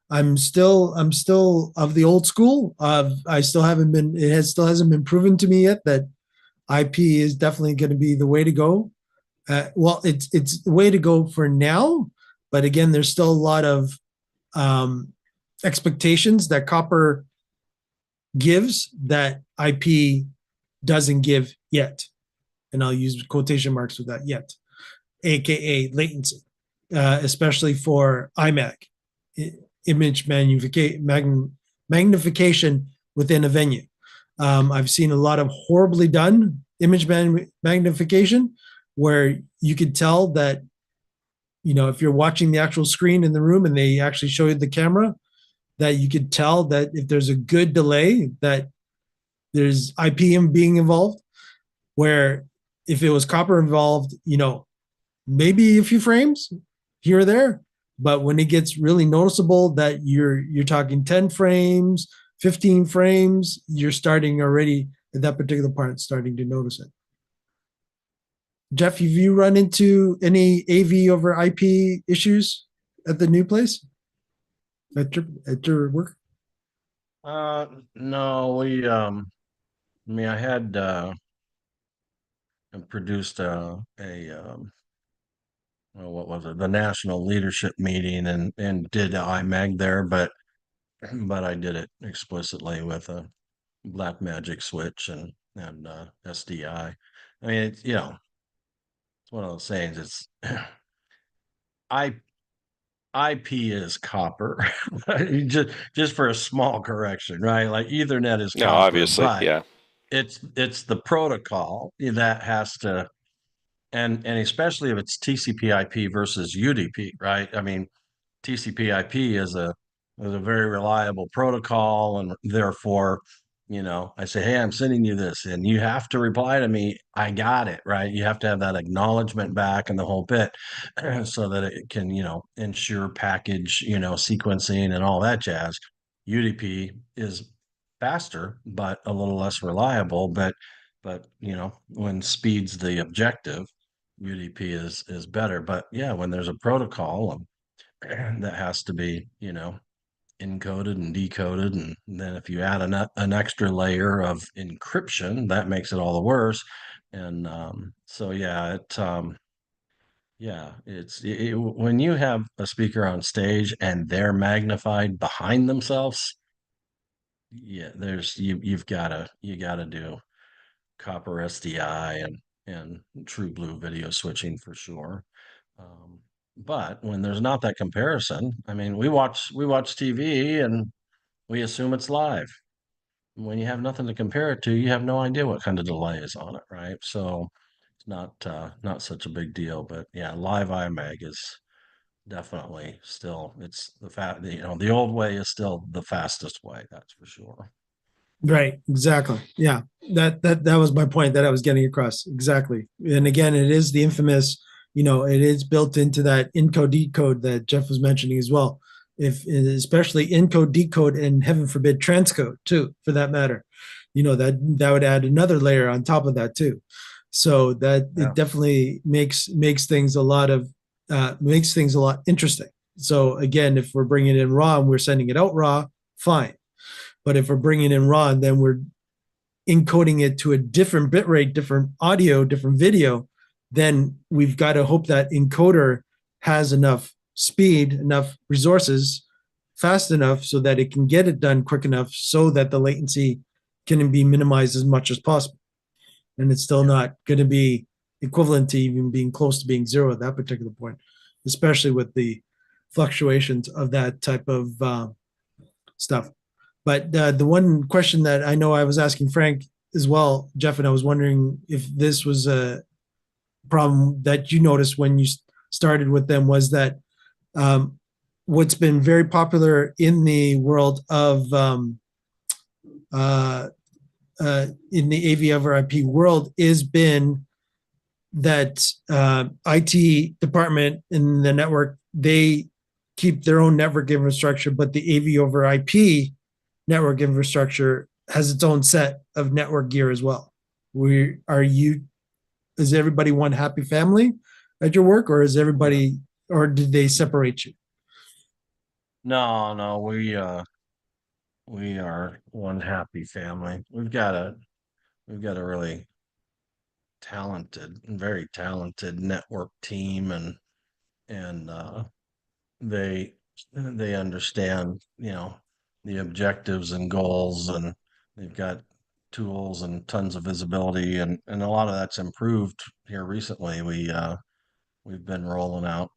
I'm still of the old school. I still haven't been. Still hasn't been proven to me yet that IP is definitely going to be the way to go. Well, it's the way to go for now, but again, there's still a lot of expectations that copper gives that IP doesn't give yet, and I'll use quotation marks with that yet, aka latency, especially for IMAG. Image magnification within a venue. I've seen a lot of horribly done image magnification where you could tell that, if you're watching the actual screen in the room and they actually show you the camera, that you could tell that if there's a good delay, that there's IP being involved, where if it was copper involved, maybe a few frames here or there. But when it gets really noticeable that you're talking 10 frames, 15 frames, you're starting already at that particular part, starting to notice it. Jeff, have you run into any AV over IP issues at the new place? At your work? No, I mean, I had produced well, what was it? The national leadership meeting and did IMAG there, but I did it explicitly with a black magic switch and SDI. I mean, it's it's one of those sayings. It's I IP is copper. Just for a small correction, right? Like Ethernet is No, copper, obviously, but yeah. it's the protocol that has to, and especially if it's TCP/IP versus UDP, right? I mean, TCP/IP is a very reliable protocol, and therefore, I say, hey, I'm sending you this, and you have to reply to me. I got it, right? You have to have that acknowledgement back and the whole bit, so that it can, ensure package, sequencing and all that jazz. UDP is faster, but a little less reliable. But when speed's the objective, UDP is better. But yeah, when there's a protocol that has to be, encoded and decoded, and then if you add an extra layer of encryption, that makes it all the worse. And so when you have a speaker on stage and they're magnified behind themselves, yeah, you've got to do copper SDI and true blue video switching for sure. But when there's not that comparison, I mean, we watch TV and we assume it's live. When you have nothing to compare it to, you have no idea what kind of delay is on it, right? So it's not such a big deal. But yeah, live IMAG is definitely still, it's the old way is still the fastest way, that's for sure. Right, exactly. Yeah. That was my point that I was getting across. Exactly. And again, it is the infamous, it is built into that encode decode that Jeff was mentioning as well. If especially encode decode and heaven forbid transcode too, for that matter. That would add another layer on top of that too. So that it definitely makes things a lot interesting. So again, if we're bringing in raw and we're sending it out raw, fine. But if we're bringing in raw, then we're encoding it to a different bit rate, different audio, different video, then we've got to hope that encoder has enough speed, enough resources, fast enough so that it can get it done quick enough so that the latency can be minimized as much as possible. And it's still not going to be equivalent to even being close to being zero at that particular point, especially with the fluctuations of that type of stuff. But the one question that I know I was asking Frank as well, Jeff, and I was wondering if this was a problem that you noticed when you started with them, was that what's been very popular in the world of in the AV over IP world is been that IT department in the network, they keep their own network infrastructure, but the AV over IP network infrastructure has its own set of network gear as well. Is everybody one happy family at your work, or or did they separate you? No, we are one happy family. We've got a really very talented network team, and they understand, the objectives and goals, and they've got tools and tons of visibility, and a lot of that's improved here recently. We've been rolling out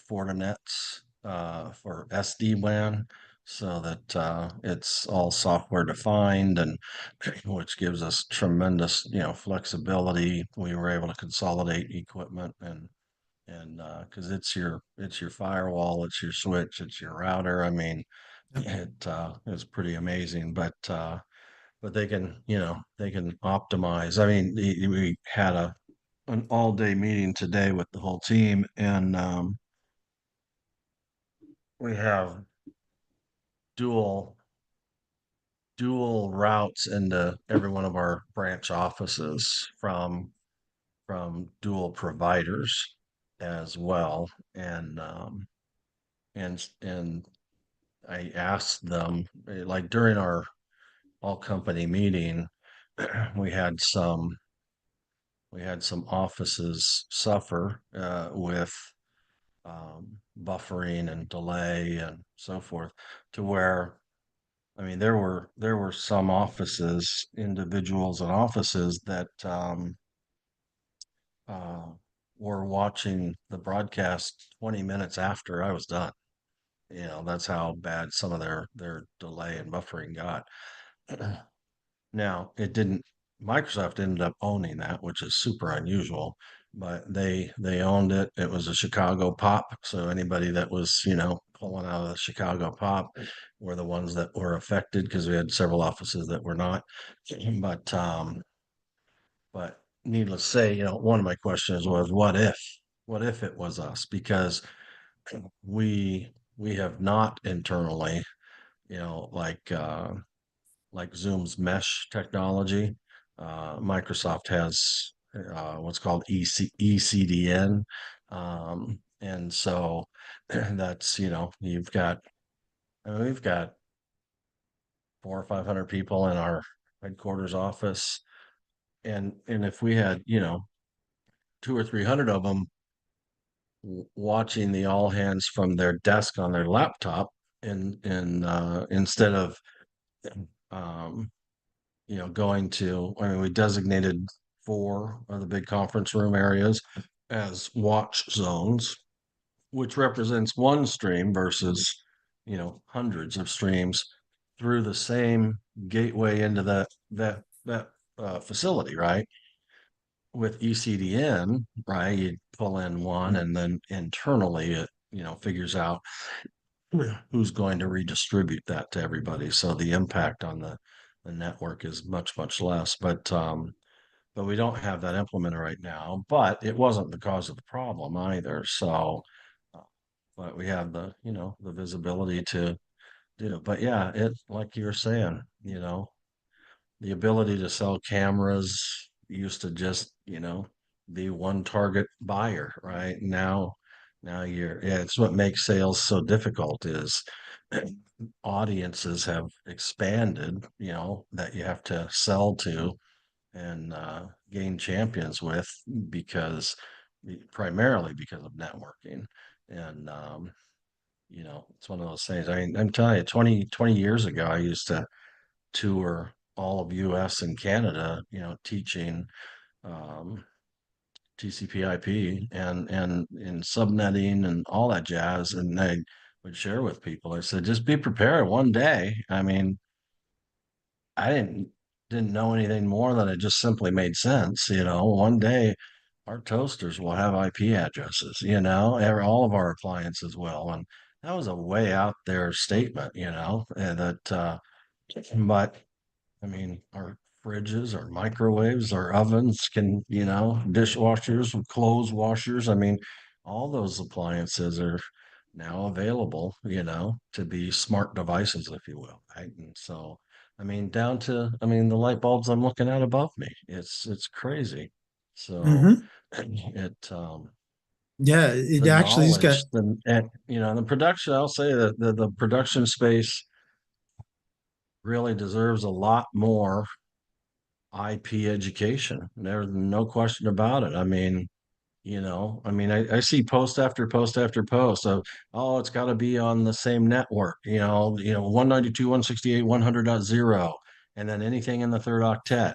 Fortinets for SD-WAN, so that it's all software defined, and which gives us tremendous, flexibility. We were able to consolidate equipment, and because it's your firewall, it's your switch, it's your router. I mean, it is pretty amazing. But they can, they can optimize. I mean, we had an all day meeting today with the whole team, and we have dual routes into every one of our branch offices, from from dual providers as well. And I asked them, like during our all company meeting, we had some offices suffer with buffering and delay and so forth, to where, I mean, there were some offices, individuals and offices that uh, were watching the broadcast 20 minutes after I was done. You know, that's how bad some of their delay and buffering got. Now, it didn't, Microsoft ended up owning that, which is super unusual, but they owned it. It was a Chicago pop. So anybody that was, you know, pulling out of the Chicago pop were the ones that were affected, because we had several offices that were not. But needless to say, you know, one of my questions was, what if it was us? Because we have not internally, you know, like Zoom's mesh technology. Microsoft has what's called ECDN. And so that's, you know, we've got 400 or 500 people in our headquarters office. And if we had, you know, 200 or 300 of them watching the all hands from their desk on their laptop, and instead of um, you know, going to, I mean, we designated 4 of the big conference room areas as watch zones, which represents one stream versus, you know, hundreds of streams through the same gateway into that facility, right? With ECDN, right? You pull in one, and then internally it, you know, figures out who's going to redistribute that to everybody. So the impact on the network is much, much less. But we don't have that implemented right now. But it wasn't the cause of the problem either. So, but we have the, you know, the visibility to do it. But yeah, it, like you were saying, you know, the ability to sell cameras used to just, you know, be one target buyer, right? Now yeah, it's what makes sales so difficult is audiences have expanded, you know, that you have to sell to and gain champions with, because primarily because of networking. And you know, it's one of those things. I mean, I'm telling you, 20 years ago, I used to tour all of US and Canada, you know, teaching um, TCP/IP and in subnetting and all that jazz. And I would share with people, I said, just be prepared one day. I mean, I didn't know anything more than it just simply made sense. You know, one day our toasters will have IP addresses, you know, all of our appliances will. And that was a way out there statement, you know, and but I mean, our fridges, our microwaves, our ovens can, you know, dishwashers, clothes washers. I mean, all those appliances are now available, you know, to be smart devices, if you will. Right. And so, I mean, down to, I mean, the light bulbs I'm looking at above me, it's crazy. So Mhm. it, Yeah, it the actually has got. knowledge, and, you know, the production, I'll say that the production space really deserves a lot more IP education. There's no question about it. I mean, you know, I mean, I see post after post after post of, oh, it's got to be on the same network, you know, 192, 168, 100.0, and then anything in the third octet.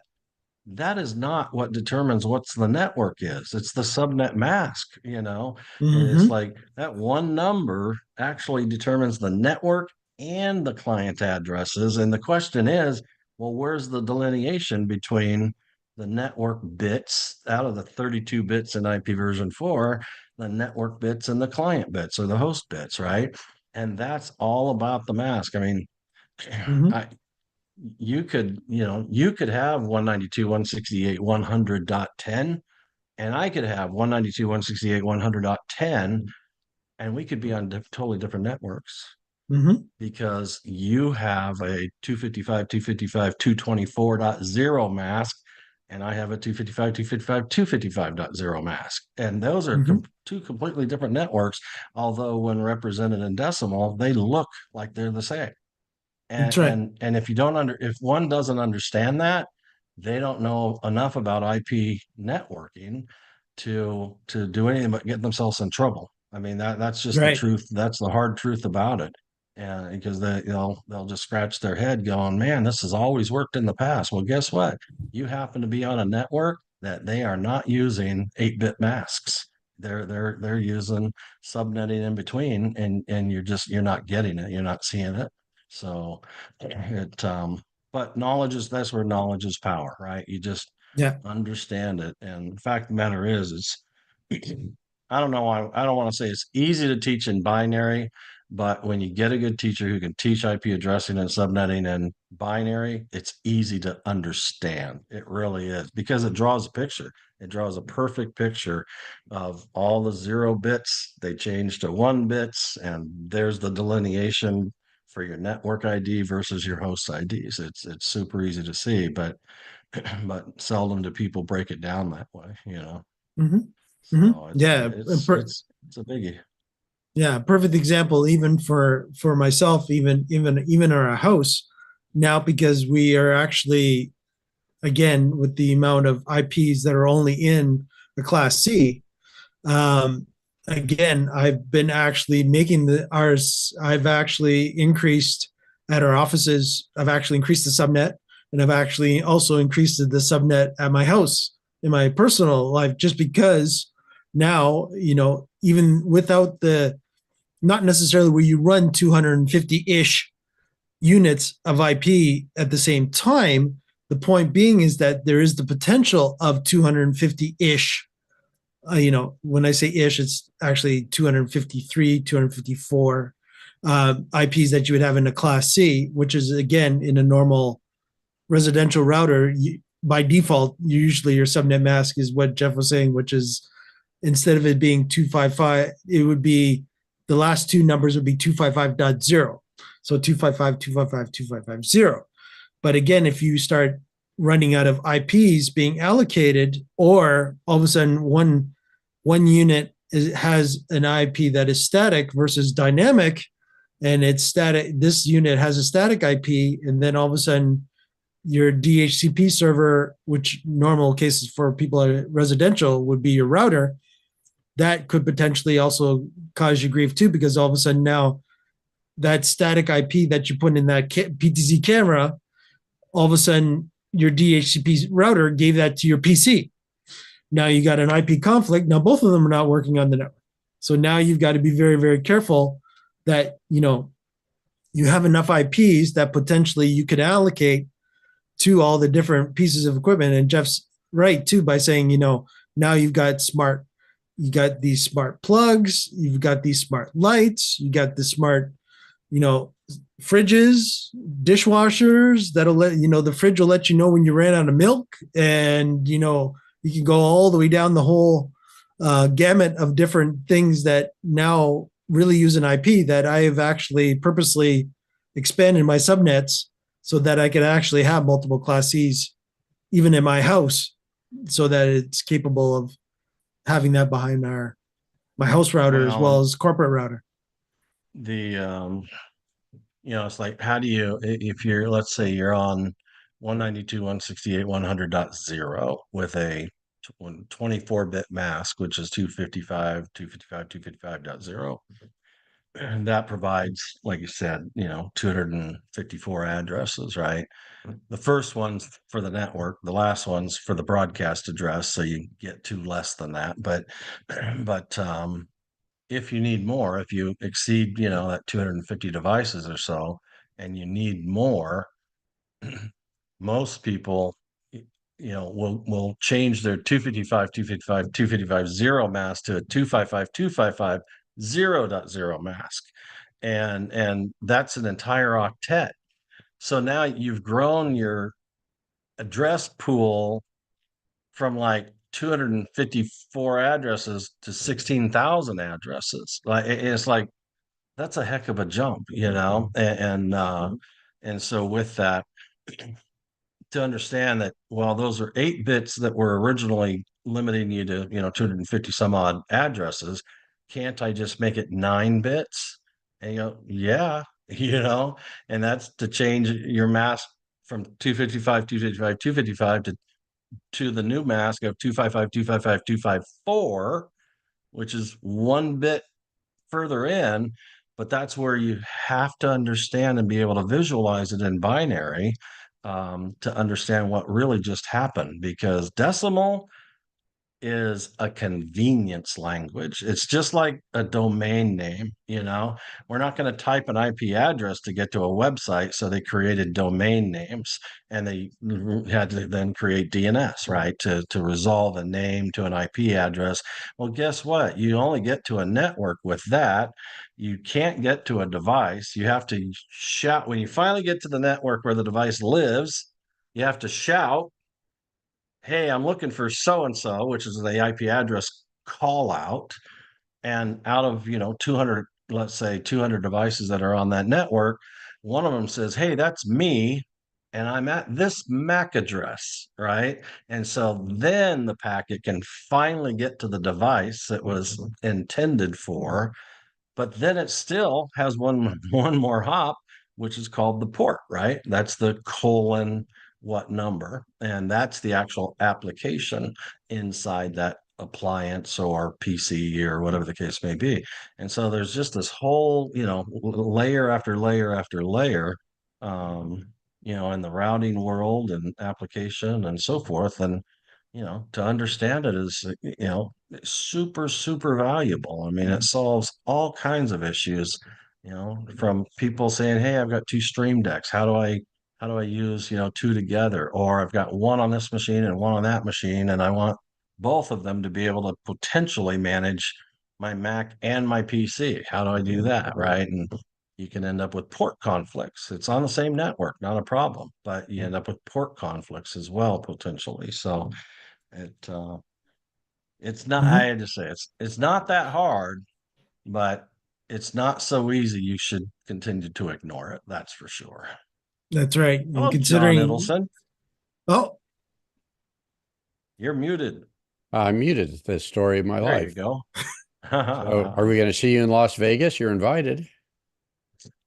That is not what determines what's the network is. It's the subnet mask, you know. And it's Mhm. like that one number actually determines the network and the client addresses. And the question is, well, where's the delineation between the network bits out of the 32 bits in IP version 4, the network bits and the client bits or the host bits, right? And that's all about the mask. I mean, Mhm. I, you could, you know, you could have 192, 168, 100.10, and I could have 192, 168, 100.10, and we could be on totally different networks, Mhm. because you have a 255, 224.0 mask, and I have a 255.255.0 mask. And those are two completely different networks, although when represented in decimal, they look like they're the same. And That's right. and if if one doesn't understand that, they don't know enough about IP networking to do anything but get themselves in trouble. I mean, that's just the Right. truth. That's the hard truth about it. And because they'll just scratch their head going, man, this has always worked in the past. Well, guess what? You happen to be on a network that they are not using 8-bit masks. They're using subnetting in between, and you're not getting it. You're not seeing it. So but that's where knowledge is power, right? You just Yeah. understand it. And the fact of the matter is I don't know, I don't want to say it's easy to teach in binary, but when you get a good teacher who can teach IP addressing and subnetting in binary, it's easy to understand. It really is, because it draws a picture. It draws a perfect picture of all the 0 bits. They change to 1 bits, and there's the delineation for your network ID versus your host IDs. It's super easy to see, but seldom do people break it down that way, you know. So Yeah. it's a biggie. Yeah, perfect example even for myself, even in our house now, because we are actually, again, with the amount of IPs that are only in the class C. Again, I've been actually making I've actually increased at our offices. I've actually increased the subnet, and I've actually also increased the subnet at my house in my personal life, just because now, even without not necessarily where you run 250-ish units of IP at the same time. The point being is that there is the potential of 250-ish. When I say ish, it's actually 253, 254 IPs that you would have in a class C, which is, again, in a normal residential router, by default, usually your subnet mask is what Jeff was saying, which is, instead of it being 255, it would be, the last two numbers would be 255.0. So 255, 255, 2550. But again, if you start running out of IPs being allocated, or all of a sudden one unit has an IP that is static versus dynamic, and it's static, this unit has a static IP, and then all of a sudden your DHCP server, which normal cases for people residential would be your router, that could potentially also cause you grief too, because all of a sudden now that static IP that you put in that PTZ camera, all of a sudden your DHCP router gave that to your PC. Now you got an IP conflict. Now both of them are not working on the network. So now you've got to be very, very careful that, you have enough IPs that potentially you could allocate to all the different pieces of equipment. And Jeff's right too, by saying, now you've got you got these smart plugs, you've got these smart lights, you got the smart, fridges, dishwashers that'll let, the fridge will let you know when you ran out of milk. And, you can go all the way down the whole gamut of different things that now really use an IP that I have actually purposely expanded my subnets so that I could actually have multiple class Cs even in my house, so that it's capable of having that behind my house router as well as corporate router. It's like, how do you, if you're, let's say you're on 192.168.100.0 with a 24-bit mask, which is 255, 255.0. And that provides, like you said, 254 addresses, right? The first one's for the network, the last one's for the broadcast address, so you get to less than that. But if you need more, if you exceed, that 250 devices or so, and you need more, most people, will change their 255.0 mask to a 255.255.0.0 mask. And that's an entire octet. So now you've grown your address pool from like 254 addresses to 16,000 addresses. Like, it's like, that's a heck of a jump, and so with that, to understand that, well, those are 8 bits that were originally limiting you to, 250 some odd addresses. Can't I just make it 9 bits? And you go, yeah, and that's to change your mask from 255, 255, 255 to the new mask of 255, 255, 254, which is 1 bit further in, but that's where you have to understand and be able to visualize it in binary to understand what really just happened, because decimal is a convenience language. It's just like a domain name, We're not going to type an IP address to get to a website, so they created domain names, and they had to then create DNS, right, to resolve a name to an IP address. Well, guess what? You only get to a network with that. You can't get to a device. You have to shout when you finally get to the network where the device lives. You have to shout, hey, I'm looking for so-and-so, which is the IP address call out. And out of, 200, let's say 200 devices that are on that network, one of them says, hey, that's me. And I'm at this MAC address, right? And so then the packet can finally get to the device that was intended for, but then it still has one more hop, which is called the port, right? That's the colon what number, and that's the actual application inside that appliance or PC or whatever the case may be. And so there's just this whole, layer after layer after layer, in the routing world and application and so forth. And to understand it is, super, super valuable. I mean, it solves all kinds of issues, from people saying, hey, I've got 2 stream decks. How do I use, 2 together? Or I've got one on this machine and one on that machine, and I want both of them to be able to potentially manage my Mac and my PC. How do I do that? Right. And you can end up with port conflicts. It's on the same network, not a problem, but you end up with port conflicts as well, potentially. So it's not, I had to say, it's not that hard, but it's not so easy. You should continue to ignore it. That's for sure. That's right. And Hello, considering, John Idelson. oh, You're muted. I muted the story of my There you life. go. So are we going to see you in Las Vegas? You're invited.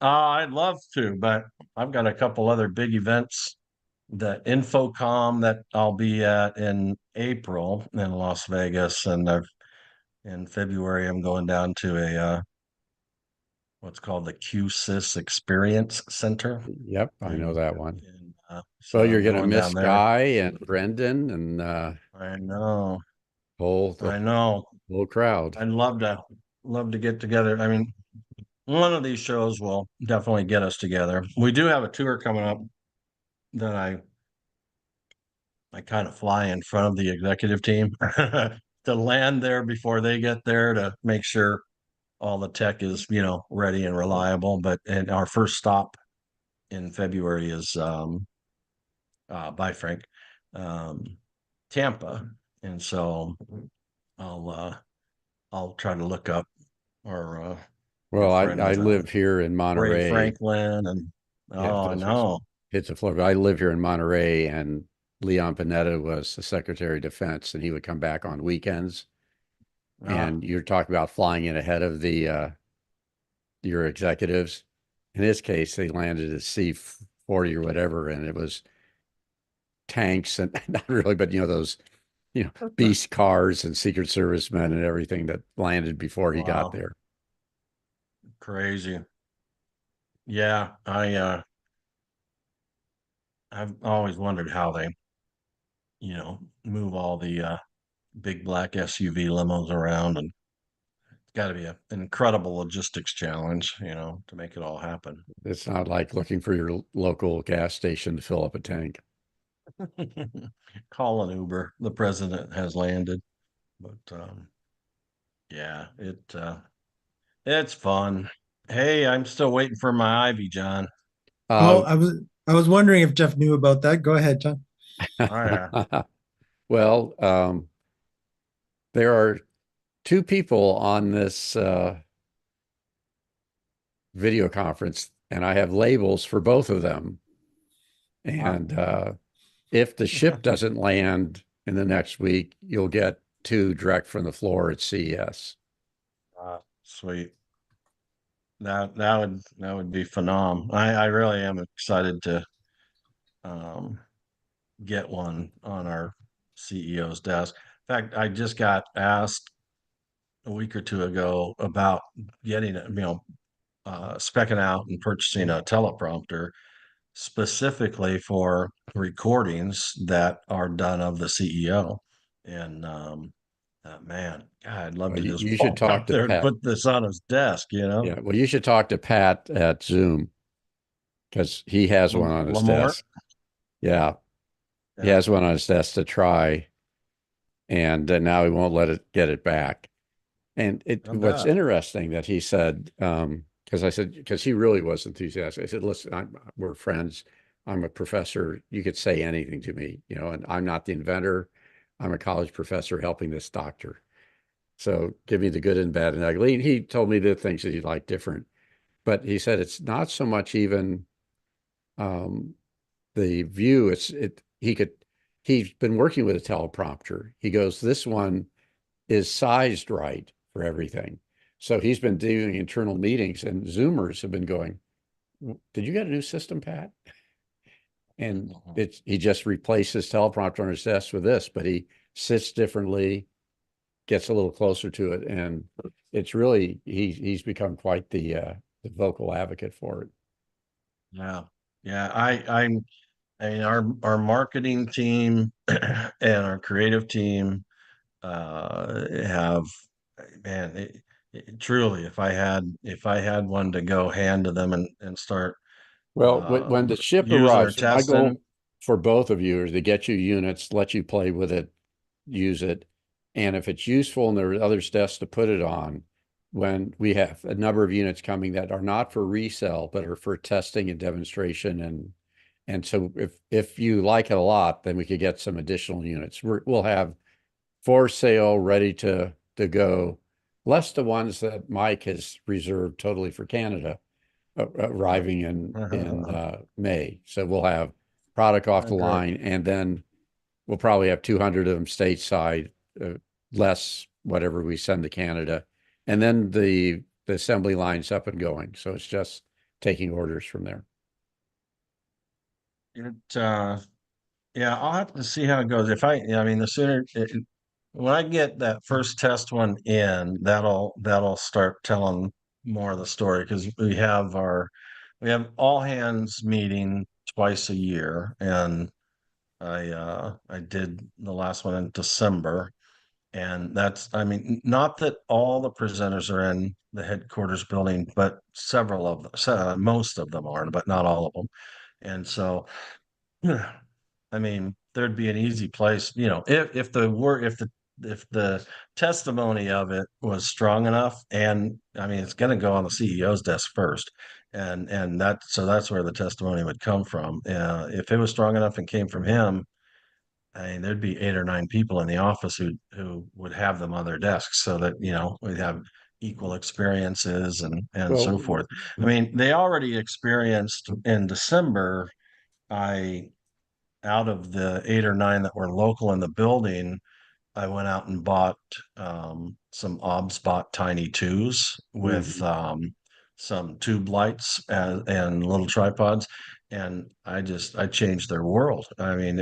I'd love to, but I've got a couple other big events. The Infocom that I'll be at in April in Las Vegas, and in February I'm going down to a what's called the QSys Experience Center. Yep, I know that one. And, So you're I'm going to going miss down there. Guy and Brendan and I know. the I know. whole crowd. I'd love to get together. I mean, one of these shows will definitely get us together. We do have a tour coming up that I kind of fly in front of the executive team to land there before they get there to make sure all the tech is, ready and reliable. And our first stop in February is by Frank, Tampa. And so I'll try to look up our Well, friend, I live here in Ray Monterey. Franklin, and I know. It's a Florida. I live here in Monterey, and Leon Panetta was the Secretary of Defense, and he would come back on weekends. And you're talking about flying in ahead of your executives. In this case, they landed at C-40 or whatever, and it was tanks and not really, but those, beast cars and Secret Service men and everything that landed before he got there. Crazy. Yeah, I've always wondered how they, move all the big black SUV limos around, and it's got to be an incredible logistics challenge, to make it all happen. It's not like looking for your local gas station to fill up a tank. Call an Uber. The president has landed, but yeah, it's fun. Hey, I'm still waiting for my Ivy, John. oh, I was wondering if Jeff knew about that. Go ahead, John. Oh, yeah. Well, there are 2 people on this video conference, and I have labels for both of them. And if the ship doesn't land in the next week, you'll get 2 direct from the floor at CES. Sweet. That would be phenomenal. I really am excited to get one on our CEO's desk. In fact, I just got asked a week or two ago about getting it, specking out and purchasing a teleprompter specifically for recordings that are done of the CEO. And man, God, I'd love Well, to just you should walk talk up to there and Pat. put this on his desk, Yeah, well, you should talk to Pat at Zoom because he has one on his Lamort. desk. Yeah, he Yeah. has one on his desk to try, and now he won't let it get it back. And I what's bet. interesting that he said, because I said, because he really was enthusiastic. I said, listen, we're friends. I'm a professor. You could say anything to me, and I'm not the inventor. I'm a college professor helping this doctor. So give me the good and bad and ugly. And he told me the things that he liked different. But he said it's not so much even the view. He's been working with a teleprompter. He goes, this one is sized right for everything. So he's been doing internal meetings, and Zoomers have been going, did you get a new system, Pat? And he just replaced his teleprompter on his desk with this, but he sits differently, gets a little closer to it, and it's really he's become quite the vocal advocate for it. Yeah. Yeah. I mean, our marketing team and our creative team have, man, truly, if I had one to go hand to them and start Well, when the ship using or arrives, my testing. goal for both of you is to get you units, let you play with it, use it, and if it's useful and there are other desks to put it on, when we have a number of units coming that are not for resale but are for testing and demonstration, and so if you like it a lot, then we could get some additional units. We'll have for sale, ready to go, less the ones that Mike has reserved totally for Canada, arriving in May. So we'll have product off the Great. line, and then we'll probably have 200 of them stateside, less whatever we send to Canada, and then the assembly line's up and going. So it's just taking orders from there. Yeah, I'll have to see how it goes. I mean, the sooner when I get that first test one in, that'll start telling more of the story, because we have all hands meeting twice a year, and I did the last one in December, and I mean, not that all the presenters are in the headquarters building, but several of them, most of them are, but not all of them, and so. I mean, there'd be an easy place, if the testimony of it was strong enough, and I mean, it's going to go on the CEO's desk first, and that's where the testimony would come from. If it was strong enough and came from him, I mean, there'd be 8 or 9 people in the office who would have them on their desks, so that we'd have equal experiences and so Well, forth. I mean, they already experienced in December. Out of the 8 or 9 that were local in the building, I went out and bought some OBSBot Tiny 2s with some tube lights and little tripods, and I changed their world. I mean,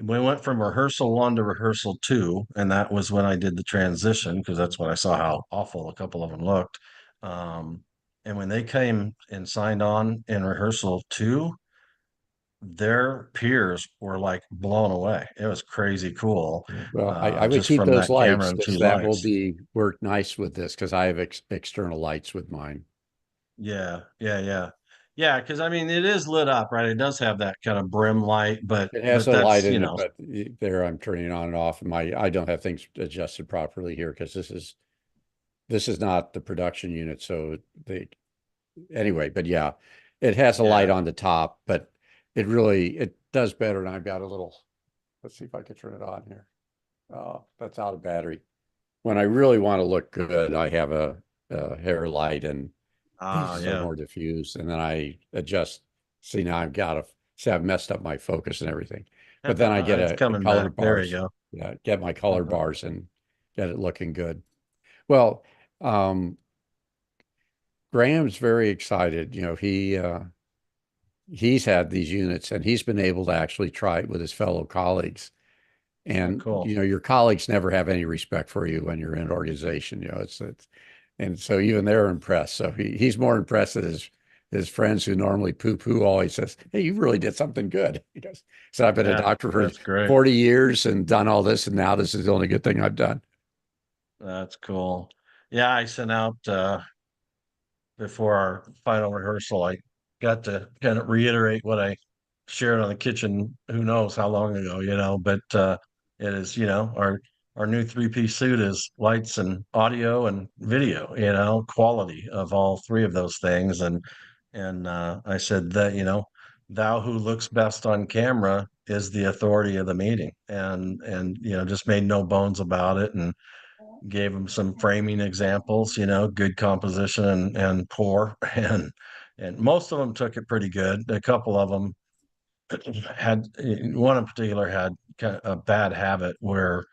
we went from rehearsal 1 to rehearsal 2, and that was when I did the transition, because that's when I saw how awful a couple of them looked. And when they came and signed on in rehearsal 2, their peers were like blown away. It was crazy cool. Well, I would Just keep from those that camera lights, and 2 because that will lights. work nice with this, because I have external lights with mine. Yeah, because I mean, it is lit up, right? It does have that kind of brim light, but It has a light that's in it, but there I'm turning it on and off. I don't have things adjusted properly here, because this is not the production unit. So anyway, but yeah, it has a light on the top, but it does better. And I've got a little, let's see if I can turn it on here. Oh, that's out of battery. When I really want to look good, I have a hair light, and these are more diffused, and then I adjust. See, now I've got See, I've messed up my focus and everything. But then I get It's a coming color back. There bars. you go. Yeah, get my color Uh-huh. bars and get it looking good. Well, Graham's very excited. You know, he's had these units and he's been able to actually try it with his fellow colleagues. And Cool. you know, your colleagues never have any respect for you when you're in an organization. You know, it's and so even they're impressed. So he's more impressed than his friends who normally poo-poo always says, "Hey, you really did something good." He goes, "So I've been a Yeah, doctor for that's great. 40 years and done all this, and now this is the only good thing I've done." That's cool. Yeah, I sent out before our final rehearsal, I got to kind of reiterate what I shared on the kitchen, who knows how long ago, but it is, our new three-piece suit is lights and audio and video, quality of all three of those things. And I said that, thou who looks best on camera is the authority of the meeting. And just made no bones about it. And gave them some framing examples, good composition and poor, and most of them took it pretty good. A couple of them had, one in particular had kind of a bad habit where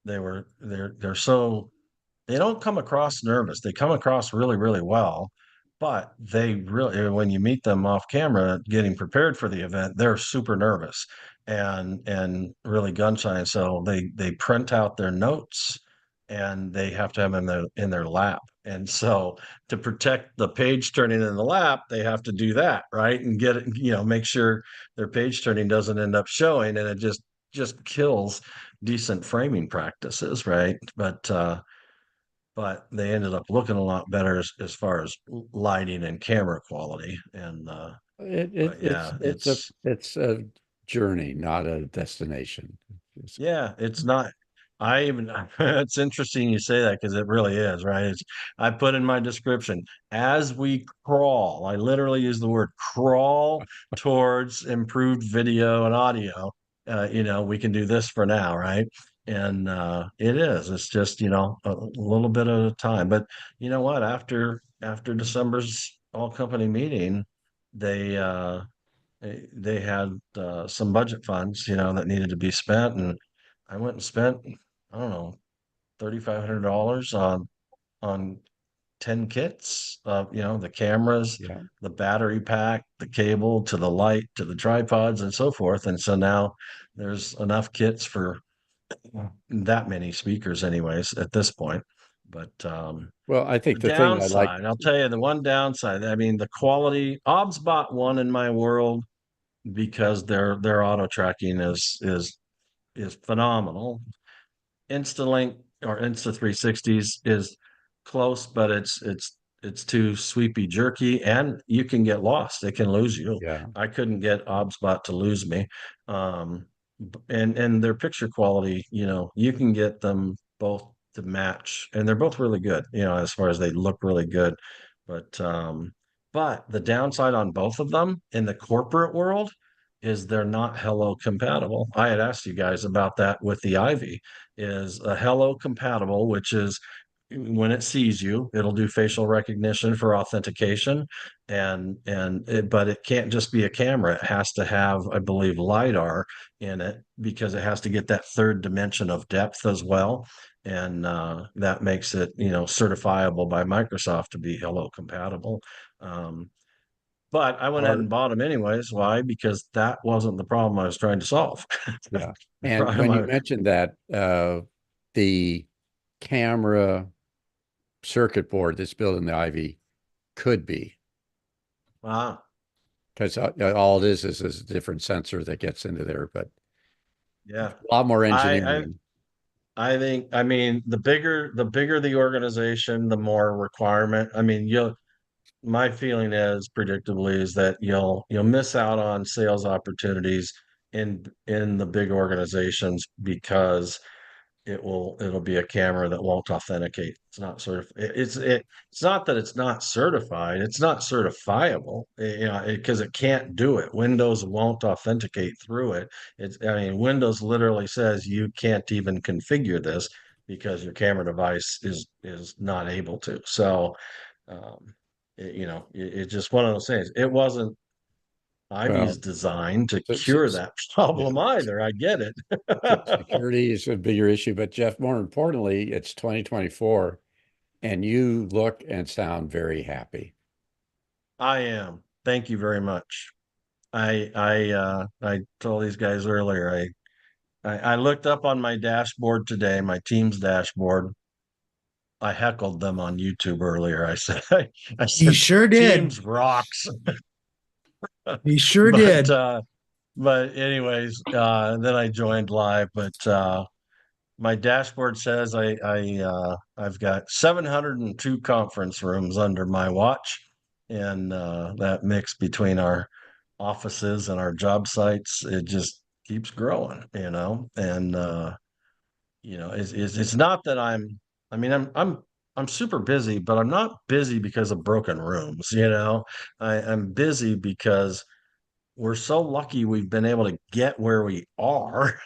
they're so, they don't come across nervous. They come across really, really well, but they really, when you meet them off camera, getting prepared for the event, they're super nervous and really gun shy. So they print out their notes and they have to have them in their lap. And so to protect the page turning in the lap, they have to do that, right? And get it, make sure their page turning doesn't end up showing, and it just kills decent framing practices, right? But they ended up looking a lot better as far as lighting and camera quality. And but yeah, It's a journey, not a destination. yeah, it's not. I even it's interesting you say that because it really is, right? I put in my description as we crawl. I literally use the word crawl towards improved video and audio. We can do this for now, right? And it is. It's just, a little bit at a time. But you know what? After December's all company meeting, they they had some budget funds, that needed to be spent, and I went and spent, I don't know, $3,500 on 10 kits of, the cameras, Yeah. the battery pack, the cable to the light, to the tripods and so forth. And so now there's enough kits for that many speakers anyways at this point. But Well, I the think the thing I like, downside, I'll tell you the one downside, I mean, the quality, OBS bought one in my world because their auto tracking is phenomenal. InstaLink or Insta360s is close, but it's too sweepy jerky, and you can get lost. It can lose you. yeah. I couldn't get OBSBot to lose me. And their picture quality, you can get them both to match, and they're both really good, as far as they look really good. But the downside on both of them in the corporate world is they're not Hello compatible. I had asked you guys about that with the Ivy. Is a Hello compatible, which is when it sees you, it'll do facial recognition for authentication, but it can't just be a camera. It has to have, I believe, LiDAR in it because it has to get that third dimension of depth as well. And that makes it, certifiable by Microsoft to be Hello compatible. But I went ahead Our, and bought them anyways. Why? Because that wasn't the problem I was trying to solve. yeah. The And problem when you mentioned that, the camera circuit board that's built in the Ivy could be, Wow. because all it is a different sensor that gets into there, but Yeah. a lot more I, engineering. I think, I mean, the bigger the organization, the more requirement. I mean, my feeling is predictably is that you'll miss out on sales opportunities in the big organizations because it'll be a camera that won't authenticate. It's not it's not that it's not certified, it's not certifiable, because it can't do it. Windows won't authenticate through it. I mean, Windows literally says you can't even configure this because your camera device is not able to. So it's just one of those things. It wasn't Ivy's designed to so- cure so- that problem either. I get it. security is a bigger issue, but Jeff, more importantly, it's 2024 and you look and sound very happy. I am. Thank you very much. I told these guys earlier, I looked up on my dashboard today, my team's dashboard. I heckled them on YouTube earlier. I said, I He said, sure did. Teams rocks. He sure but, did. But anyways, then I joined live, but my dashboard says I've got 702 conference rooms under my watch, and that mix between our offices and our job sites, it just keeps growing, and it's not that I mean, I'm super busy, but I'm not busy because of broken rooms, I'm busy because we're so lucky we've been able to get where we are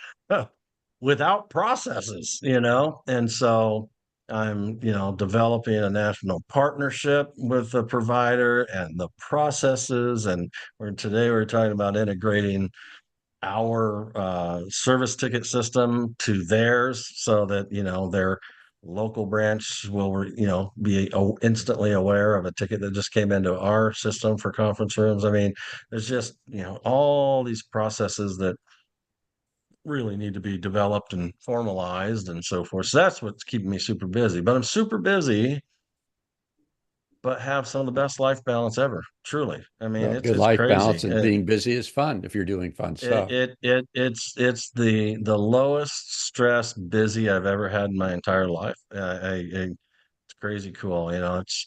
without processes, and so I'm, developing a national partnership with the provider and the processes. And today we're talking about integrating our service ticket system to theirs so that, their local branch will, be instantly aware of a ticket that just came into our system for conference rooms. I mean, there's just, all these processes that really need to be developed and formalized and so forth. So that's what's keeping me super busy. But I'm super busy, but have some of the best life balance ever. Truly. I mean, Well, it's good life crazy. balance and being busy is fun if you're doing fun stuff. It's the lowest stress busy I've ever had in my entire life. It's crazy cool. It's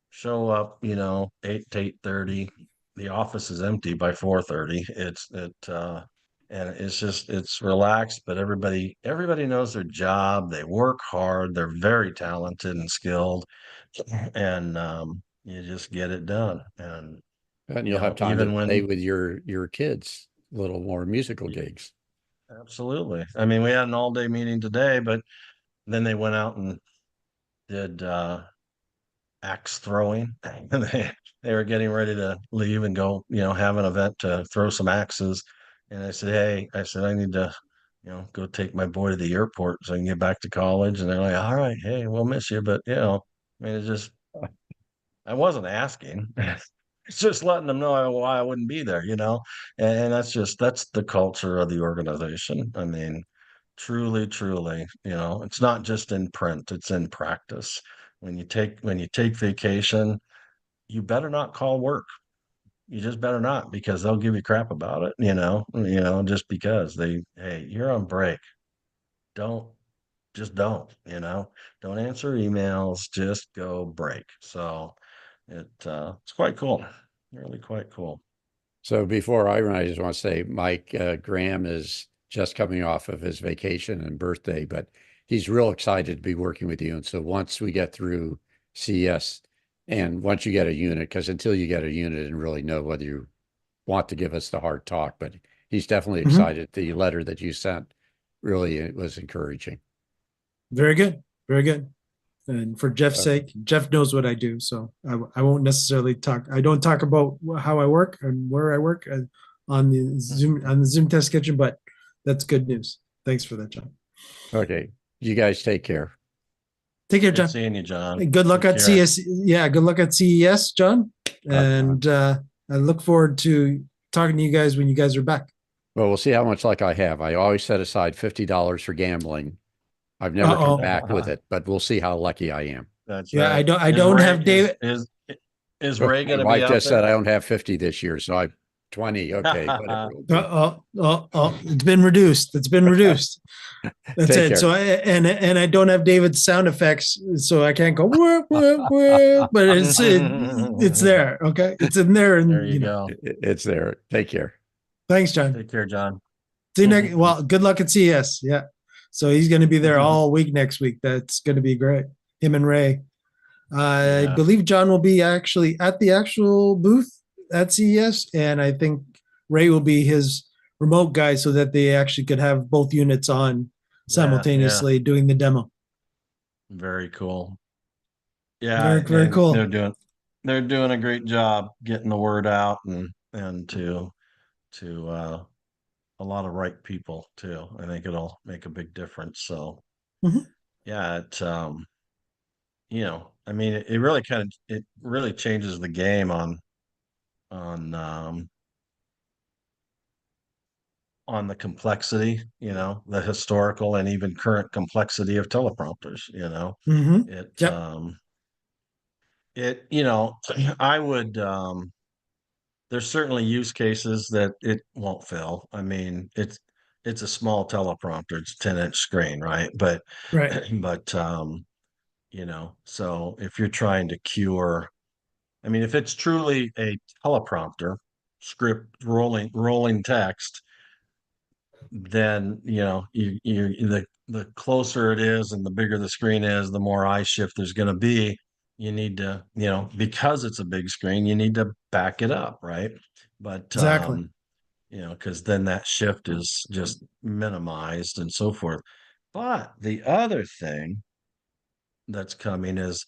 show up, 8 to 8:30. The office is empty by 4:30. And it's relaxed, but everybody knows their job. They work hard. They're very talented and skilled, and you just get it done. And you'll have time to play with your kids, little more musical gigs. Absolutely. I mean, we had an all-day meeting today, but then they went out and did axe throwing. They were getting ready to leave and go, have an event to throw some axes. And I said, hey, I need to, go take my boy to the airport so I can get back to college. And they're like, all right, hey, we'll miss you. But, I mean, it's just, I wasn't asking. It's just letting them know why I wouldn't be there, and that's the culture of the organization. I mean, truly, truly, it's not just in print, it's in practice. When you take vacation, you better not call work. You just better not, because they'll give you crap about it, just because hey, you're on break. Don't don't answer emails, just go break. So it's quite cool, really quite cool. So before I run, I just want to say Mike Graham is just coming off of his vacation and birthday, but he's real excited to be working with you. And so once we get through CES and once you get a unit, because until you get a unit and really know whether you want to give us the hard talk, but he's definitely excited. The letter that you sent really was encouraging. Very good. Very good. And for Jeff's sake, Jeff knows what I do, so I won't necessarily talk. I don't talk about how I work and where I work on the Zoom Test Kitchen, but that's good news. Thanks for that, John. Okay, you guys take care. Take care, John. Good seeing you, John. And good luck at CES. Yeah, good luck at CES, John. And I look forward to talking to you guys when you guys are back. Well, we'll see how much luck I have. I always set aside $50 for gambling. I've never come back with it, but we'll see how lucky I am. That's yeah, right. I don't have David. Is Ray going to be out out just there? said I don't have 50 this year, so I'm 20. Okay. It's been reduced. It's been reduced. That's Take it. care. So I don't have David's sound effects, so I can't go. Wah, wah, wah, but it's there. Okay, it's in there, and There you go. It's there. Take care. Thanks, John. Take care, John. See you next. Well, good luck at CES. Yeah. So he's going to be there all week next week. That's going to be great. Him and Ray. I believe John will be actually at the actual booth at CES, and I think Ray will be his remote guy so that they actually could have both units on simultaneously doing the demo. Very cool. Yeah, very cool. They're doing a great job getting the word out, and and to a lot of right people too. I think it'll make a big difference. So Mhm. yeah, I mean, it really changes the game on on the complexity, the historical and even current complexity of teleprompters. Mhm. It Yep. it I would there's certainly use cases that it won't fill. I mean, it's a small teleprompter, it's a 10-inch screen, right? But Right. but so if you're trying to cure, I mean, if it's truly a teleprompter, script rolling text, then the closer it is and the bigger the screen is, the more eye shift there's going to be. You need to, because it's a big screen, you need to back it up, right? But Exactly. because then that shift is just minimized and so forth. But the other thing that's coming is,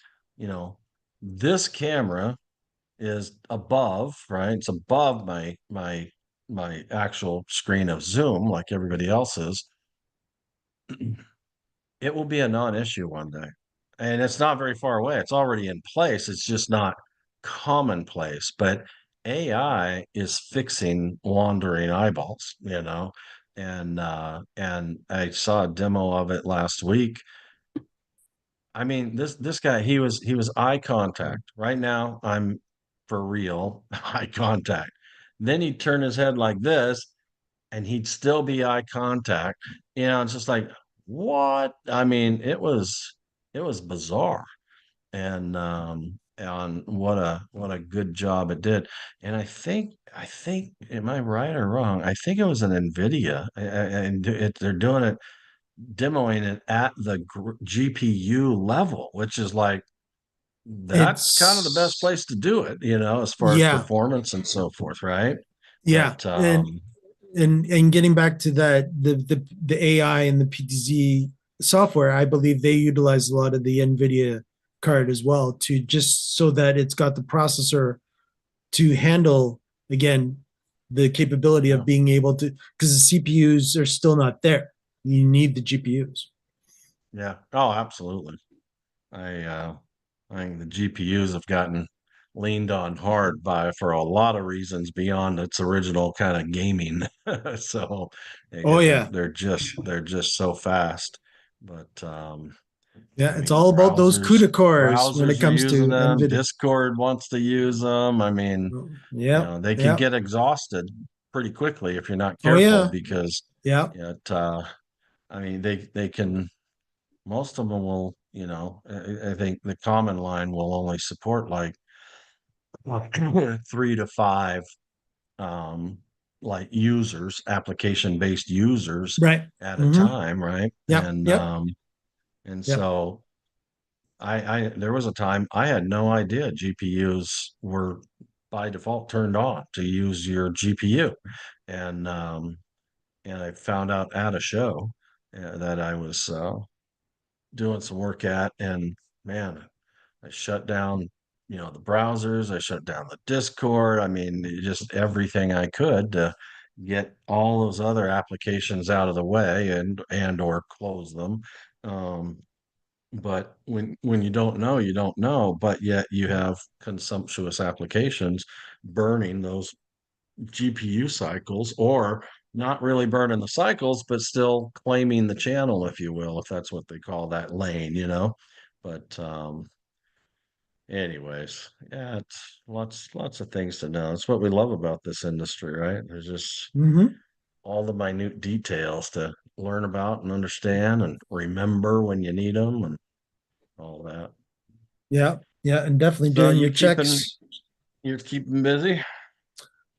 this camera is above, right? It's above my actual screen of Zoom, like everybody else's. It will be a non-issue one day. And it's not very far away. It's already in place. It's just not commonplace. But AI is fixing wandering eyeballs, and I saw a demo of it last week. I mean, this guy, he was eye contact. Right now, I'm for real, eye contact. Then he'd turn his head like this, and he'd still be eye contact. It's just like, what? I mean, it was bizarre. And what a good job it did. And I think, am I right or wrong? I think it was an NVIDIA, and they're doing it, demoing it at the GPU level, which is like, that's kind of the best It's place to do it, as far as yeah, performance and so forth, right? yeah. But And getting back to that, the AI and the PTZ software, I believe they utilize a lot of the NVIDIA card as well, to just so that it's got the processor to handle, again, the capability yeah. of being able to, because the CPUs are still not there. You need the GPUs. Yeah. Oh, absolutely. I think the GPUs have gotten leaned on hard for a lot of reasons beyond its original kind of gaming. So Oh because yeah, they're just so fast. But yeah. I It's mean, all about those CUDA cores when it browsers are comes using to them. NVIDIA. Discord wants to use them. I mean, Yep, they can yep. get exhausted pretty quickly if you're not Oh careful yeah, because yep. I mean, they can, most of them will, I think the common line will only support like 3 to 5 um like users, application based users Right. at a Mm-hmm. time, right? Yep, yep, And yep. so I there was a time I had no idea GPUs were by default turned on to use your GPU. And I found out at a show that I was doing some work at, and man, I shut down, the browsers, I shut down the Discord. I mean, just everything I could to get all those other applications out of the way and or close them. But when you don't know, you don't know, but yet you have consumptuous applications burning those GPU cycles, or not really burning the cycles, but still claiming the channel, if you will, if that's what they call that lane. But anyways, yeah, it's lots of things to know. It's what we love about this industry, right? There's just Mm-hmm. all the minute details to learn about and understand and remember when you need them and all that. Yeah, yeah, and definitely So doing you your keeping checks. you're keeping busy?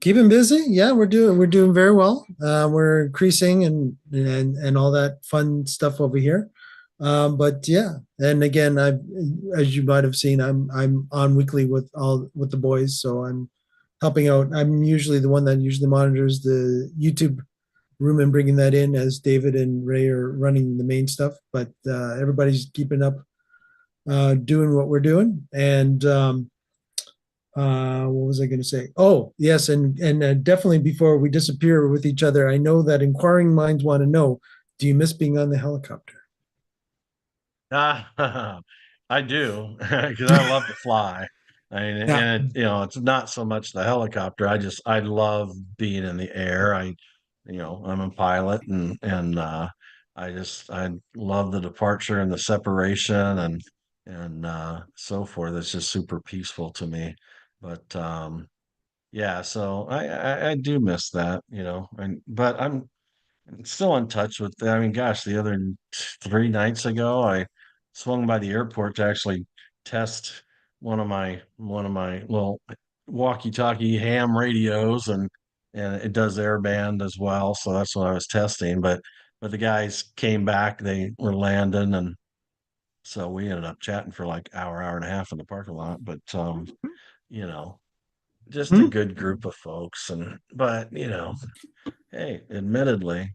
Keeping busy. Yeah, we're doing very well. We're increasing and all that fun stuff over here. But yeah, and again, as you might have seen, I'm on weekly with the boys, so I'm helping out. I'm usually the one that usually monitors the YouTube room and bringing that in, as David and Ray are running the main stuff. But everybody's keeping up, doing what we're doing, and What was I going to say? Oh, yes, and definitely before we disappear with each other, I know that inquiring minds want to know: do you miss being on the helicopter? I do because I love to fly. I mean, Yeah. and it's not so much the helicopter. I love being in the air. I'm a pilot, and I love the departure and the separation and so forth. It's just super peaceful to me. But yeah, so I do miss that, but I'm still in touch with. I mean, gosh, the other 3 nights ago, I swung by the airport to actually test one of my little walkie-talkie ham radios, and it does airband as well. So that's what I was testing. But the guys came back, they were landing, and so we ended up chatting for like hour and a half in the parking lot. But you know, just a good group of folks, but hey, admittedly.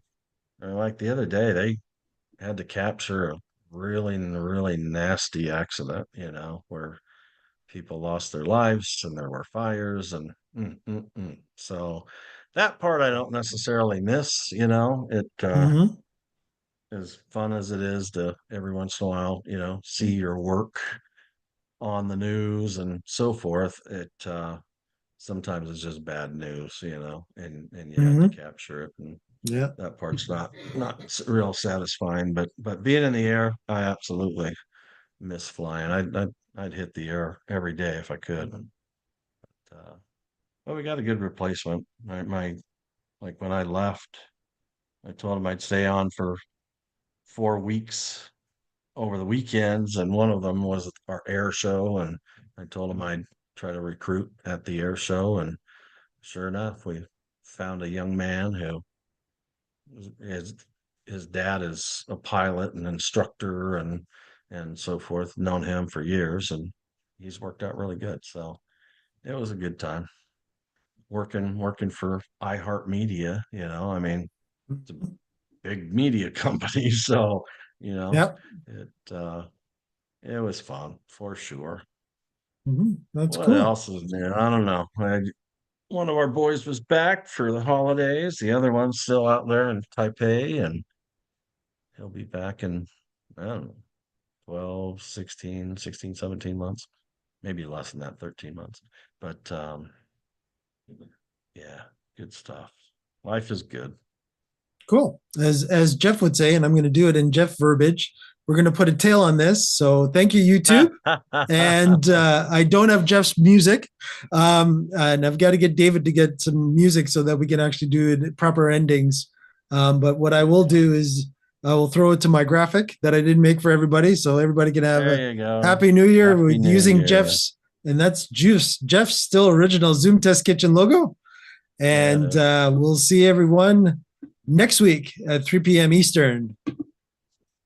Like the other day, they had to capture a really, really nasty accident, where people lost their lives and there were fires and. So that part I don't necessarily miss, it Mhm. as fun as it is to every once in a while, see your work on the news and so forth. It sometimes it's just bad news, and you have to capture it, and Yeah. that part's not real satisfying. But being in the air, I absolutely miss flying. I'd hit the air every day if I could. But we got a good replacement. My like when I left, I told him I'd stay on for 4 weeks over the weekends, and one of them was our air show, and I told him I'd try to recruit at the air show, and sure enough, we found a young man who his his dad is a pilot and instructor and so forth. Known him for years, and he's worked out really good. So it was a good time working for iHeartMedia. I mean, it's a big media company, so Yep. it was fun for sure. That's What cool. else is there? I don't know. One of our boys was back for the holidays. The other one's still out there in Taipei, and he'll be back in, I don't know, 12, 16, 17 months, maybe less than that, 13 months. But yeah, good stuff. Life is good. Cool. As Jeff would say, and I'm going to do it in Jeff verbiage, we're going to put a tail on this. So thank you, YouTube. And I don't have Jeff's music. And I've got to get David to get some music so that we can actually do proper endings. But what I will do is I will throw it to my graphic that I didn't make for everybody. So everybody can have There you go. Happy New Year Happy with New using Year. Jeff's, and that's Jeff's still original Zoom Test Kitchen logo. And we'll see everyone next week at 3 p.m. Eastern.